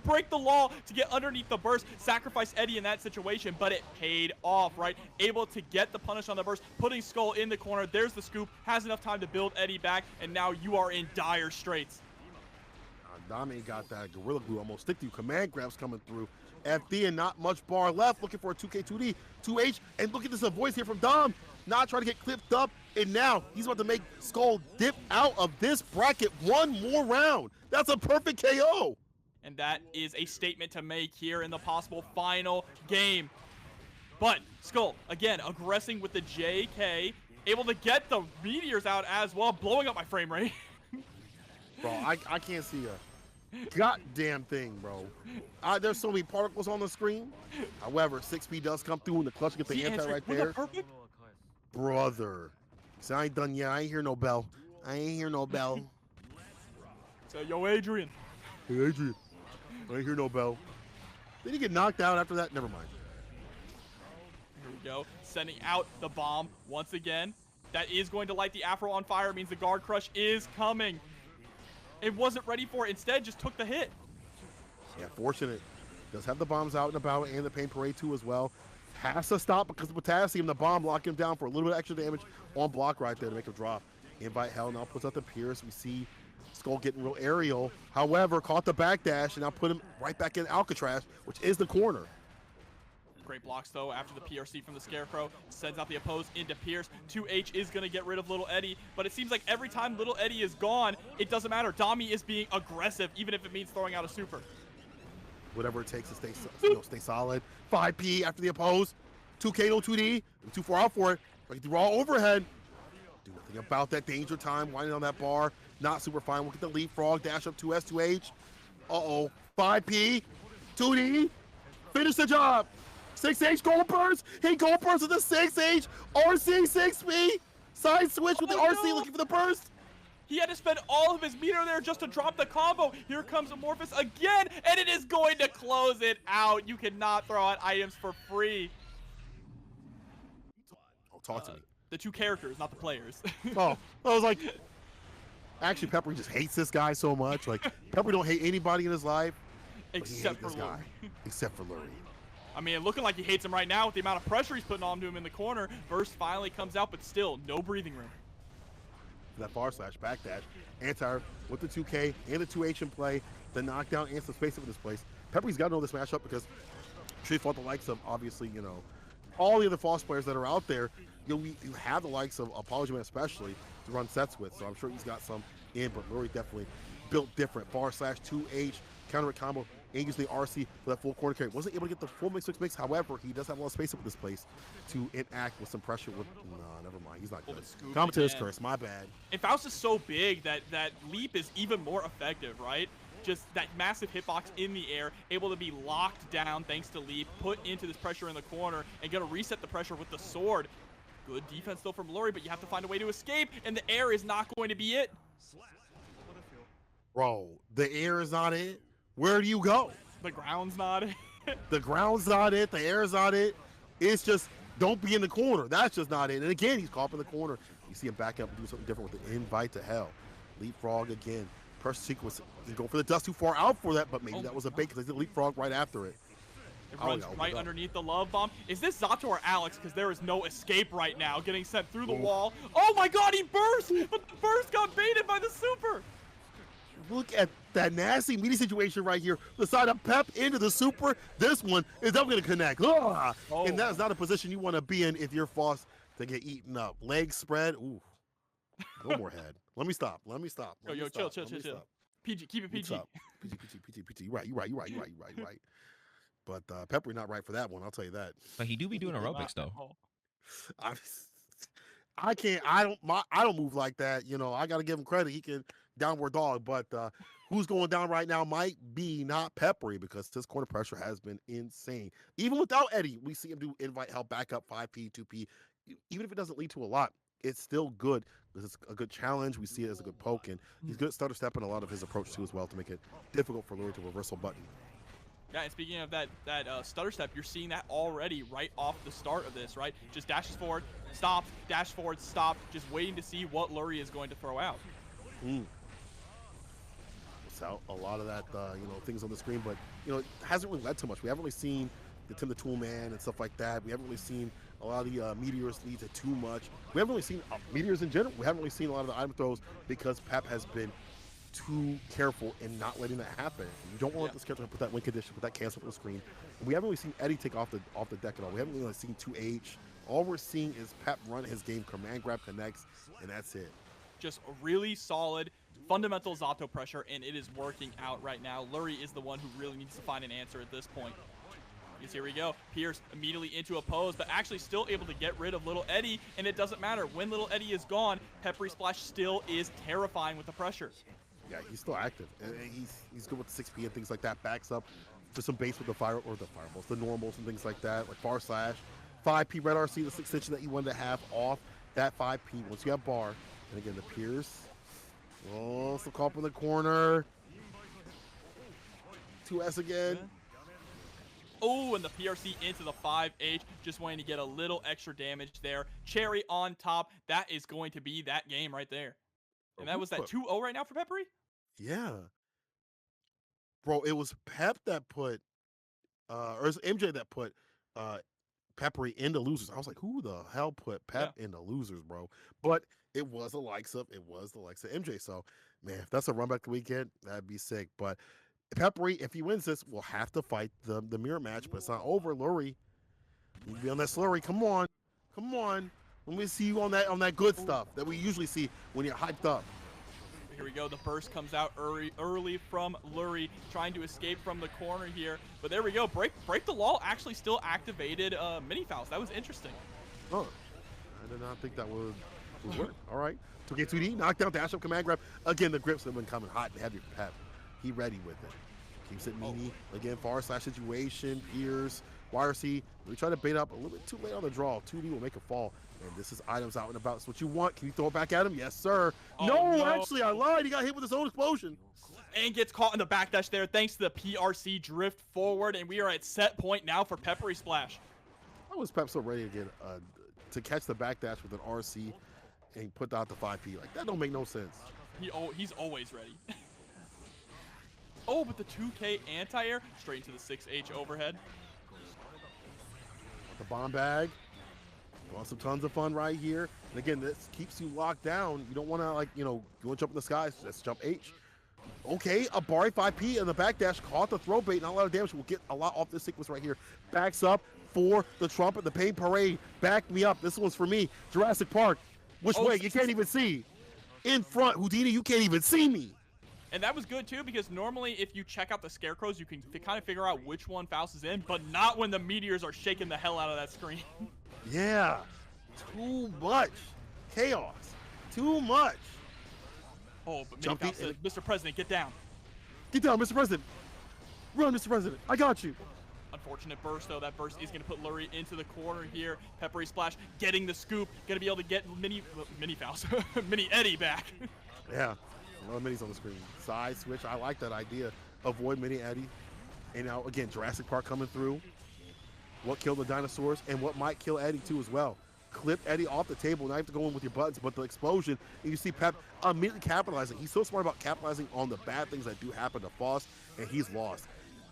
break the law to get underneath the burst, sacrifice Eddie in that situation, but it paid off, right? Able to get the punish on the burst, putting Skull in the corner. There's the scoop, has enough time to build Eddie back, and now you are in dire straits. Domi got that Gorilla Glue almost stick to you. Command grabs coming through. FD and not much bar left. Looking for a 2K2D, 2H. And look at this voice here from Dom. Not trying to get clipped up. And now he's about to make Skull dip out of this bracket one more round. That's a perfect KO. And that is a statement to make here in the possible final game. But Skull, again, aggressing with the JK. Able to get the meteors out as well. Blowing up my frame rate. Bro, I can't see a goddamn thing, bro. There's so many particles on the screen. However, 6P does come through in the clutch, get the anti right there. Brother. So I ain't done yet. I ain't hear no bell. I ain't hear no bell. So, yo, Adrian. Hey, Adrian. I ain't hear no bell. Did he get knocked out after that? Never mind. Here we go. Sending out the bomb once again. That is going to light the Afro on fire. It means the guard crush is coming. It wasn't ready for it. Instead, just took the hit. Yeah, fortunate. Does have the bombs out and about and the pain parade too as well. Has to stop because of potassium. The bomb lock him down for a little bit of extra damage on block right there to make him drop. Invite Hell now puts out the Pierce. We see Skull getting real aerial. However, caught the backdash and now put him right back in Alcatraz, which is the corner. Great blocks, though, after the PRC from the Scarecrow. Sends out the opposed into Pierce. 2H is going to get rid of Little Eddie, but it seems like every time Little Eddie is gone, it doesn't matter. Domi is being aggressive, even if it means throwing out a super. Whatever it takes to stay solid. 5P after the oppose. 2K, no 2D. 2-4 out for it. Right through raw overhead. Do nothing about that danger time. Winding on that bar. Not super fine. We'll get the leapfrog. Dash up 2S, 2H. Uh-oh. 5P. 2D. Finish the job. 6H gold burst. He gold burst with the 6H. RC 6P. Side switch with the RC looking for the burst. He had to spend all of his meter there just to drop the combo. Here comes Amorphous again, and it is going to close it out. You cannot throw out items for free. Oh, talk to me. The two characters, not the players. Oh, I was like, actually, Peppery just hates this guy so much. Like, Peppery don't hate anybody in his life. Except for this guy. Except for Lurry. I mean, looking like he hates him right now with the amount of pressure he's putting on him in the corner. Burst finally comes out, but still, no breathing room. That far slash backdash. Anti with the 2K and the 2H in play. The knockdown and some space up in this place. Peppery's got to know this matchup because she fought the likes of, obviously, you know, all the other false players that are out there. You have the likes of Apology Man especially to run sets with, so I'm sure he's got some in, but Lurry definitely built different. Far slash 2H, counter combo. and using the RC for that full corner carry. Wasn't able to get the full mix. However, he does have a lot of space up in this place to enact with some pressure. With no, never mind. He's not good. Commentators curse. My bad. And Faust is so big that leap is even more effective, right? Just that massive hitbox in the air, able to be locked down thanks to leap, put into this pressure in the corner, and gonna reset the pressure with the sword. Good defense though from Lurry, but you have to find a way to escape, and the air is not going to be it. Bro, the air is not it. Where do you go? The ground's not it. The ground's not it. The air's not it. It's just, don't be in the corner. That's just not it. And again, he's caught up in the corner. You see him back up and do something different with the invite to hell. Leapfrog again. Pressure sequence. He's going for the dust too far out for that, but maybe that was a bait because they did leapfrog right after it. It runs right underneath the love bomb. Is this Zato or Alex? Because there is no escape right now. Getting sent through the wall. Oh my god, he burst! But the burst got baited by the super. Look at that nasty meaty situation right here. The side of Pep into the super. This one is definitely going to connect. And that is not a position you want to be in if you're forced to get eaten up. Legs spread. Ooh. No more head. Let me stop. Yo, chill. PG, keep it PG. PG. You right. But Peppery not right for that one. I'll tell you that. But he do be doing aerobics though. I don't move like that. You know, I got to give him credit. He can downward dog, but who's going down right now might be not Peppery because his corner pressure has been insane. Even without Eddie, we see him do invite help back up 5P, 2P. Even if it doesn't lead to a lot, it's still good because it's a good challenge. We see it as a good poke, and he's good at stutter stepping a lot of his approach too as well to make it difficult for Lurry to reversal button. Yeah, and speaking of that stutter step, you're seeing that already right off the start of this, right? Just dashes forward, stops, dash forward, stop, just waiting to see what Lurry is going to throw out. Out a lot of that, things on the screen, but it hasn't really led to much. We haven't really seen the Tim the Tool Man and stuff like that. We haven't really seen a lot of the meteors lead to too much. We haven't really seen meteors in general. We haven't really seen a lot of the item throws because Pep has been too careful in not letting that happen. You don't want to let this character put that win condition, put that cancel on the screen. And we haven't really seen Eddie take off the deck at all. We haven't really seen 2H. All we're seeing is Pep run his game, command grab connects, and that's it. Just a really solid fundamental Zato pressure, and it is working out right now. Lurry is the one who really needs to find an answer at this point. Because here we go. Pierce immediately into a pose, but actually still able to get rid of Little Eddie, and it doesn't matter. When Little Eddie is gone, PepperySplash still is terrifying with the pressure. Yeah, he's still active, and he's good with the 6P and things like that. Backs up for some base with the fireballs, the normals and things like that, like bar slash, 5P red RC, the extension that you wanted to have off that 5P. Once you have bar, and again the Pierce. Oh, still caught up in the corner. 2S again. Oh, and the PRC into the 5H, just wanting to get a little extra damage there. Cherry on top. That is going to be that game right there. And that was that 2-0 right now for Peppery? Yeah. Bro, it was Pep that put, or it was MJ that put Peppery into losers. I was like, who the hell put Pep into losers, bro? But it was the likes of MJ. So, man, if that's a run back the weekend, that'd be sick. But Peppery, if he wins this, will have to fight the mirror match, but it's not over. Lurry, you be on that slurry. Come on. Let me see you on that good stuff that we usually see when you're hyped up. Here we go. The burst comes out early from Lurry, trying to escape from the corner here. But there we go. Break the Law actually still activated mini fouls. That was interesting. Oh, I did not think that would work. All right. 2K2D, knockdown, dash up, command grab. Again, the grips have been coming hot and heavy for Pep. He ready with it. Keeps it meanie. Again, far slash situation, Pierce, YRC. We try to bait up a little bit too late on the draw. 2D will make a fall. And this is items out and about. It's what you want. Can you throw it back at him? Yes, sir. Oh, no, actually, I lied. He got hit with his own explosion. And gets caught in the backdash there thanks to the PRC drift forward. And we are at set point now for PepperySplash. How was Pep so ready again to catch the backdash with an RC and put out the 5P? Like, that don't make no sense. He's always ready. Oh, but the 2K anti-air straight into the 6H overhead. The bomb bag. You want some tons of fun right here. And again, this keeps you locked down. You don't want to, you want to jump in the sky. So let's jump H. Okay, a Bari 5P and the backdash caught the throw bait. Not a lot of damage. We'll get a lot off this sequence right here. Backs up for the trumpet, the pain parade. Back me up. This one's for me. Jurassic Park. Which way? You can't even see. In front, Houdini, you can't even see me. And that was good too, because normally if you check out the scarecrows, you can kind of figure out which one Faust is in, but not when the meteors are shaking the hell out of that screen. Yeah, too much chaos, too much. Oh, but Mini Faust says, Mr. President, get down. Get down, Mr. President. Run, Mr. President. I got you. Unfortunate burst, though. That burst is going to put Lurry into the corner here. PepperySplash getting the scoop. Going to be able to get Mini Faust, Mini Eddie back. Yeah, a lot of minis on the screen. Side switch. I like that idea. Avoid Mini Eddie. And now, again, Jurassic Park coming through. What killed the dinosaurs and what might kill Eddie, too, as well. Clip Eddie off the table. Now you have to go in with your buttons, but the explosion, and you see Pep immediately capitalizing. He's so smart about capitalizing on the bad things that do happen to Faust, and he's lost.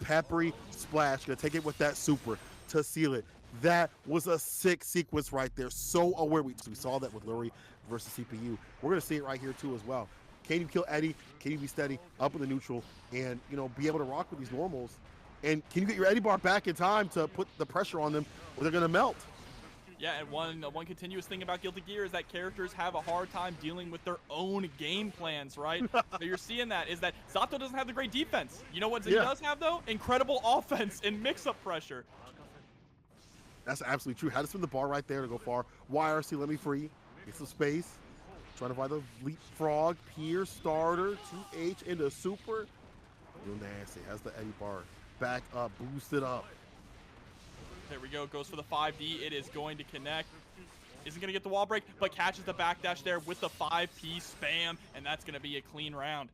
PepperySplash gonna take it with that super to seal it. That was a sick sequence right there. So aware. We saw that with Lurry versus CPU. We're gonna see it right here too as well. Can you kill Eddie? Can you be steady up in the neutral and be able to rock with these normals? And can you get your Eddie bar back in time to put the pressure on them, or they're gonna melt? Yeah, and one continuous thing about Guilty Gear is that characters have a hard time dealing with their own game plans, right? So you're seeing that is that Zato doesn't have the great defense. You know what he does have, though? Incredible offense and mix-up pressure. That's absolutely true. Had to spin the bar right there to go far. YRC, let me free. Get some space. Trying to find the leapfrog. Pier starter. 2H into super. Real nasty. Has the Eddie bar back up, boosted up. There we go, goes for the 5D. It is going to connect. Isn't going to get the wall break, but catches the backdash there with the 5P spam, and that's going to be a clean round.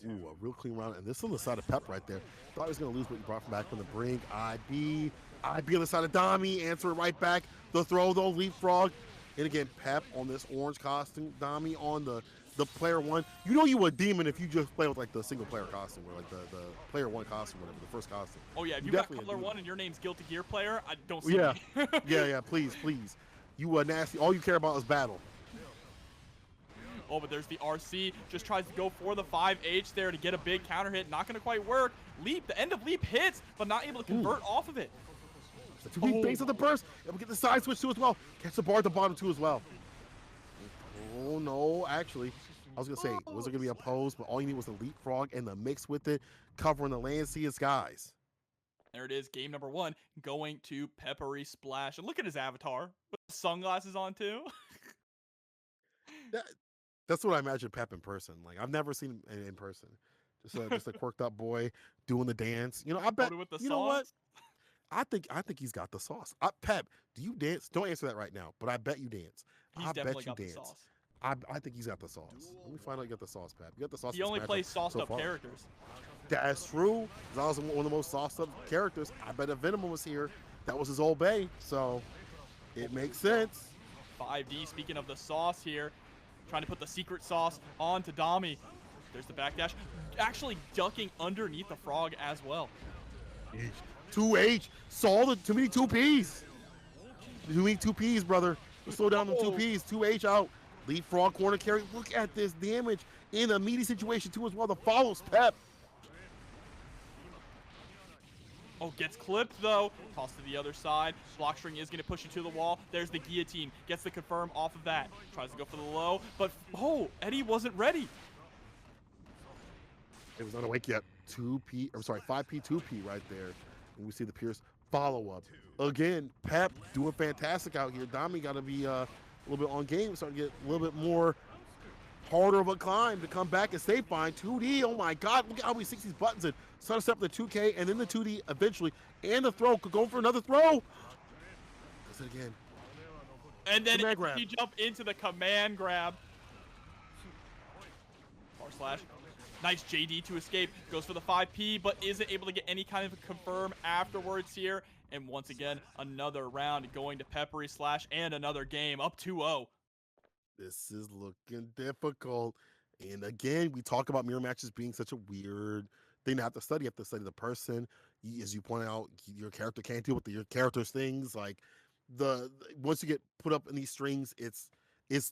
Ooh, a real clean round. And this is on the side of Pep right there. Thought he was going to lose, but he brought from back from the brink. IB on the side of Domi. Answer it right back. The throw, though, leapfrog. And again, Pep on this orange costume. Domi on the player one. You know you a demon if you just play with like the single player costume or like the player one costume, whatever, the first costume. Oh yeah, if you got color one and your name's Guilty Gear player, I don't see yeah. yeah, please. You nasty. All you care about is battle. Oh, but there's the RC. Just tries to go for the 5H there to get a big counter hit. Not going to quite work. Leap, the end of leap hits, but not able to convert off of it. The 2D base of the burst. And we'll get the side switch too as well. Catch the bar at the bottom too as well. Oh no, actually, I was gonna say, was it gonna be opposed, but all you need was the leapfrog and the mix with it, covering the land, sea, and skies. There it is, game number 1, going to PepperySplash. And look at his avatar with the sunglasses on too. That's what I imagine Pep in person. Like I've never seen him in person. Just a quirked up boy doing the dance. I bet. You know what? I think he's got the sauce. Pep, do you dance? Don't answer that right now, but I bet you dance. He's definitely got the sauce. I think he's got the sauce. Let me find out you got the sauce, Pep. You got the sauce. He only plays sauced up characters. That's true. He's also one of the most sauced up characters. I bet if Venom was here, that was his old bay. So it makes sense. 5D, speaking of the sauce here, trying to put the secret sauce onto Domi. There's the backdash. Actually ducking underneath the frog as well. 2H. Saw the too many 2Ps. Too many 2Ps, brother. Slow down them 2Ps. 2H out. Leapfrog corner carry. Look at this damage in a meaty situation too as well. The follows Pep. Oh, gets clipped though. Toss to the other side. Block string is going to push you to the wall. There's the guillotine. Gets the confirm off of that. Tries to go for the low, but Eddie wasn't ready. It was not awake yet. 2P. I'm sorry, 5P, 2P right there. And we see the Pierce follow up. Again, Pep doing fantastic out here. Domi got to be a little bit on game. Starting to get a little bit more harder of a climb to come back and stay fine. 2D, oh my God, look at how he sticks these buttons in. Sun step the 2K and then the 2D eventually. And the throw, could go for another throw. Does it again. And then he jumped into the command grab. // Nice JD to escape. Goes for the 5P, but isn't able to get any kind of a confirm afterwards here. And once again, another round going to PepperySplash and another game up 2-0. This is looking difficult. And again, we talk about mirror matches being such a weird thing to have to study. You have to study the person. As you point out, your character can't deal with your character's things. Like once you get put up in these strings, it's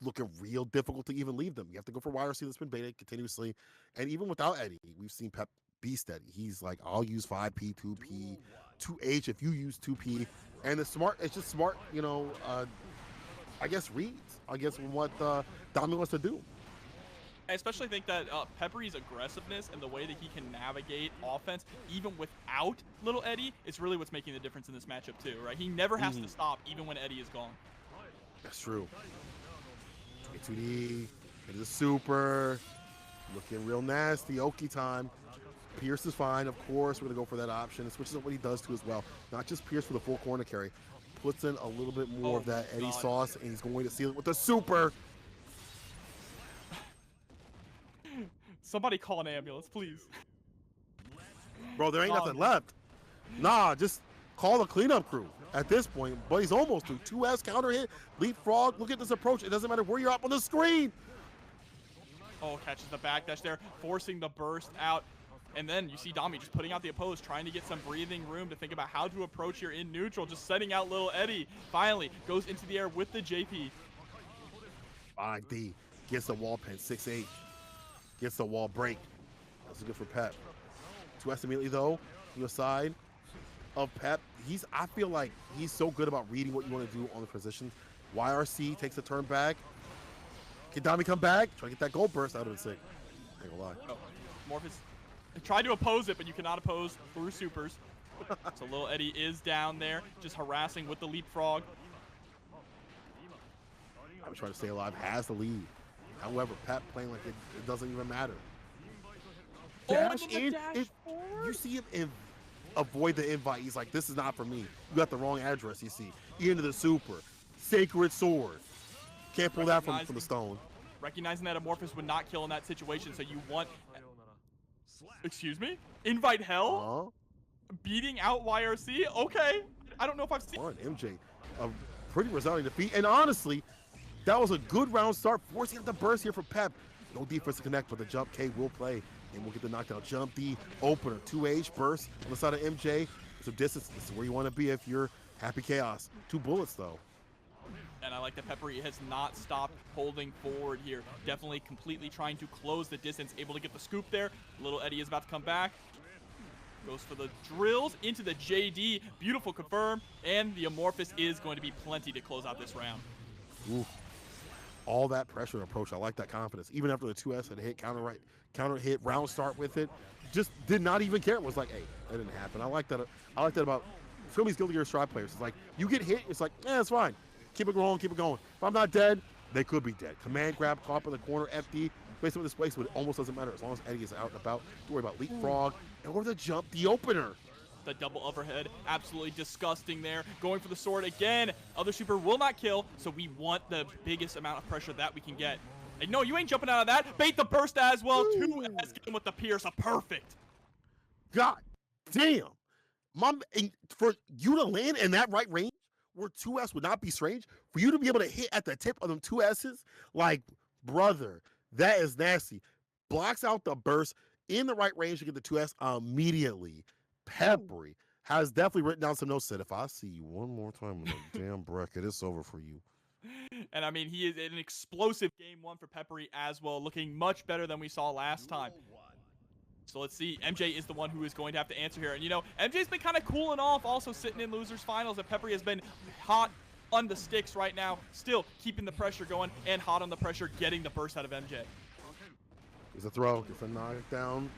looking real difficult to even leave them. You have to go for YRC that's been baited continuously. And even without Eddie, we've seen Pep be steady. He's like, I'll use 5P, 2P, 2H if you use 2P. And it's just smart, I guess reads, what Domi wants to do. I especially think that Peppery's aggressiveness and the way that he can navigate offense, even without Little Eddie, is really what's making the difference in this matchup too, right? He never has to stop, even when Eddie is gone. That's true. 2D, into the super, looking real nasty. Oki time. Pierce is fine, of course. We're gonna go for that option. It switches up what he does too as well. Not just Pierce for the full corner carry, puts in a little bit more of that Eddie sauce, and he's going to seal it with the super. Somebody call an ambulance, please. Bro, there ain't nothing left. Nah, just call the cleanup crew at this point. But he's almost through. 2S counter hit, leapfrog. Look at this approach. It doesn't matter where you're up on the screen. Oh, catches the backdash there, forcing the burst out. And then you see Domi just putting out the opposed, trying to get some breathing room to think about how to approach here in neutral, just setting out Little Eddie. Finally, goes into the air with the JP. 5D gets the wall pin, 6H. Gets the wall break. That's good for Pep. 2S immediately though, to the side of Pep. I feel like he's so good about reading what you want to do on the position. YRC takes a turn back. Can Domi come back? Try to get that gold burst. That would have been sick. I ain't gonna lie. Oh, Morpheus tried to oppose it, but you cannot oppose through supers. So Little Eddie is down there, just harassing with the leapfrog. I'm trying to stay alive, has the lead. However, Pep playing like it doesn't even matter. Dash in, you see him avoid the invite. He's like, this is not for me. You got the wrong address, you see. Into the super. Sacred sword. Can't pull that from the stone. Recognizing that Amorphous would not kill in that situation, so you want... Excuse me? Invite hell? Beating out YRC? Okay. I don't know if I've seen... MJ, a pretty resounding defeat. And honestly, that was a good round start, forcing up the burst here for Pep. No defense to connect, but the jump K will play. And we'll get the knockdown. Jump D, opener, 2H burst on the side of MJ. Some distance. This is where you want to be if you're Happy Chaos. 2 bullets, though. And I like that Peppery has not stopped holding forward here. Definitely completely trying to close the distance. Able to get the scoop there. Little Eddie is about to come back. Goes for the drills into the JD. Beautiful confirm. And the Amorphous is going to be plenty to close out this round. Ooh. All that pressure approach. I like that confidence. Even after the 2S had hit, counter hit, round start with it. Just did not even care. It was like, hey, that didn't happen. I like that about some of these Guilty Gear Strive players. It's like, you get hit, it's like, it's fine. Keep it going, keep it going. If I'm not dead, they could be dead. Command grab, caught up in the corner, FD, place with this place, but it almost doesn't matter as long as Eddie is out and about. Don't worry about leapfrog, or the jump, the opener. The double overhead, absolutely disgusting there. Going for the sword again. Other super will not kill, so we want the biggest amount of pressure that we can get. And no, you ain't jumping out of that. Bait the burst as well. 2S getting with the pierce, a perfect. God damn. For you to land in that right range, where 2S would not be strange, for you to be able to hit at the tip of them 2S's, like, brother, that is nasty. Blocks out the burst in the right range to get the 2S immediately. Peppery has definitely written down some notes, said, if I see you one more time in the damn bracket, it's over for you. And I mean, he is an explosive game 1 for Peppery as well, looking much better than we saw last time. So let's see. MJ is the one who is going to have to answer here. And, you know, MJ's been kind of cooling off, also sitting in losers finals. And Peppery has been hot on the sticks right now, still keeping the pressure going and hot on the pressure, getting the burst out of MJ. There's a throw. Gets a knockdown.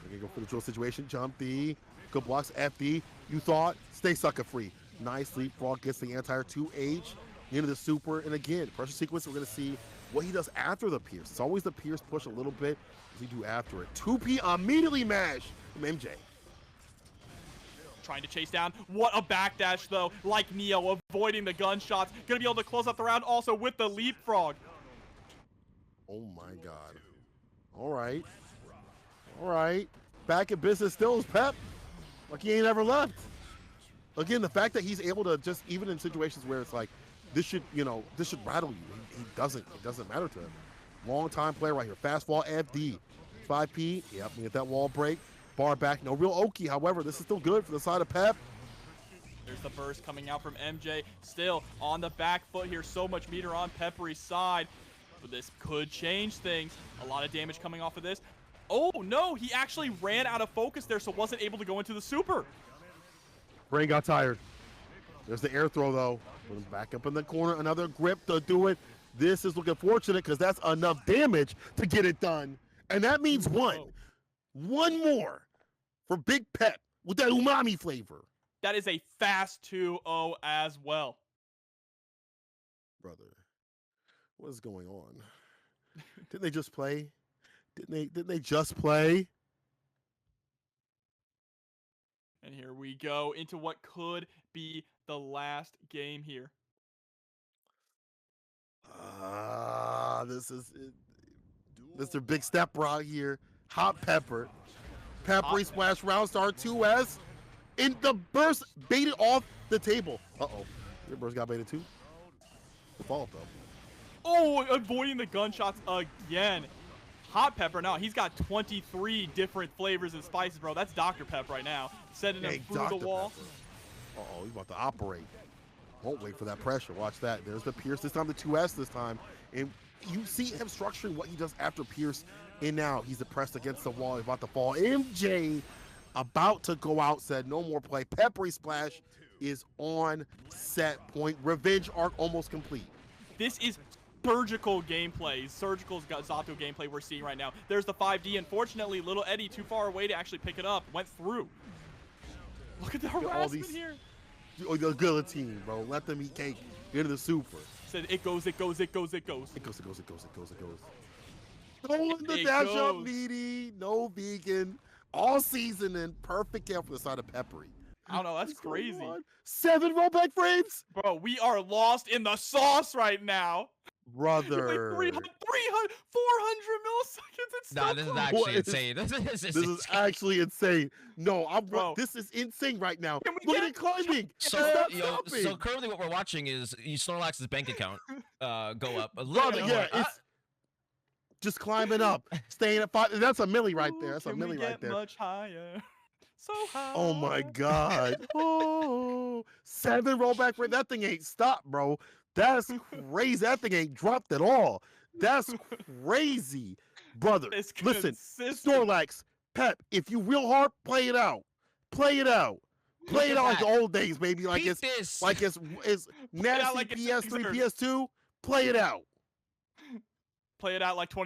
We're going to go for the drill situation. Jump D. Good blocks. FD. You thought. Stay sucker free. Nice leapfrog. Gets the anti-air 2H. Into the super. And again, pressure sequence. We're going to see what he does after the pierce. It's always the pierce push a little bit. What does he do after it? 2P immediately mash from MJ. Trying to chase down. What a backdash, though. Like Neo, avoiding the gunshots. Going to be able to close out the round also with the leapfrog. Oh, my God. All right. All right. Back in business still is Pep. Like he ain't ever left. Again, the fact that he's able to just, even in situations where it's like, this should rattle you. It doesn't matter to him. Long time player right here. Fast fall FD. 5P. Yep, we get that wall break. Bar back. No real Oki. However, this is still good for the side of Pep. There's the burst coming out from MJ. Still on the back foot here. So much meter on Peppery's side. But this could change things. A lot of damage coming off of this. Oh, no. He actually ran out of focus there, so wasn't able to go into the super. Brain got tired. There's the air throw, though. Put him back up in the corner. Another grip to do it. This is looking fortunate because that's enough damage to get it done. And that means one more for Big Pep with that umami flavor. That is a fast 2-0 as well. Brother, what is going on? Didn't they just play? Didn't they just play? And here we go into what could be the last game here. This is Mr. Big Step right here. Hot Pepper. PepperySplash Roundstar 2S. In the burst, baited off the table. Uh-oh. Your burst got baited too. The fault though. Oh, avoiding the gunshots again. Hot Pepper now. He's got 23 different flavors and spices, bro. That's Dr. Pep right now. Setting him through the wall. Uh-oh, he's about to operate. Won't wait for that pressure. Watch that. There's the Pierce. This time the 2S this time. And you see him structuring what he does after Pierce. And now he's pressed against the wall. He's about to fall. MJ about to go out. Said no more play. PepperySplash is on set point. Revenge arc almost complete. This is surgical gameplay. Surgical Zato gameplay we're seeing right now. There's the 5D. Unfortunately, little Eddie too far away to actually pick it up. Went through. Look at the harassment here. Oh, the good team, bro. Let them eat cake. Get to the super. Said it goes, it goes, it goes, it goes. It goes, it goes, it goes, it goes, it goes. Going the dash up meaty, no vegan, all seasoning, perfect kill for the side of Peppery. I don't know, that's crazy. 7 rollback frames? Bro, we are lost in the sauce right now. Brother. Like 300, 400 milliseconds. It's nah, this is actually insane. This is actually insane. No, Bro. This is insane right now. Look at it climbing. So currently what we're watching is Snorlax's bank account go up a little bit. Yeah, it's just climbing up, staying at 5. That's a milli right there. That's a milli right there. Much higher. So high. Oh my God. Oh, 7 rollback frame. That thing ain't stopped, bro. That's crazy. That thing ain't dropped at all. That's crazy, brother. Listen, Snorlax, Pep, if you real hard, play it out. Play it out. Play it out like the old days, baby. Like it's nasty like PS3, PS2. Play it out. Play it out like 20